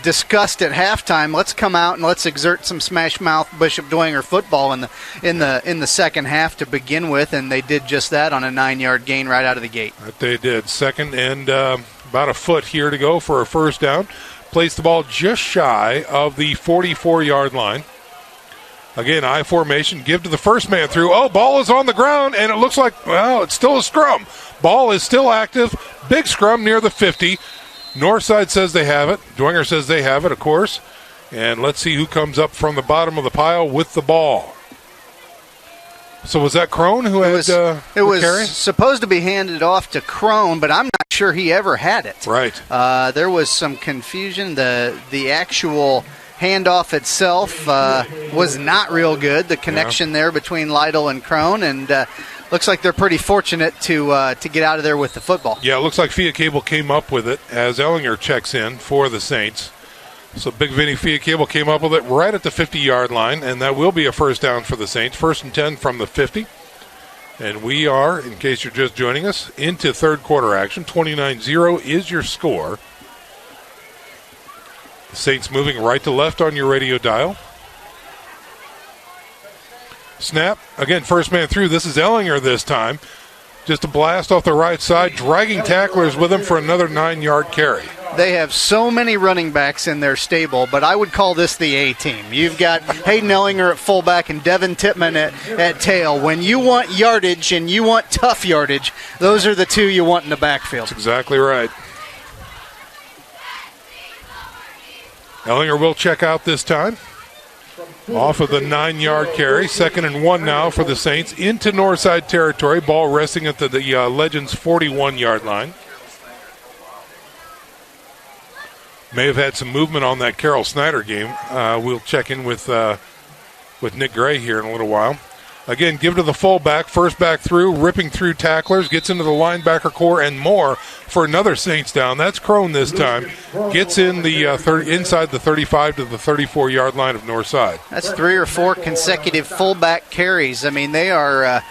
discussed at halftime. Let's come out and let's exert some smash mouth Bishop Dwenger football in the second half to begin with, and they did just that on a 9-yard gain right out of the gate. That they did. Second and about a foot here to go for a first down. Placed the ball just shy of the 44-yard line. Again, I formation, give to the first man through. Oh, ball is on the ground, and it looks like, well, it's still a scrum. Ball is still active. Big scrum near the 50. Northside says they have it. Dwenger says they have it, of course. And let's see who comes up from the bottom of the pile with the ball. So was that Crone who had it was carry? Supposed to be handed off to Crone, but I'm not sure he ever had it. Right. There was some confusion. The actual handoff itself was not real good. The connection there between Lytle and Crone, and looks like they're pretty fortunate to get out of there with the football. Yeah, it looks like Fiat Cable came up with it as Ellinger checks in for the Saints. So Big Vinny Fiat Cable came up with it right at the 50-yard line, and that will be a first down for the Saints. 1st and 10 from the 50. And we are, in case you're just joining us, into third quarter action. 29-0 is your score. The Saints moving right to left on your radio dial. Snap. Again, first man through. This is Ellinger this time. Just a blast off the right side, dragging tacklers with him for another 9-yard carry. They have so many running backs in their stable, but I would call this the A-team. You've got Hayden Ellinger at fullback and Devin Tippmann at tail. When you want yardage and you want tough yardage, those are the two you want in the backfield. That's exactly right. Ellinger will check out this time. Off of the 9-yard carry. 2nd and 1 now for the Saints into Northside territory. Ball resting at the Legends' 41-yard line. May have had some movement on that Carroll Snyder game. We'll check in with Nick Gray here in a little while. Again, give to the fullback, first back through, ripping through tacklers, gets into the linebacker core and more for another Saints down. That's Crone this time. Gets in the inside the 35 to the 34-yard line of Northside. That's 3 or 4 consecutive fullback carries. I mean, they're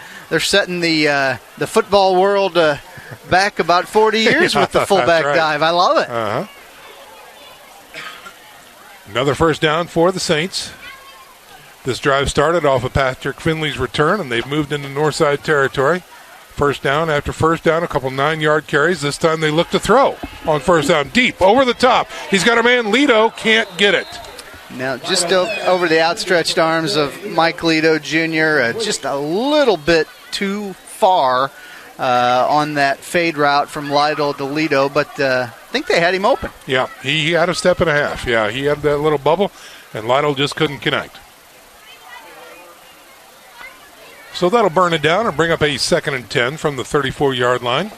setting the football world back about 40 years with the fullback dive. I love it. Uh-huh. Another first down for the Saints. This drive started off of Patrick Finley's return, and they've moved into Northside territory. First down after first down, a couple 9-yard carries. This time they look to throw on first down. Deep, over the top. He's got a man, Lido, can't get it. Now, just over the outstretched arms of Mike Lido Jr., just a little bit too far on that fade route from Lytle to Lido, but I think they had him open. Yeah, he had a step and a half. Yeah, he had that little bubble, and Lytle just couldn't connect. So that'll burn it down and bring up a 2nd and 10 from the 34-yard line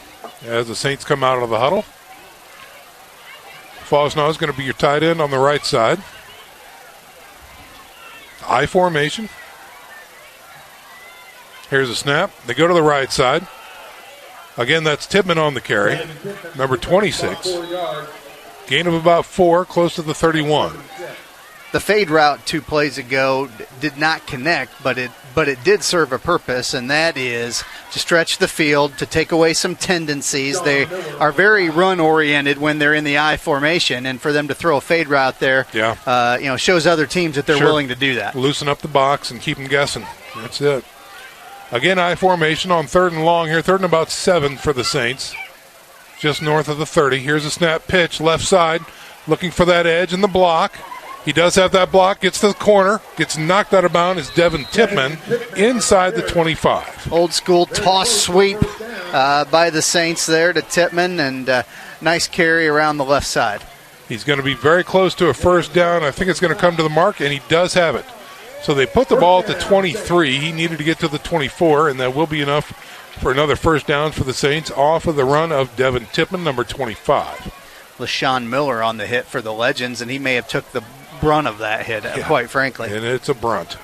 as the Saints come out of the huddle. Fosnaugh is going to be your tight end on the right side. I formation. Here's a snap. They go to the right side. Again, that's Tippmann on the carry. Number 26. Gain of about 4, close to the 31. The fade route 2 plays ago did not connect, but it did serve a purpose, and that is to stretch the field, to take away some tendencies. They are very run-oriented when they're in the I formation, and for them to throw a fade route there, shows other teams that they're willing to do that. Loosen up the box and keep them guessing. That's it. Again, I formation on 3rd and long here. 3rd and about 7 for the Saints. Just north of the 30. Here's a snap pitch, left side, looking for that edge in the block. He does have that block, gets to the corner, gets knocked out of bounds. Is Devin Tippmann inside the 25. Old school toss sweep by the Saints there to Tippmann, and nice carry around the left side. He's going to be very close to a first down. I think it's going to come to the mark, and he does have it. So they put the ball at the 23. He needed to get to the 24, and that will be enough for another first down for the Saints off of the run of Devin Tippmann, number 25. LaShawn Miller on the hit for the Legends, and he may have took the brunt of that hit, quite frankly. And it's a brunt,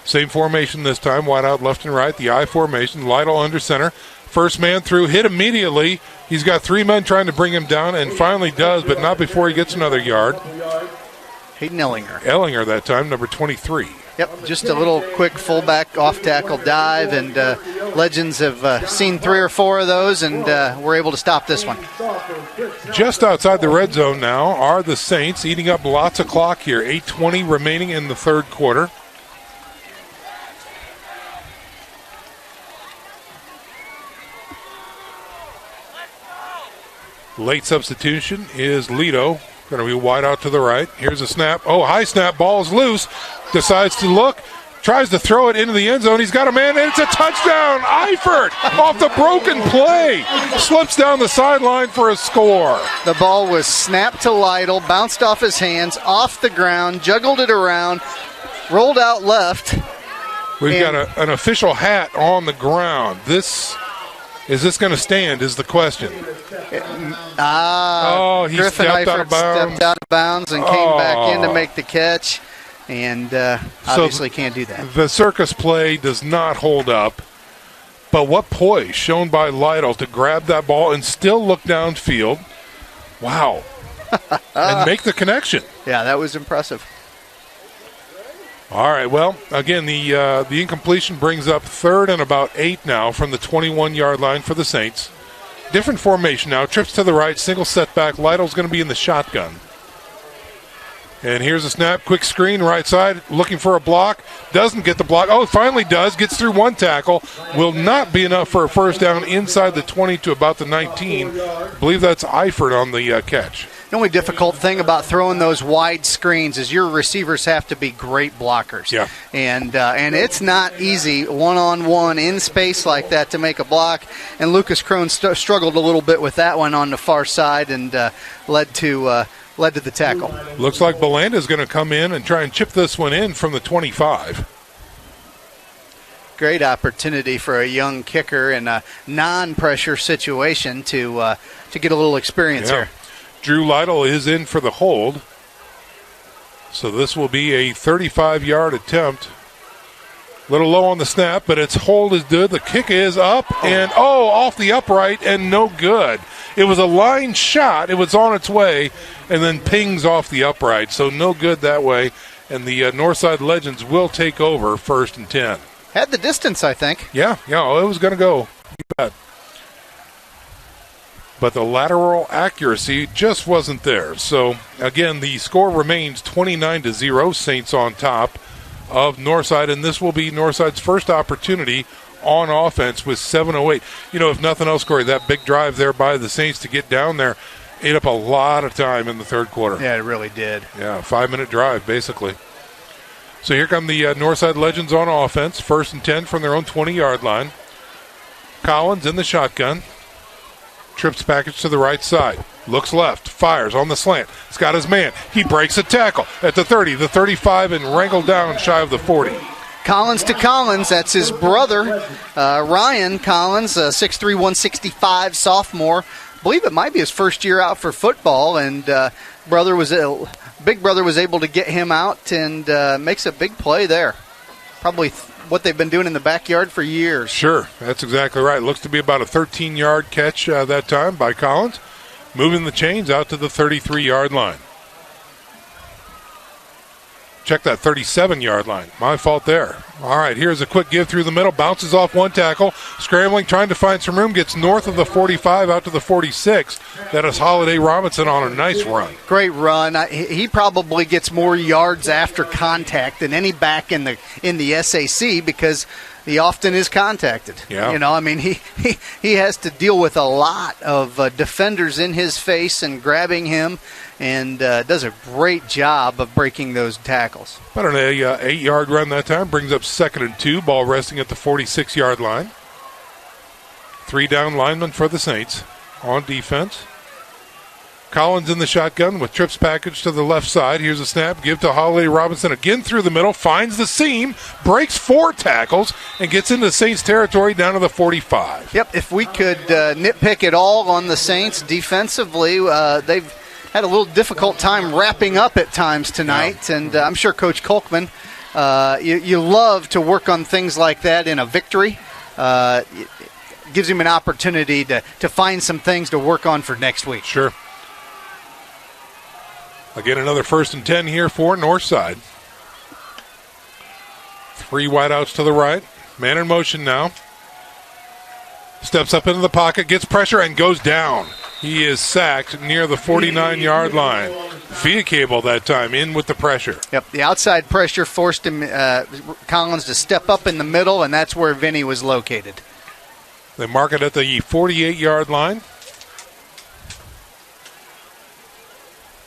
Same formation this time, wide out left and right, the I formation, Lytle under center. First man through, hit immediately. He's got 3 men trying to bring him down, and finally does, but not before he gets another yard. Hayden Ellinger. Ellinger that time, number 23. Yep, just a little quick fullback off-tackle dive, and Legends have seen 3 or 4 of those, and we're able to stop this one. Just outside the red zone now are the Saints, eating up lots of clock here. 8:20 remaining in the 3rd quarter. Late substitution is Lito. Going to be wide out to the right. Here's a snap. Oh, high snap. Ball's loose. Decides to look. Tries to throw it into the end zone. He's got a man, and it's a touchdown. Eifert off the broken play. Slips down the sideline for a score. The ball was snapped to Lytle, bounced off his hands, off the ground, juggled it around, rolled out left. We've got an official hat on the ground. Is this going to stand is the question. He stepped Griffin out of Eifert bounds. stepped out of bounds and came back in to make the catch, and obviously can't do that. The circus play does not hold up, but what poise shown by Lytle to grab that ball and still look downfield. Wow. And make the connection. Yeah, that was impressive. All right, well, again, the incompletion brings up 3rd and about 8 now from the 21-yard line for the Saints. Different formation now. Trips to the right, single setback. Lytle's going to be in the shotgun. And here's a snap, quick screen, right side, looking for a block. Doesn't get the block. Oh, finally does. Gets through 1 tackle. Will not be enough for a first down inside the 20 to about the 19. I believe that's Eifert on the catch. The only difficult thing about throwing those wide screens is your receivers have to be great blockers. Yeah. And it's not easy one-on-one in space like that to make a block. And Lucas Crone struggled a little bit with that one on the far side and led to the tackle. Looks like Belanda's going to come in and try and chip this one in from the 25. Great opportunity for a young kicker in a non-pressure situation to get a little experience here. Drew Lytle is in for the hold. So this will be a 35-yard attempt. A little low on the snap, but its hold is good. The kick is up and, off the upright and no good. It was a line shot. It was on its way and then pings off the upright. So no good that way. And the Northside Legends will take over 1st and 10. Had the distance, I think. Yeah, it was going to go. You bet. But the lateral accuracy just wasn't there. So, again, the score remains 29-0, Saints on top of Northside, and this will be Northside's first opportunity on offense with 7:08. If nothing else, Corey, that big drive there by the Saints to get down there ate up a lot of time in the 3rd quarter. Yeah, it really did. Yeah, 5-minute drive, basically. So here come the Northside Legends on offense, 1st and 10 from their own 20-yard line. Collins in the shotgun. Trips package to the right side. Looks left. Fires on the slant. He's got his man. He breaks a tackle at the 30, the 35, and wrangled down shy of the 40. Collins to Collins. That's his brother, Ryan Collins, 6'3", 165, sophomore. I believe it might be his first year out for football, and big brother was able to get him out and makes a big play there. Probably what they've been doing in the backyard for years. Sure, that's exactly right. Looks to be about a 13-yard catch that time by Collins, moving the chains out to the 33-yard line. Check that 37-yard line. My fault there. All right, here's a quick give through the middle. Bounces off one tackle. Scrambling, trying to find some room. Gets north of the 45 out to the 46. That is Holiday Robinson on a nice run. Great run. He probably gets more yards after contact than any back in the SAC because he often is contacted. Yeah. You know, I mean, he has to deal with a lot of defenders in his face and grabbing him, and does a great job of breaking those tackles. About an 8-yard run that time. Brings up 2nd and 2. Ball resting at the 46-yard line. 3 down linemen for the Saints on defense. Collins in the shotgun with trips package to the left side. Here's a snap. Give to Holiday Robinson again through the middle. Finds the seam. Breaks 4 tackles and gets into Saints territory down to the 45. Yep, if we could nitpick it all on the Saints defensively, they've had a little difficult time wrapping up at times tonight. Yeah. And I'm sure Coach Kolkman, you love to work on things like that in a victory. It gives him an opportunity to find some things to work on for next week. Sure. Again, another 1st and 10 here for Northside. 3 wideouts to the right. Man in motion now. Steps up into the pocket, gets pressure, and goes down. He is sacked near the 49-yard line. Via Cable that time in with the pressure. Yep, the outside pressure forced him, Collins to step up in the middle, and that's where Vinny was located. They mark it at the 48-yard line.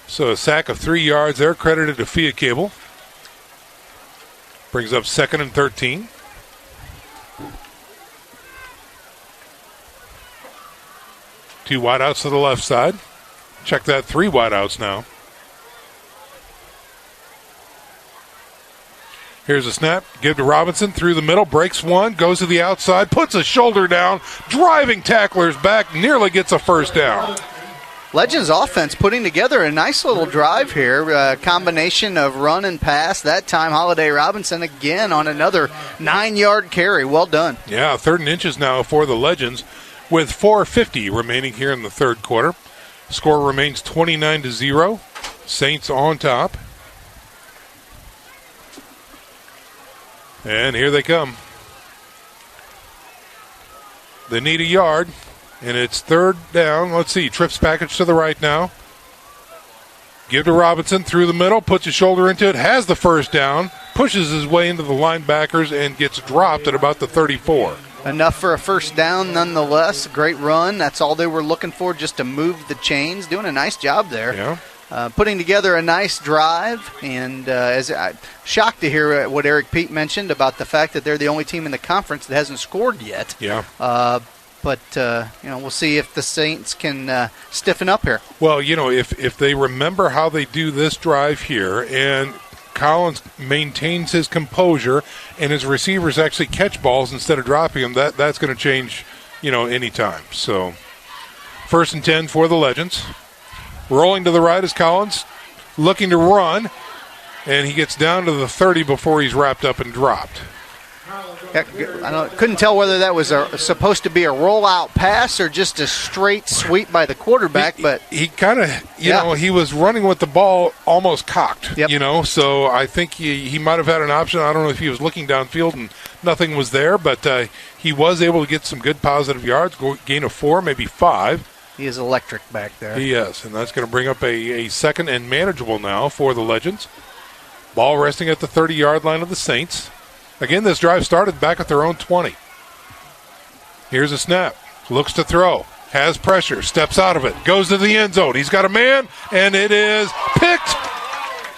So a sack of 3 yards there, credited to Via Cable. Brings up 2nd and 13. Two wideouts to the left side. Check that, 3 wideouts now. Here's a snap. Give to Robinson through the middle. Breaks 1. Goes to the outside. Puts a shoulder down. Driving tacklers back. Nearly gets a 1st down. Legends offense putting together a nice little drive here. Combination of run and pass. That time Holiday Robinson again on another 9-yard carry. Well done. Yeah, 3rd and inches now for the Legends with 4:50 remaining here in the 3rd quarter. Score remains 29-0. Saints on top. And here they come. They need a yard. And it's 3rd down. Let's see. Trips package to the right now. Give to Robinson through the middle. Puts his shoulder into it. Has the 1st down. Pushes his way into the linebackers and gets dropped at about the 34. Enough for a 1st down nonetheless. Great run. That's all they were looking for, just to move the chains. Doing a nice job there. Yeah. Putting together a nice drive. And I'm shocked to hear what Eric Pete mentioned about the fact that they're the only team in the conference that hasn't scored yet. Yeah. But, we'll see if the Saints can stiffen up here. Well, if they remember how they do this drive here and Collins maintains his composure and his receivers actually catch balls instead of dropping them, that's going to change, any time. So 1st and 10 for the Legends. Rolling to the right is Collins, looking to run, and he gets down to the 30 before he's wrapped up and dropped. I couldn't tell whether that was supposed to be a rollout pass or just a straight sweep by the quarterback. But he kind of, he was running with the ball almost cocked. Yep. So I think he might have had an option. I don't know if he was looking downfield and nothing was there, but he was able to get some good positive yards, gain of 4, maybe 5. He is electric back there. He is, and that's going to bring up a 2nd and manageable now for the Legends. Ball resting at the 30-yard line of the Saints. Again, this drive started back at their own 20. Here's a snap. Looks to throw. Has pressure. Steps out of it. Goes to the end zone. He's got a man, and it is picked.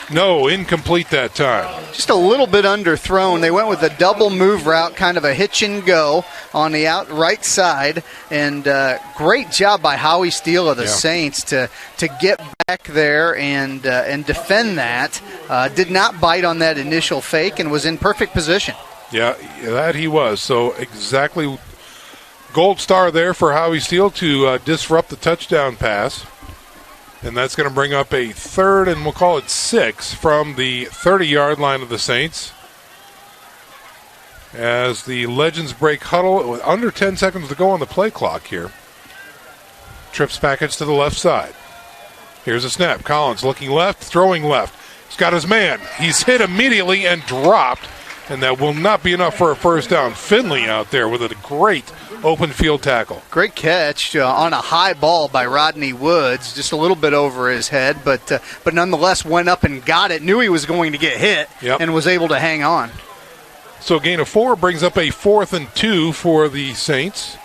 No, incomplete that time. Just a little bit underthrown. They went with a double move route, kind of a hitch and go on the right side. And great job by Howie Steele of the Saints to get back there and defend that. Did not bite on that initial fake and was in perfect position. Yeah, that he was. So exactly gold star there for Howie Steele to disrupt the touchdown pass. And that's going to bring up a 3rd and we'll call it 6 from the 30-yard line of the Saints. as the Legends break huddle with under 10 seconds to go on the play clock here. Trips package to the left side. Here's a snap. Collins looking left, throwing left. He's got his man. He's hit immediately and dropped, and that will not be enough for a first down. Finley out there with a great open field tackle. Great catch on a high ball by Rodney Woods, just a little bit over his head, but nonetheless went up and got it, knew he was going to get hit, and was able to hang on. So a gain of 4 brings up a 4th and 2 for the Saints.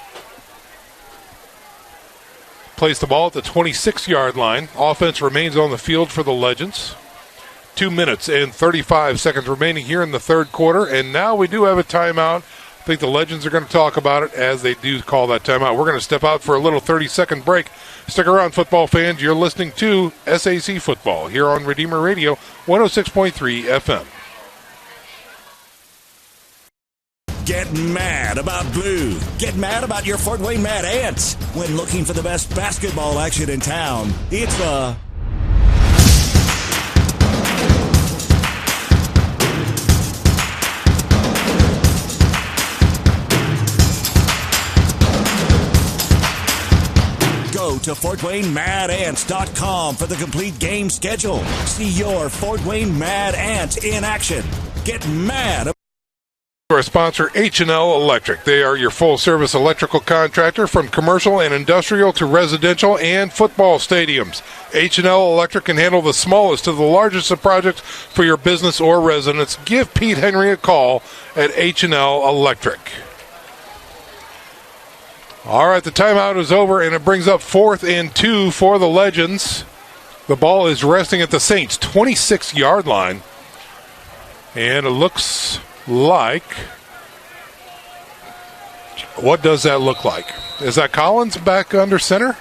Place the ball at the 26-yard line. Offense remains on the field for the Legends. 2 minutes and 35 seconds remaining here in the third quarter, and now we do have a timeout. I think the Legends are going to talk about it as they do call that timeout. We're going to step out for a little 30-second break. Stick around, football fans. You're listening to SAC Football here on Redeemer Radio, 106.3 FM. Get mad about blue. Get mad about your Fort Wayne Mad Ants. When looking for the best basketball action in town, it's the Go to FortWayneMadAnts.com for the complete game schedule. See your Fort Wayne Mad Ant in action. Get mad. Our sponsor, H&L Electric. They are your full-service electrical contractor from commercial and industrial to residential and football stadiums. H&L Electric can handle the smallest to the largest of projects for your business or residence. Give Pete Henry a call at H&L Electric. All right, the timeout is over, and it brings up 4th and 2 for the Legends. The ball is resting at the Saints' 26-yard line, and it looks like, what does that look like? Is that Collins back under center?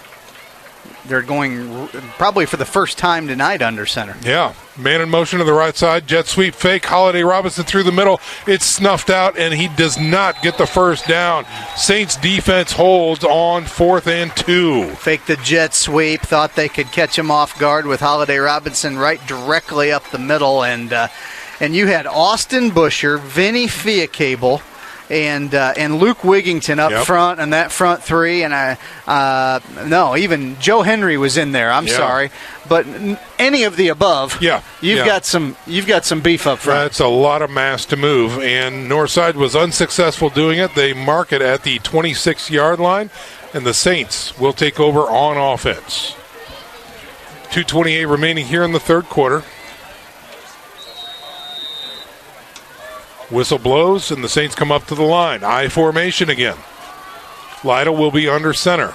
They're going probably for the first time tonight under center. Yeah, man in motion to the right side, jet sweep fake, Holiday Robinson through the middle. It's snuffed out, and he does not get the first down. Saints defense holds on 4th and 2. Fake the jet sweep, thought they could catch him off guard with Holiday Robinson right directly up the middle, and you had Austin Busher, Vinny Fiacable, and Luke Wigington up front and that front three, and even Joe Henry was in there. I'm sorry, but any of the above. You've got some beef up front. That's a lot of mass to move, and Northside was unsuccessful doing it. They mark it at the 26-yard line, and the Saints will take over on offense. 2:28 remaining here in the third quarter. Whistle blows, and the Saints come up to the line. I formation again. Lytle will be under center.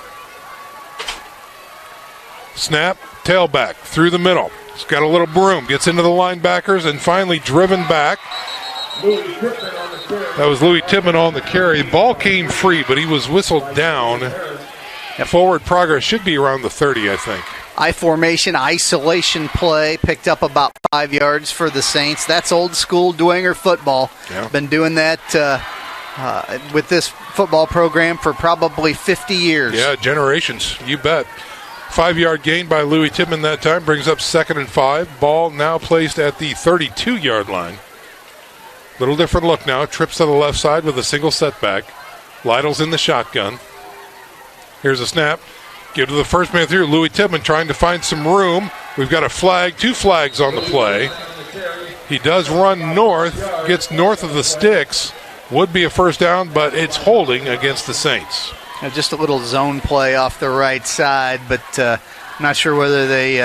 Snap, tailback, through the middle. He's got a little broom, gets into the linebackers, and finally driven back. That was Louis Tippmann on the carry. The ball came free, but he was whistled down. Forward progress should be around the 30, I think. I formation, isolation play, picked up about 5 yards for the Saints. That's old school Dwenger football. Been doing that with this football program for probably 50 years. Yeah, generations, you bet. 5-yard gain by Louis Tippmann that time brings up 2nd and 5. Ball now placed at the 32-yard line. Little different look now. Trips to the left side with a single setback. Lytle's in the shotgun. Here's a snap. Give to the first man through. Louis Tippmann trying to find some room. We've got a flag, 2 flags on the play. He does run north, gets north of the sticks. Would be a first down, but it's holding against the Saints. Just a little zone play off the right side, but I'm not sure whether they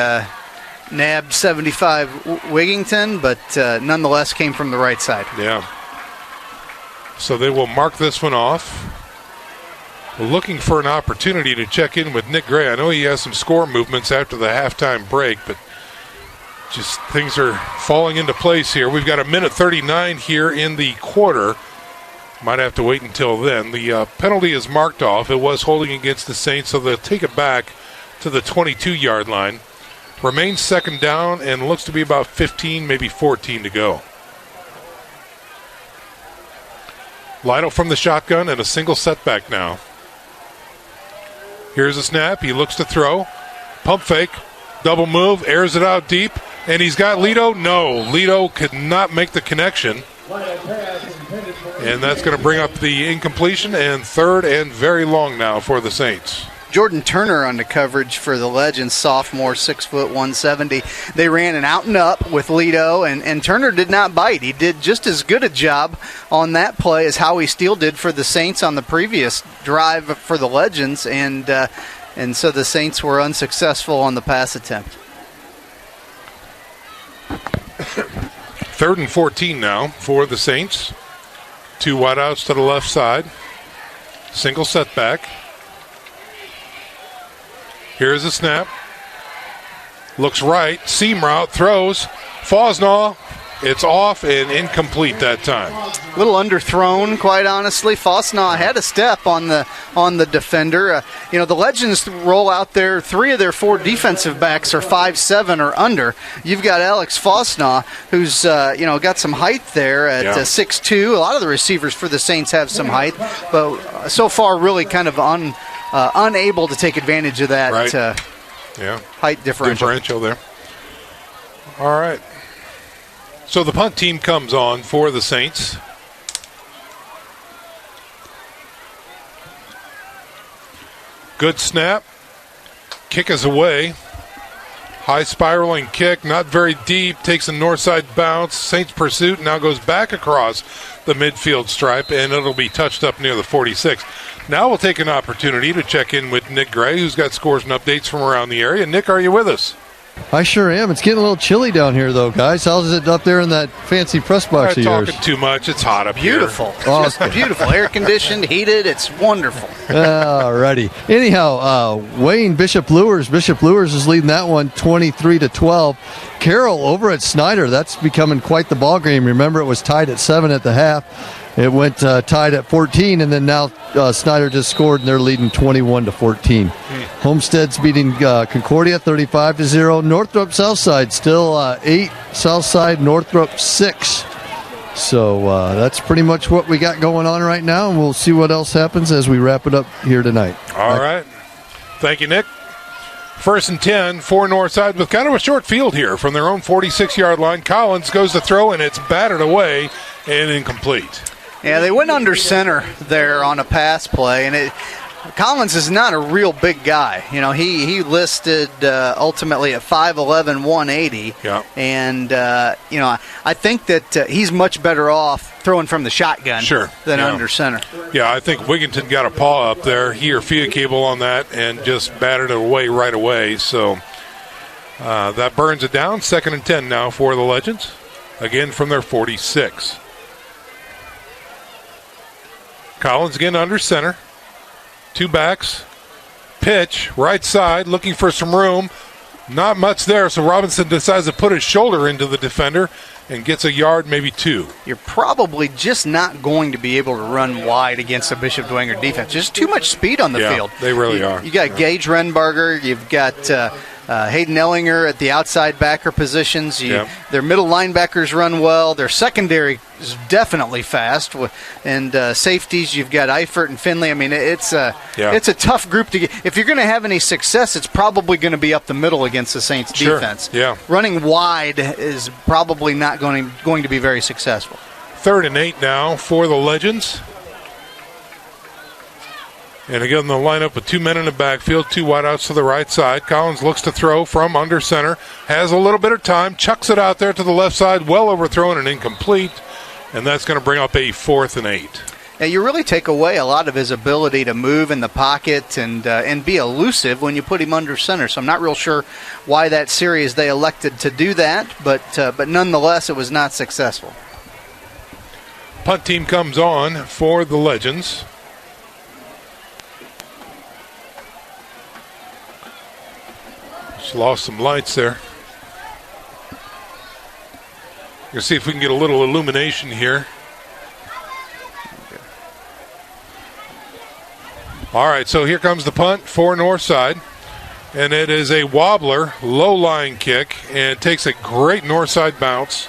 nabbed 75 Wigington, but nonetheless came from the right side. Yeah. So they will mark this one off. Looking for an opportunity to check in with Nick Gray. I know he has some score movements after the halftime break, but just things are falling into place here. We've got 1:39 here in the quarter. Might have to wait until then. The penalty is marked off. It was holding against the Saints, so they'll take it back to the 22-yard line. Remains 2nd down and looks to be about 15, maybe 14 to go. Lytle from the shotgun and a single setback now. Here's a snap. He looks to throw. Pump fake. Double move. Airs it out deep. And he's got Lito. No. Lito could not make the connection. And that's going to bring up the incompletion and third and very long now for the Saints. Jordan Turner on the coverage for the Legends, sophomore, 6 foot 170. They ran an out and up with Lido, and Turner did not bite. He did just as good a job on that play as Howie Steele did for the Saints on the previous drive for the Legends, and so the Saints were unsuccessful on the pass attempt. 3rd and 14 now for the Saints. 2 wideouts to the left side. Single setback. Here's a snap. Looks right. Seam route. Throws. Fosnaugh. It's off and incomplete that time. A little underthrown, quite honestly. Fosnaugh had a step on the defender. The Legends roll out there. 3 of their 4 defensive backs are 5'7" or under. You've got Alex Fosnaugh, who's got some height there at 6'2". A lot of the receivers for the Saints have some height, but so far really kind of unable to take advantage of that height differential there. All right. So the punt team comes on for the Saints. Good snap. Kick is away. High spiraling kick, not very deep. Takes a north side bounce. Saints pursuit now goes back across the midfield stripe, and it'll be touched up near the 46. Now we'll take an opportunity to check in with Nick Gray, who's got scores and updates from around the area. Nick, are you with us? I sure am. It's getting a little chilly down here, though, guys. How's it up there in that fancy press box of yours? Talking too much. It's hot up beautiful. here. Beautiful. Just beautiful. Air-conditioned, heated. It's wonderful. All righty. Anyhow, Wayne Bishop Luers is leading that one 23-12. Carroll over at Snyder, that's becoming quite the ball game. Remember, it was tied at 7 at the half. It went tied at 14, and then now Snyder just scored, and they're leading 21-14. Homestead's beating Concordia 35-0. Northrop Southside still 8. Southside Northrop 6. So that's pretty much what we got going on right now, and we'll see what else happens as we wrap it up here tonight. All right. Thank you, Nick. 1st and 10 for Northside with kind of a short field here from their own 46-yard line. Collins goes to throw, and it's battered away and incomplete. Yeah, they went under center there on a pass play, and Collins is not a real big guy. He listed ultimately at 5'11", 180. Yeah. And, I think that he's much better off throwing from the shotgun than under center. Yeah, I think Wigginton got a paw up there. He or Fia Cable on that and just battered it away right away. So that burns it down. 2nd and 10 now for the Legends. Again from their 46. Collins again under center. 2 backs. Pitch, right side, looking for some room. Not much there, so Robinson decides to put his shoulder into the defender and gets a yard, maybe 2. You're probably just not going to be able to run wide against a Bishop Dwenger defense. There's too much speed on the field. They really are. You got Gage Renberger. You've got Hayden Ellinger at the outside backer positions. Their middle linebackers run well. Their secondary is definitely fast. And safeties, you've got Eifert and Finley. I mean, it's a tough group to get. If you're going to have any success, it's probably going to be up the middle against the Saints defense. Yeah. Running wide is probably not going to be very successful. 3rd and 8 now for the Legends. And again, they'll line up with 2 men in the backfield, 2 wideouts to the right side. Collins looks to throw from under center, has a little bit of time, chucks it out there to the left side, well overthrown and incomplete, and that's going to bring up a 4th and 8. Yeah, you really take away a lot of his ability to move in the pocket and be elusive when you put him under center. So I'm not real sure why that series they elected to do that, but nonetheless, it was not successful. Punt team comes on for the Legends. Just lost some lights there. Let's see if we can get a little illumination here. All right, so here comes the punt for Northside. And it is a wobbler, low-lying kick, and takes a great Northside bounce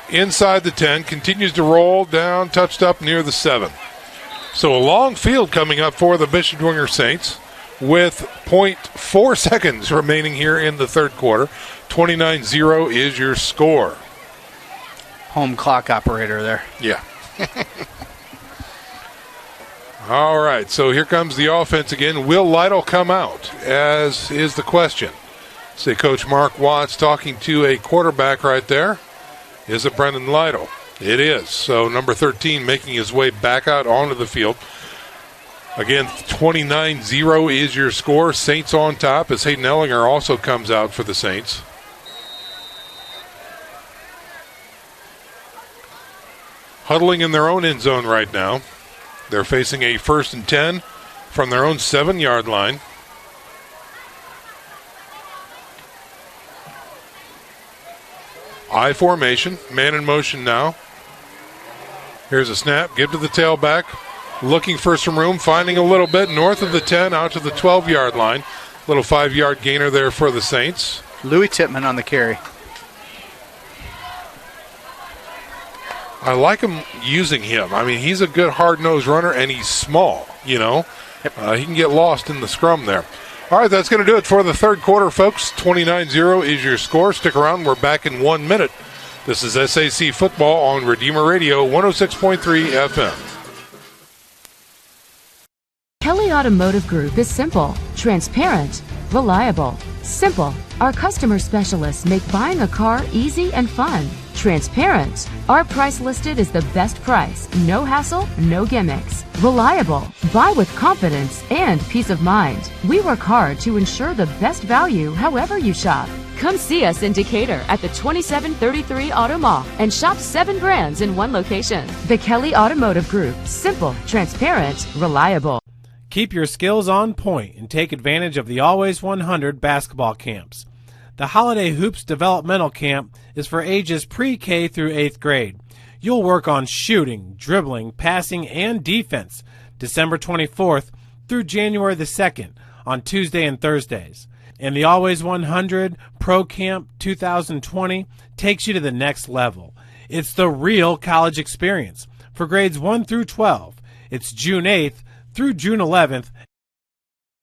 inside the 10, continues to roll down, touched up near the 7. So a long field coming up for the Bishop Dwenger Saints with 0.4 seconds remaining here in the third quarter. 29-0 is your score. Home clock operator there. Yeah. All right, so here comes the offense again. Will Lytle come out, as is the question? Say Coach Mark Watts talking to a quarterback right there. Is it Brendan Lytle? It is. So number 13 making his way back out onto the field. Again, 29-0 is your score. Saints on top as Hayden Ellinger also comes out for the Saints. Huddling in their own end zone right now. They're facing a 1st and 10 from their own 7-yard line. I formation, man in motion now. Here's a snap, give to the tailback. Looking for some room, finding a little bit north of the 10, out to the 12-yard line. Little 5-yard gainer there for the Saints. Louis Tippmann on the carry. I like him using him. I mean, he's a good hard-nosed runner, and he's small, you know. He can get lost in the scrum there. All right, that's going to do it for the third quarter, folks. 29-0 is your score. Stick around. We're back in 1 minute. This is SAC Football on Redeemer Radio, 106.3 FM. Kelly Automotive Group is simple, transparent, reliable. Simple. Our customer specialists make buying a car easy and fun. Transparent. Our price listed is the best price. No hassle, no gimmicks. Reliable. Buy with confidence and peace of mind. We work hard to ensure the best value however you shop. Come see us in Decatur at the 2733 Auto Mall and shop 7 brands in one location. The Kelly Automotive Group. Simple, transparent, reliable. Keep your skills on point and take advantage of the Always 100 basketball camps. The Holiday Hoops Developmental Camp is for ages pre-K through 8th grade. You'll work on shooting, dribbling, passing, and defense December 24th through January the 2nd on Tuesday and Thursdays. And the Always 100 Pro Camp 2020 takes you to the next level. It's the real college experience for grades 1 through 12. It's June 8th through June 11th.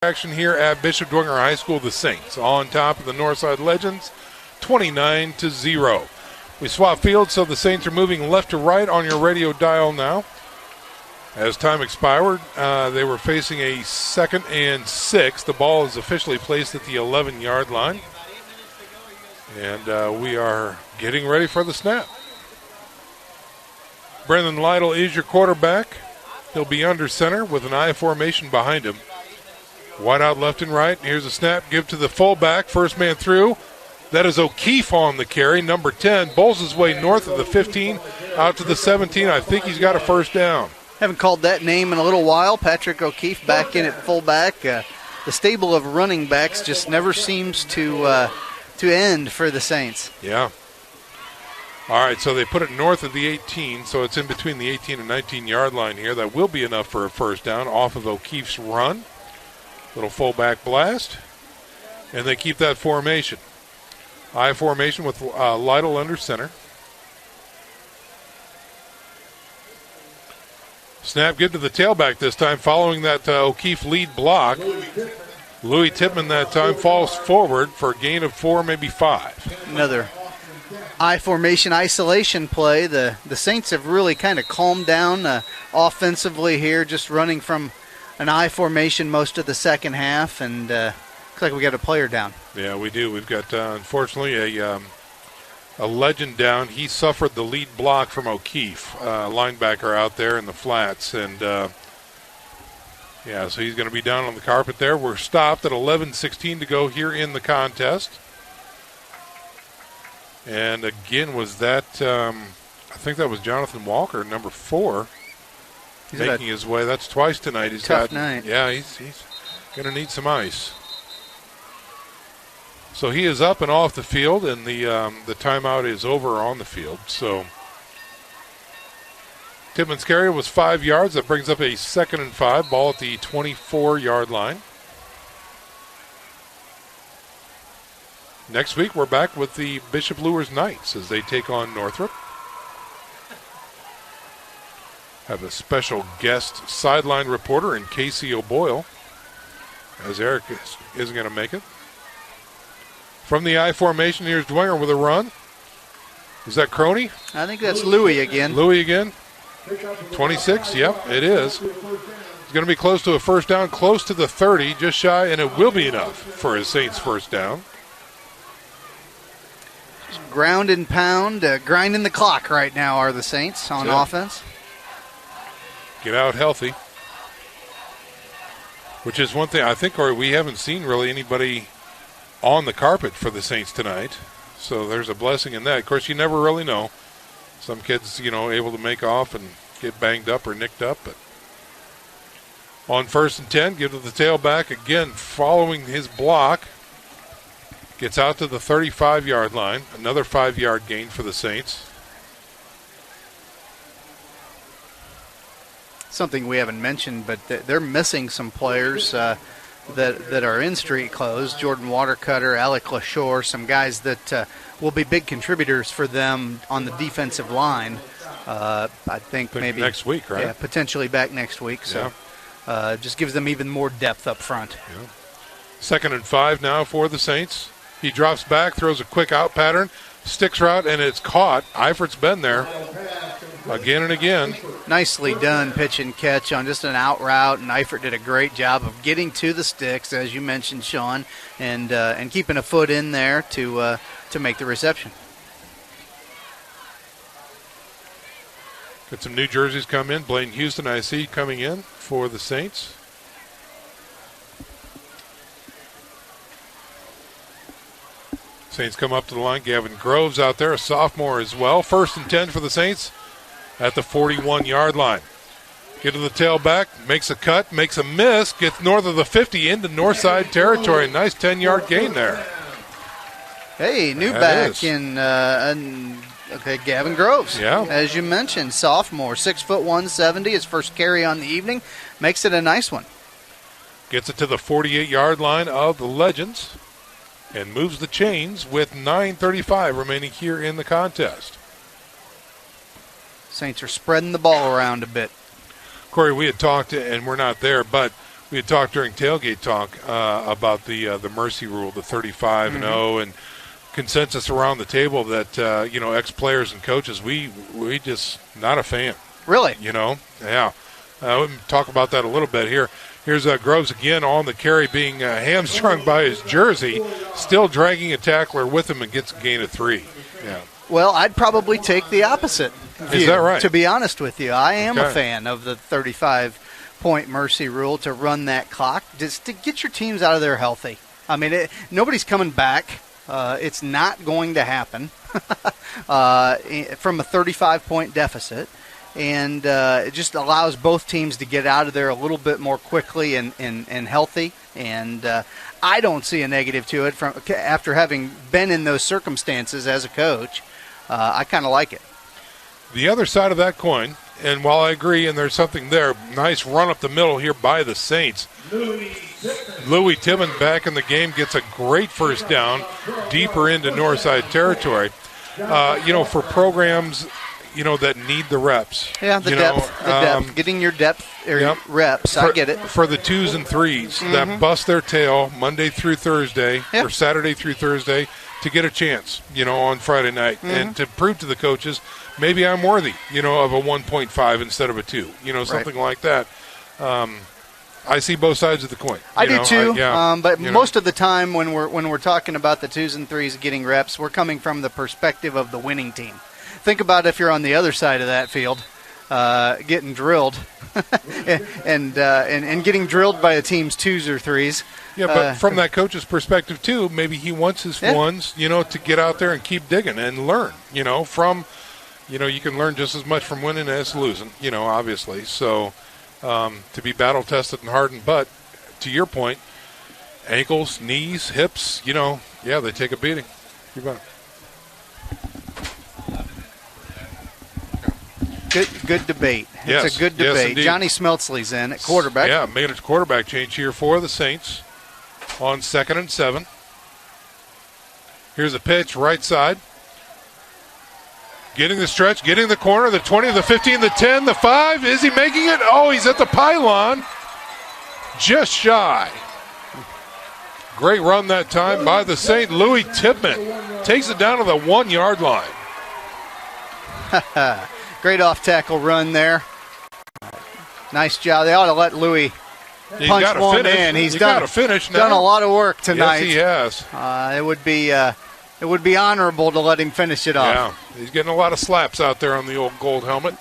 Action here at Bishop Dwenger High School. The Saints on top of the Northside Legends, 29-0. We swap fields, so the Saints are moving left to right on your radio dial now. As time expired, they were facing a 2nd and 6. The ball is officially placed at the 11-yard line. And we are getting ready for the snap. Brendan Lytle is your quarterback. He'll be under center with an I formation behind him. Wide out left and right. Here's a snap. Give to the fullback. First man through. That is O'Keefe on the carry. Number 10 bowls his way north of the 15 out to the 17. I think he's got a first down. Haven't called that name in a little while. Patrick O'Keefe back in at fullback. The stable of running backs just never seems to end for the Saints. Yeah. All right, so they put it north of the 18, so it's in between the 18 and 19-yard line here. That will be enough for a first down off of O'Keefe's run. Little fullback blast. And they keep that formation. I formation with Lytle under center. Snap good to the tailback this time, following that O'Keefe lead block. Louis Tippmann that time falls forward for a gain of 4, maybe 5. Another I formation isolation play. The Saints have really kind of calmed down offensively here, just running from an I formation most of the second half, and looks like we got a player down. Yeah, we do. We've got, unfortunately, a legend down. He suffered the lead block from O'Keefe, linebacker out there in the flats, and yeah, so he's going to be down on the carpet there. We're stopped at 11:16 to go here in the contest. And again, was that, I think that was Jonathan Walker, number 4, making his way. That's twice tonight. He's tough night. Yeah, he's going to need some ice. So he is up and off the field, and the timeout is over on the field. So Tippmann's carry was 5 yards. That brings up a 2nd and 5. Ball at the 24-yard line. Next week, we're back with the Bishop Luers Knights as they take on Northrop. Have a special guest sideline reporter in Casey O'Boyle, as Eric isn't going to make it. From the I formation, here's Dwenger with a run. Is that Crony? I think that's Louis again. Louis again. 26, yep, it is. It's going to be close to a first down, close to the 30, just shy, and it will be enough for his Saints first down. Ground and pound, grinding the clock right now are the Saints on offense. Get out healthy, which is one thing I think, or we haven't seen really anybody on the carpet for the Saints tonight. So there's a blessing in that. Of course, you never really know. Some kids, able to make off and get banged up or nicked up. But on 1st and 10, give to the tailback again, following his block. Gets out to the 35-yard line. Another 5-yard gain for the Saints. Something we haven't mentioned, but they're missing some players that are in street clothes. Jordan Watercutter, Alec LaShore, some guys that will be big contributors for them on the defensive line. I think maybe next week, right? Yeah, potentially back next week. So just gives them even more depth up front. Yeah. 2nd and 5 now for the Saints. He drops back, throws a quick out pattern, sticks route, and it's caught. Eifert's been there again and again. Nicely done pitch and catch on just an out route, and Eifert did a great job of getting to the sticks, as you mentioned, Sean, and keeping a foot in there to make the reception. Got some new jerseys come in. Blaine Houston, I see, coming in for the Saints. Saints come up to the line. Gavin Groves out there, a sophomore as well. 1st and 10 for the Saints at the 41-yard line. Get to the tailback, makes a cut, makes a miss, gets north of the 50 into Northside territory. Nice 10-yard gain there. Hey, new back in Gavin Groves. Yeah. As you mentioned, sophomore, 6'1", 170, his first carry on the evening. Makes it a nice one. Gets it to the 48-yard line of the Legends and moves the chains with 9:35 remaining here in the contest. Saints are spreading the ball around a bit. Corey, we had talked, and we're not there, but we had talked during tailgate talk about the mercy rule, the 35-0, and consensus around the table that ex-players and coaches, we just not a fan. Really? Yeah. We'll talk about that a little bit here. Here's Groves again on the carry, being hamstrung by his jersey, still dragging a tackler with him, and gets a gain of 3. Yeah. Well, I'd probably take the opposite view. Is that right? To be honest with you, I am a fan of the 35-point mercy rule to run that clock, just to get your teams out of there healthy. I mean, nobody's coming back. It's not going to happen from a 35-point deficit. And it just allows both teams to get out of there a little bit more quickly and healthy. And I don't see a negative to it after having been in those circumstances as a coach. I kind of like it. The other side of that coin, and while I agree, and there's something there, nice run up the middle here by the Saints. Louis Timmon back in the game, gets a great first down deeper into Northside territory. For programs that need the reps. Yeah, the depth. Getting your depth reps, I get it. For the 2s and 3s that bust their tail Monday through Thursday or Saturday through Thursday to get a chance, on Friday night. And to prove to the coaches, maybe I'm worthy, of a 1.5 instead of a 2, something like that. I see both sides of the coin. I do too. But most of the time when we're talking about the 2s and 3s getting reps, we're coming from the perspective of the winning team. Think about if you're on the other side of that field, getting drilled, and getting drilled by a team's 2s or 3s. Yeah, but from that coach's perspective too, maybe he wants his ones, to get out there and keep digging and learn. You can learn just as much from winning as losing. Obviously. So to be battle tested and hardened, but to your point, ankles, knees, hips, they take a beating. You bet. Good debate. Yes, it's a good debate. Yes, Johnny Smeltsley's in at quarterback. Yeah, making a quarterback change here for the Saints on 2nd and 7. Here's a pitch, right side. Getting the stretch, getting the corner, the 20, the 15, the 10, the 5. Is he making it? Oh, he's at the pylon. Just shy. Great run that time by the Saint. Louis Tippmann takes it down to the 1-yard line. Great off-tackle run there. Nice job. They ought to let Louis punch one in. He's done a lot of work tonight. Yes, he has. It would be honorable to let him finish it off. Yeah, he's getting a lot of slaps out there on the old gold helmet.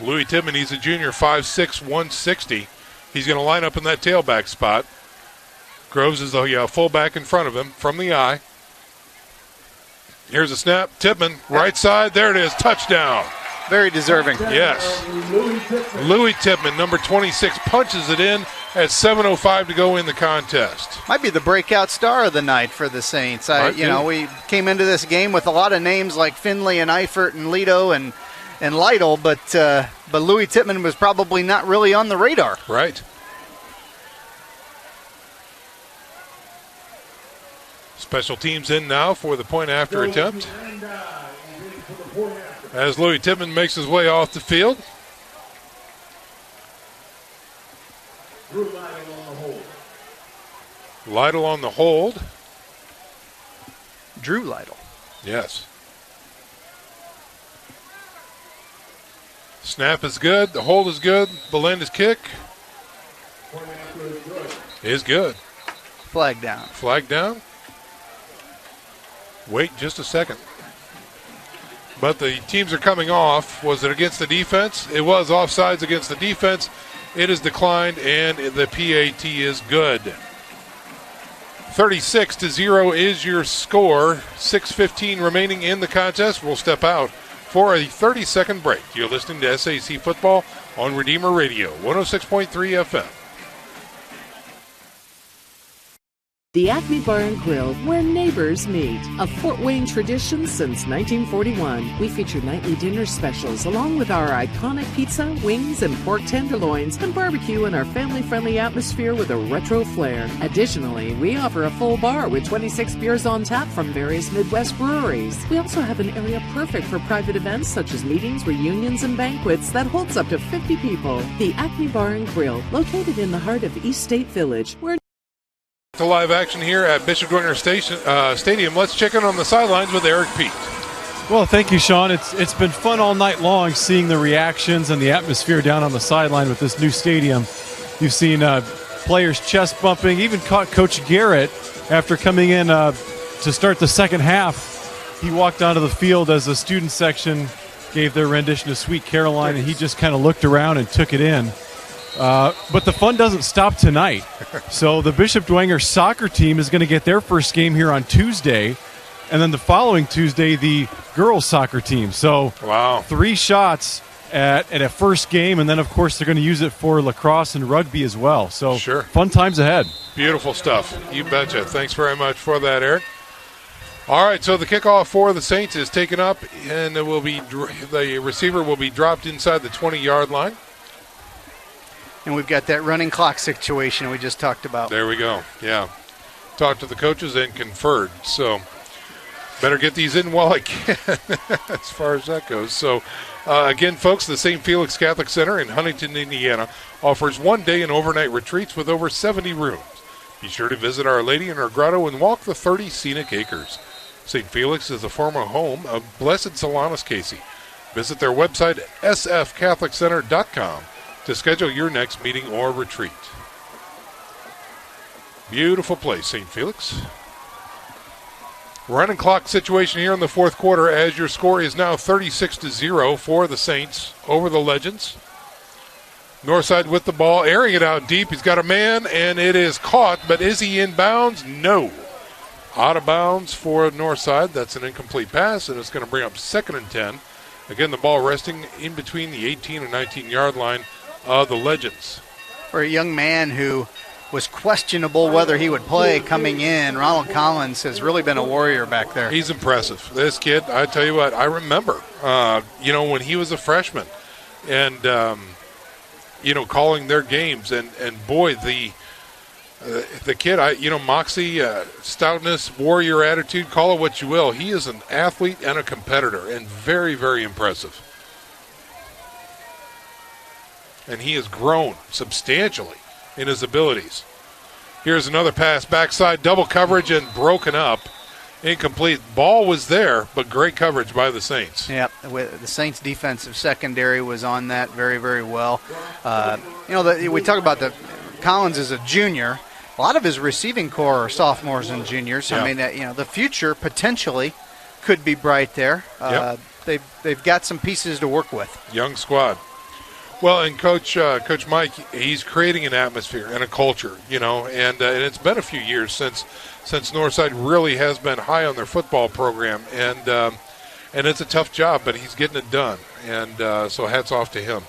Louis Tippmann, he's a junior, 5'6", 160. He's going to line up in that tailback spot. Groves is the fullback in front of him from the eye. Here's a snap. Tippmann, right side. There it is. Touchdown. Very deserving. Yes. Louis Tippmann, number 26, punches it in at 7:05 to go in the contest. Might be the breakout star of the night for the Saints. We came into this game with a lot of names like Finley and Eifert and Lido and Lytle, but Louis Tippmann was probably not really on the radar. Right. Special teams in now for the point after attempt. As Louis Tippmann makes his way off the field. Lytle on the hold. Drew Lytle. Yes. Snap is good. The hold is good. Belinda's kick is good. Flag down. Flag down. Wait just a second. But the teams are coming off. Was it against the defense? It was offsides against the defense. It is declined, and the PAT is good. 36-0 is your score. 6:15 remaining in the contest. We'll step out for a 30-second break. You're listening to SAC Football on Redeemer Radio, 106.3 FM. The Acme Bar and Grill, where neighbors meet. A Fort Wayne tradition since 1941. We feature nightly dinner specials along with our iconic pizza, wings, and pork tenderloins, and barbecue in our family-friendly atmosphere with a retro flair. Additionally, we offer a full bar with 26 beers on tap from various Midwest breweries. We also have an area perfect for private events such as meetings, reunions, and banquets that holds up to 50 people. The Acme Bar and Grill, located in the heart of East State Village, where To live action here at Bishop Dwenger Stadium. Let's check in on the sidelines with Eric Peet. Well, thank you, Sean. It's been fun all night long seeing the reactions and the atmosphere down on the sideline with this new stadium. You've seen players chest bumping, even caught Coach Garrett after coming in to start the second half. He walked onto the field as the student section gave their rendition of Sweet Caroline, and he just kind of looked around and took it in. But the fun doesn't stop tonight. So the Bishop Dwenger soccer team is going to get their first game here on Tuesday, and then the following Tuesday, the girls soccer team. So 3 shots at a first game, and then, of course, they're going to use it for lacrosse and rugby as well. So fun times ahead. Beautiful stuff. You betcha. Thanks very much for that, Eric. All right, so the kickoff for the Saints is taken up, and the receiver will be dropped inside the 20-yard line. And we've got that running clock situation we just talked about. There we go. Yeah. Talked to the coaches and conferred. So better get these in while I can as far as that goes. So, again, folks, the St. Felix Catholic Center in Huntington, Indiana offers one-day and overnight retreats with over 70 rooms. Be sure to visit Our Lady in her grotto and walk the 30 scenic acres. St. Felix is the former home of Blessed Solanus Casey. Visit their website at sfcatholiccenter.com to schedule your next meeting or retreat. Beautiful place, St. Felix. Running clock situation here in the fourth quarter as your score is now 36-0 for the Saints over the Legends. Northside with the ball, airing it out deep. He's got a man, and it is caught, but is he in bounds? No. Out of bounds for Northside. That's an incomplete pass, and it's going to bring up 2nd and 10. Again, the ball resting in between the 18 and 19-yard line of the Legends. For a young man who was questionable whether he would play coming in, Ronald Collins has really been a warrior back there. He's impressive. This kid, I tell you what, I remember, when he was a freshman and, calling their games. And boy, the kid, moxie, stoutness, warrior attitude, call it what you will. He is an athlete and a competitor and very, very impressive. And he has grown substantially in his abilities. Here's another pass, backside, double coverage and broken up. Incomplete. Ball was there, but great coverage by the Saints. Yeah, the Saints' defensive secondary was on that very, very well. We talk about Collins is a junior. A lot of his receiving core are sophomores and juniors. Yeah. I mean, the future potentially could be bright there. Yep. They've got some pieces to work with. Young squad. Well, and Coach Mike, he's creating an atmosphere and a culture, and it's been a few years since Northside really has been high on their football program, and it's a tough job, but he's getting it done, and so hats off to him.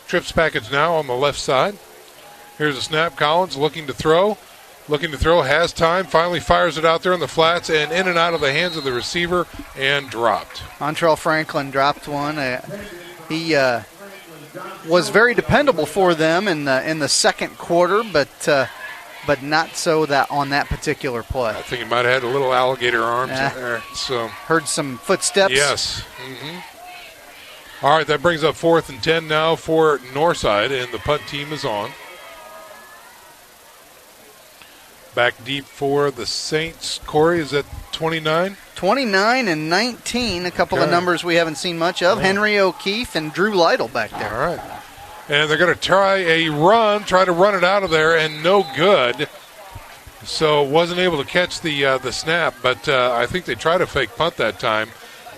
Trips package now on the left side. Here's a snap. Collins looking to throw, has time, finally fires it out there in the flats and in and out of the hands of the receiver and dropped. Montrell Franklin dropped one. He was very dependable for them in the second quarter, but not so that on that particular play. I think he might have had a little alligator arms in there. So heard some footsteps. Yes. All right, that brings up 4th and 10 now for Northside, and the punt team is on. Back deep for the Saints. Corey, is that 29? 29 and 19, a couple of numbers we haven't seen much of. Henry O'Keefe and Drew Lytle back there. All right. And they're going to try to run it out of there, and no good. So wasn't able to catch the snap, but I think they tried a fake punt that time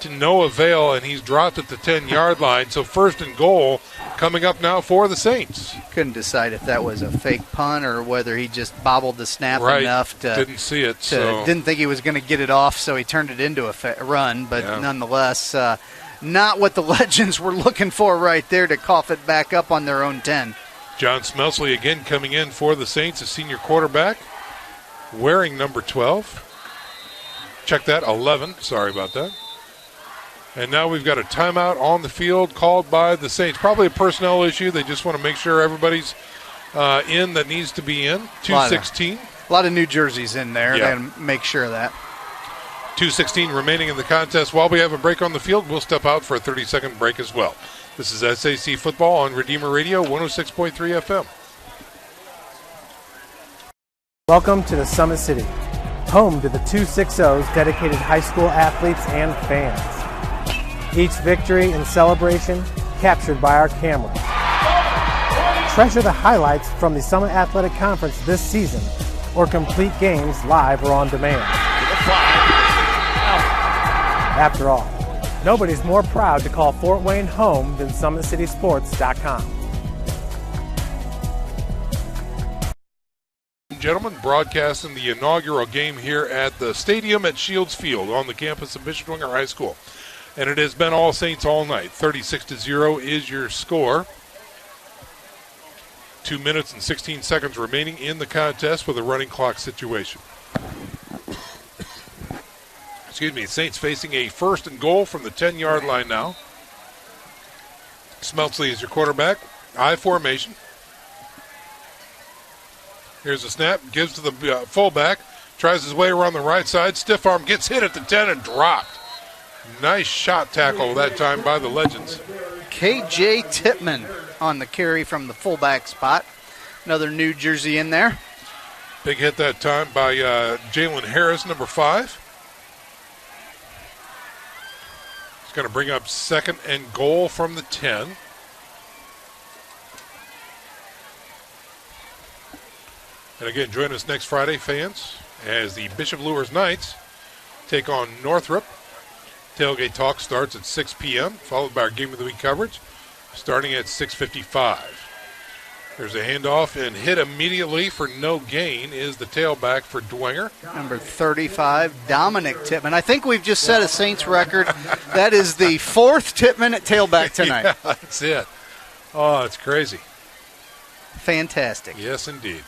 to no avail, and he's dropped at the 10-yard line. So 1st and goal coming up now for the Saints. Couldn't decide if that was a fake punt or whether he just bobbled the snap enough to didn't see it. Didn't think he was going to get it off, so he turned it into a run. But nonetheless, not what the Legends were looking for right there to cough it back up on their own 10. John Smelsley again coming in for the Saints, a senior quarterback, wearing number 12. Check that, 11. Sorry about that. And now we've got a timeout on the field called by the Saints. Probably a personnel issue. They just want to make sure everybody's in that needs to be in. 2:16. A lot of new jerseys in there. Yeah. They got to make sure of that. 2:16 remaining in the contest. While we have a break on the field, we'll step out for a 30-second break as well. This is SAC Football on Redeemer Radio, 106.3 FM. Welcome to the Summit City, home to the 260's dedicated high school athletes and fans. Each victory and celebration captured by our camera. Treasure the highlights from the Summit Athletic Conference this season, or complete games live or on demand. After all, nobody's more proud to call Fort Wayne home than SummitCitySports.com. Gentlemen, broadcasting the inaugural game here at the stadium at Shields Field on the campus of Bishop Dwenger High School. And it has been all Saints all night. 36-0 is your score. 2 minutes and 16 seconds remaining in the contest with a running clock situation. Excuse me, Saints facing a 1st and goal from the 10-yard line now. Smelsley is your quarterback. I formation. Here's a snap, gives to the fullback, tries his way around the right side, stiff arm, gets hit at the 10 and dropped. Nice shot tackle that time by the Legends. KJ Tippmann on the carry from the fullback spot. Another new jersey in there. Big hit that time by Jalen Harris, number 5. He's going to bring up 2nd and goal from the 10. And again, join us next Friday, fans, as the Bishop Luers Knights take on Northrop. Tailgate talk starts at 6 p.m., followed by our Game of the Week coverage, starting at 6:55. There's a handoff, and hit immediately for no gain is the tailback for Dwenger. Number 35, Dominic Tippmann. I think we've just set a Saints record. That is the 4th Tippmann at tailback tonight. Yeah, that's it. Oh, it's crazy. Fantastic. Yes, indeed.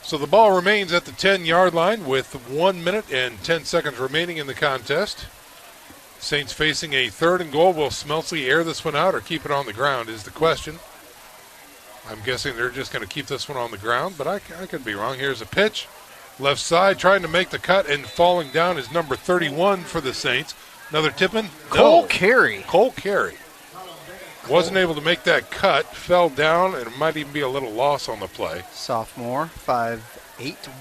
So the ball remains at the 10-yard line with 1 minute and 10 seconds remaining in the contest. Saints facing a 3rd and goal. Will Smelsley air this one out or keep it on the ground is the question. I'm guessing they're just going to keep this one on the ground, but I could be wrong. Here's a pitch. Left side trying to make the cut, and falling down is number 31 for the Saints. Another Tippmann. Cole Carey. Cole Carey. Wasn't able to make that cut, fell down, and it might even be a little loss on the play. Sophomore, 5'8",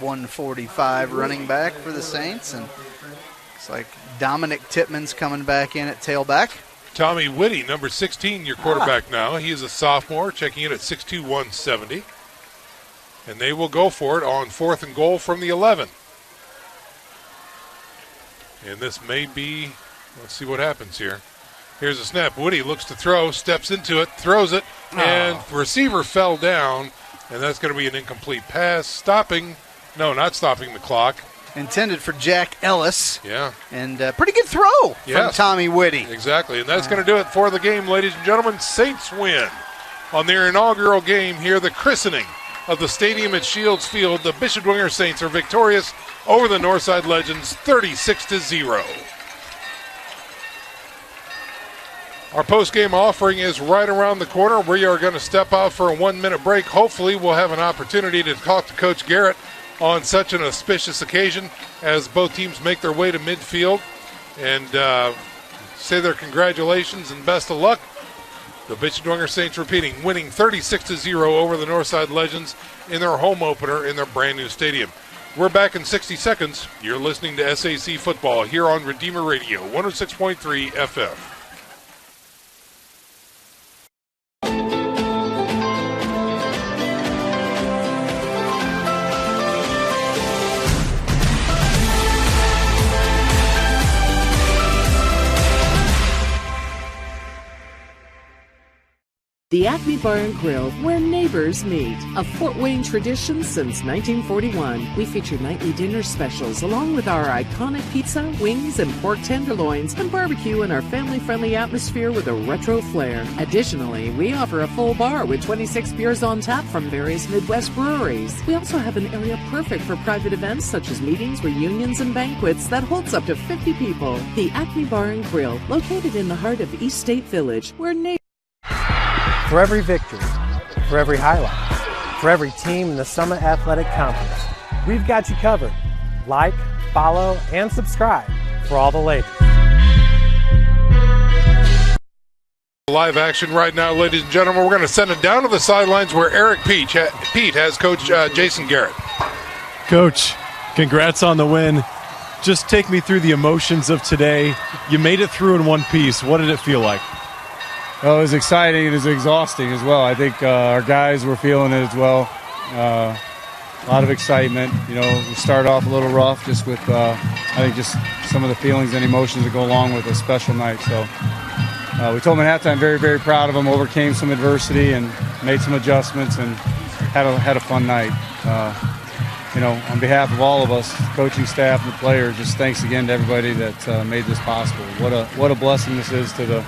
145 running back for the Saints. And looks like Dominic Tippmann's coming back in at tailback. Tommy Whitty, number 16, your quarterback now. He is a sophomore, checking in at 6'2", 170. And they will go for it on 4th and goal from the 11. And this may be, let's see what happens here. Here's a snap. Woody looks to throw, steps into it, throws it, and the receiver fell down, and that's going to be an incomplete pass. Not stopping the clock. Intended for Jack Ellis. Yeah. And pretty good throw from Tommy Whitty. Exactly, and that's going to do it for the game, ladies and gentlemen. Saints win on their inaugural game here, the christening of the stadium at Shields Field. The Bishop Dwenger Saints are victorious over the Northside Legends, 36-0. Our post-game offering is right around the corner. We are going to step out for a 1-minute break. Hopefully we'll have an opportunity to talk to Coach Garrett on such an auspicious occasion as both teams make their way to midfield and say their congratulations and best of luck. The Bishop Dwenger Saints, repeating, winning 36-0 over the Northside Legends in their home opener in their brand new stadium. We're back in 60 seconds. You're listening to SAC Football here on Redeemer Radio, 106.3 FM. The Acme Bar and Grill, where neighbors meet. A Fort Wayne tradition since 1941. We feature nightly dinner specials along with our iconic pizza, wings, and pork tenderloins, and barbecue in our family-friendly atmosphere with a retro flair. Additionally, we offer a full bar with 26 beers on tap from various Midwest breweries. We also have an area perfect for private events such as meetings, reunions, and banquets that holds up to 50 people. The Acme Bar and Grill, located in the heart of East State Village, where neighbors... For every victory, for every highlight, for every team in the Summit Athletic Conference, we've got you covered. Like, follow, and subscribe for all the latest. Live action right now, ladies and gentlemen. We're going to send it down to the sidelines where Eric Pete has Coach Jason Garrett. Coach, congrats on the win. Just take me through the emotions of today. You made it through in one piece. What did it feel like? Well, it was exciting. It was exhausting as well. I think our guys were feeling it as well. A lot of excitement. You know, we started off a little rough just with, I think, just some of the feelings and emotions that go along with a special night. So we told them at halftime, very, very proud of them, overcame some adversity and made some adjustments and had a fun night. You know, on behalf of all of us, coaching staff and the players, just thanks again to everybody that made this possible. What a blessing this is to the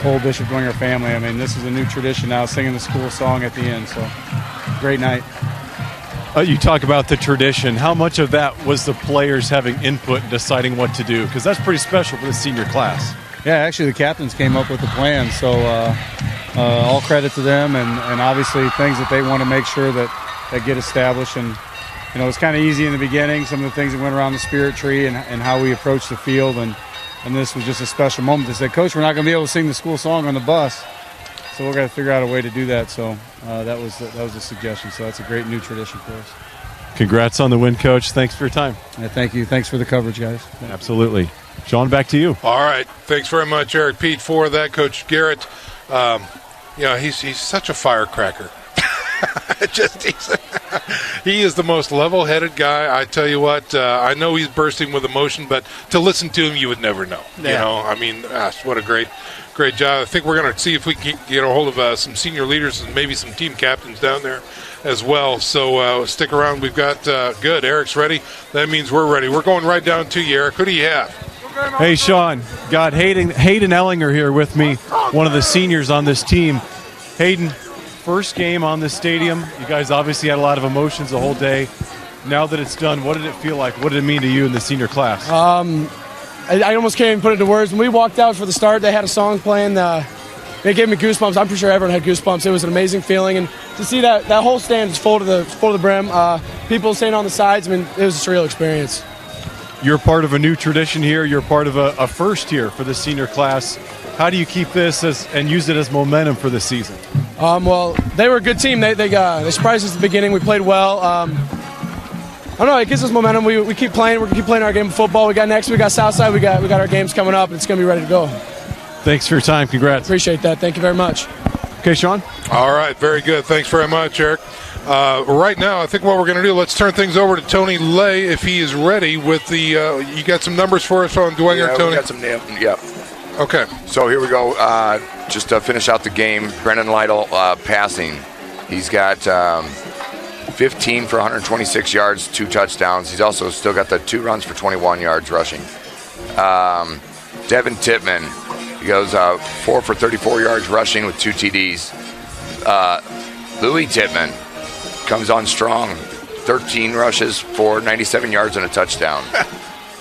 whole Bishop Dwenger family. I mean, this is a new tradition now, singing the school song at the end. So, great night. You talk about the tradition. How much of that was the players having input in deciding what to do? Because that's pretty special for the senior class. Yeah, actually the captains came up with the plan. So, all credit to them and obviously things that they want to make sure that get established. And, you know, it's kind of easy in the beginning, some of the things that went around the spirit tree and how we approached the field. And this was just a special moment. They said, Coach, we're not going to be able to sing the school song on the bus, so we're going to figure out a way to do that. So that was a suggestion. So that's a great new tradition for us. Congrats on the win, Coach. Thanks for your time. Yeah, thank you. Thanks for the coverage, guys. Absolutely. Sean, back to you. All right. Thanks very much, Eric Pete, for that. Coach Garrett, he's such a firecracker. He is the most level-headed guy. I tell you what, I know he's bursting with emotion, but to listen to him, you would never know. Yeah. You know, I mean, gosh, what a great job. I think we're going to see if we can get a hold of some senior leaders and maybe some team captains down there as well. So stick around. We've got good. Eric's ready. That means we're ready. We're going right down to you, Eric. Who do you have? Hey, Sean. Got Hayden Ellinger here with me, one of the seniors on this team. Hayden, first game on this stadium. You guys obviously had a lot of emotions the whole day. Now that it's done, what did it feel like? What did it mean to you in the senior class? I almost can't even put it into words. When we walked out for the start, they had a song playing. It gave me goosebumps. I'm pretty sure everyone had goosebumps. It was an amazing feeling. And to see that whole stand is full to the brim, people standing on the sides, I mean, it was a surreal experience. You're part of a new tradition here. You're part of a first here for the senior class. How do you keep this and use it as momentum for the season? Well, they were a good team. They surprised us at the beginning. We played well. I don't know. It gives us momentum. We keep playing. We're going to keep playing our game of football. We got Southside. We got our games coming up. It's going to be ready to go. Thanks for your time. Congrats. Appreciate that. Thank you very much. Okay, Sean? All right. Very good. Thanks very much, Eric. Right now, I think what we're going to do, let's turn things over to Tony Lay if he is ready with the you got some numbers for us on Dwenger, yeah, Tony? We got some yep. Okay. So here we go. Just to finish out the game, Brendan Lytle passing. He's got 15 for 126 yards, 2 touchdowns. He's also still got the 2 runs for 21 yards rushing. Devin Tittman, he goes 4 for 34 yards rushing with 2 TDs. Louis Tittman comes on strong, 13 rushes for 97 yards and a touchdown.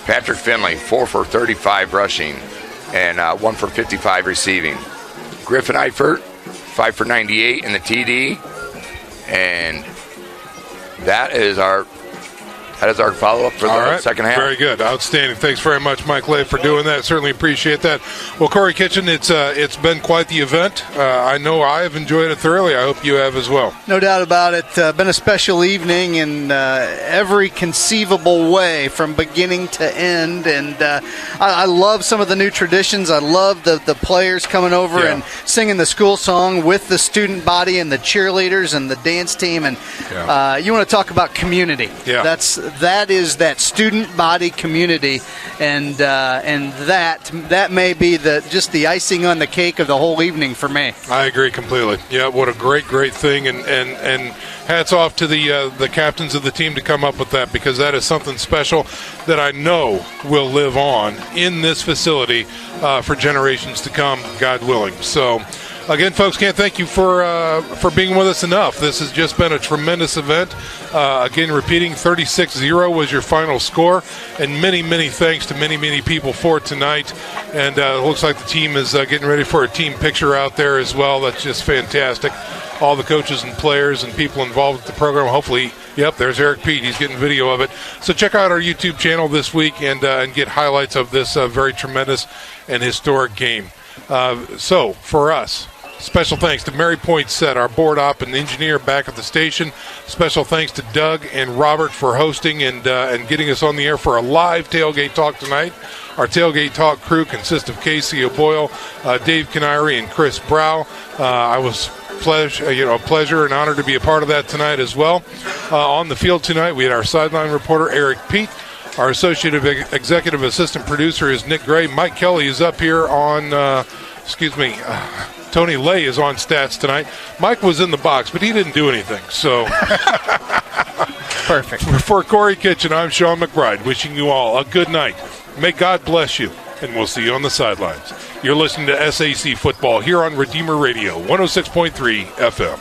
Patrick Finley, 4 for 35 rushing and 1 for 55 receiving. Griffin Eifert, 5 for 98 in the TD. And that is our follow-up for the second half. Very good. Outstanding. Thanks very much, Mike Lay, for doing that. Certainly appreciate that. Well, Corey Kitchen, it's been quite the event. I know I have enjoyed it thoroughly. I hope you have as well. No doubt about it. Been a special evening in every conceivable way from beginning to end. And I love some of the new traditions. I love the players coming over and singing the school song with the student body and the cheerleaders and the dance team. And you want to talk about community. Yeah. That is that student body community, and that may be just the icing on the cake of the whole evening for me. I agree completely. Yeah, what a great thing, and hats off to the captains of the team to come up with that, because that is something special that I know will live on in this facility for generations to come, God willing. So. Again, folks, can't thank you for being with us enough. This has just been a tremendous event. Again, repeating, 36-0 was your final score, and many, many thanks to many people for tonight. And it looks like the team is getting ready for a team picture out there as well. That's just fantastic. All the coaches and players and people involved with the program, hopefully. Yep, there's Eric Pete. He's getting video of it. So check out our YouTube channel this week and get highlights of this very tremendous and historic game. So, for us, special thanks to Mary Poinsett, our board op and engineer back at the station. Special thanks to Doug and Robert for hosting and getting us on the air for a live tailgate talk tonight. Our tailgate talk crew consists of Casey O'Boyle, Dave Canary, and Chris Brow. I was a pleasure and honor to be a part of that tonight as well. On the field tonight, we had our sideline reporter Eric Pete. Our associate executive assistant producer is Nick Gray. Mike Kelly is up here on, Tony Lay is on stats tonight. Mike was in the box, but he didn't do anything. So, perfect. For Corey Kitchen, I'm Sean McBride, wishing you all a good night. May God bless you, and we'll see you on the sidelines. You're listening to SAC Football here on Redeemer Radio, 106.3 FM.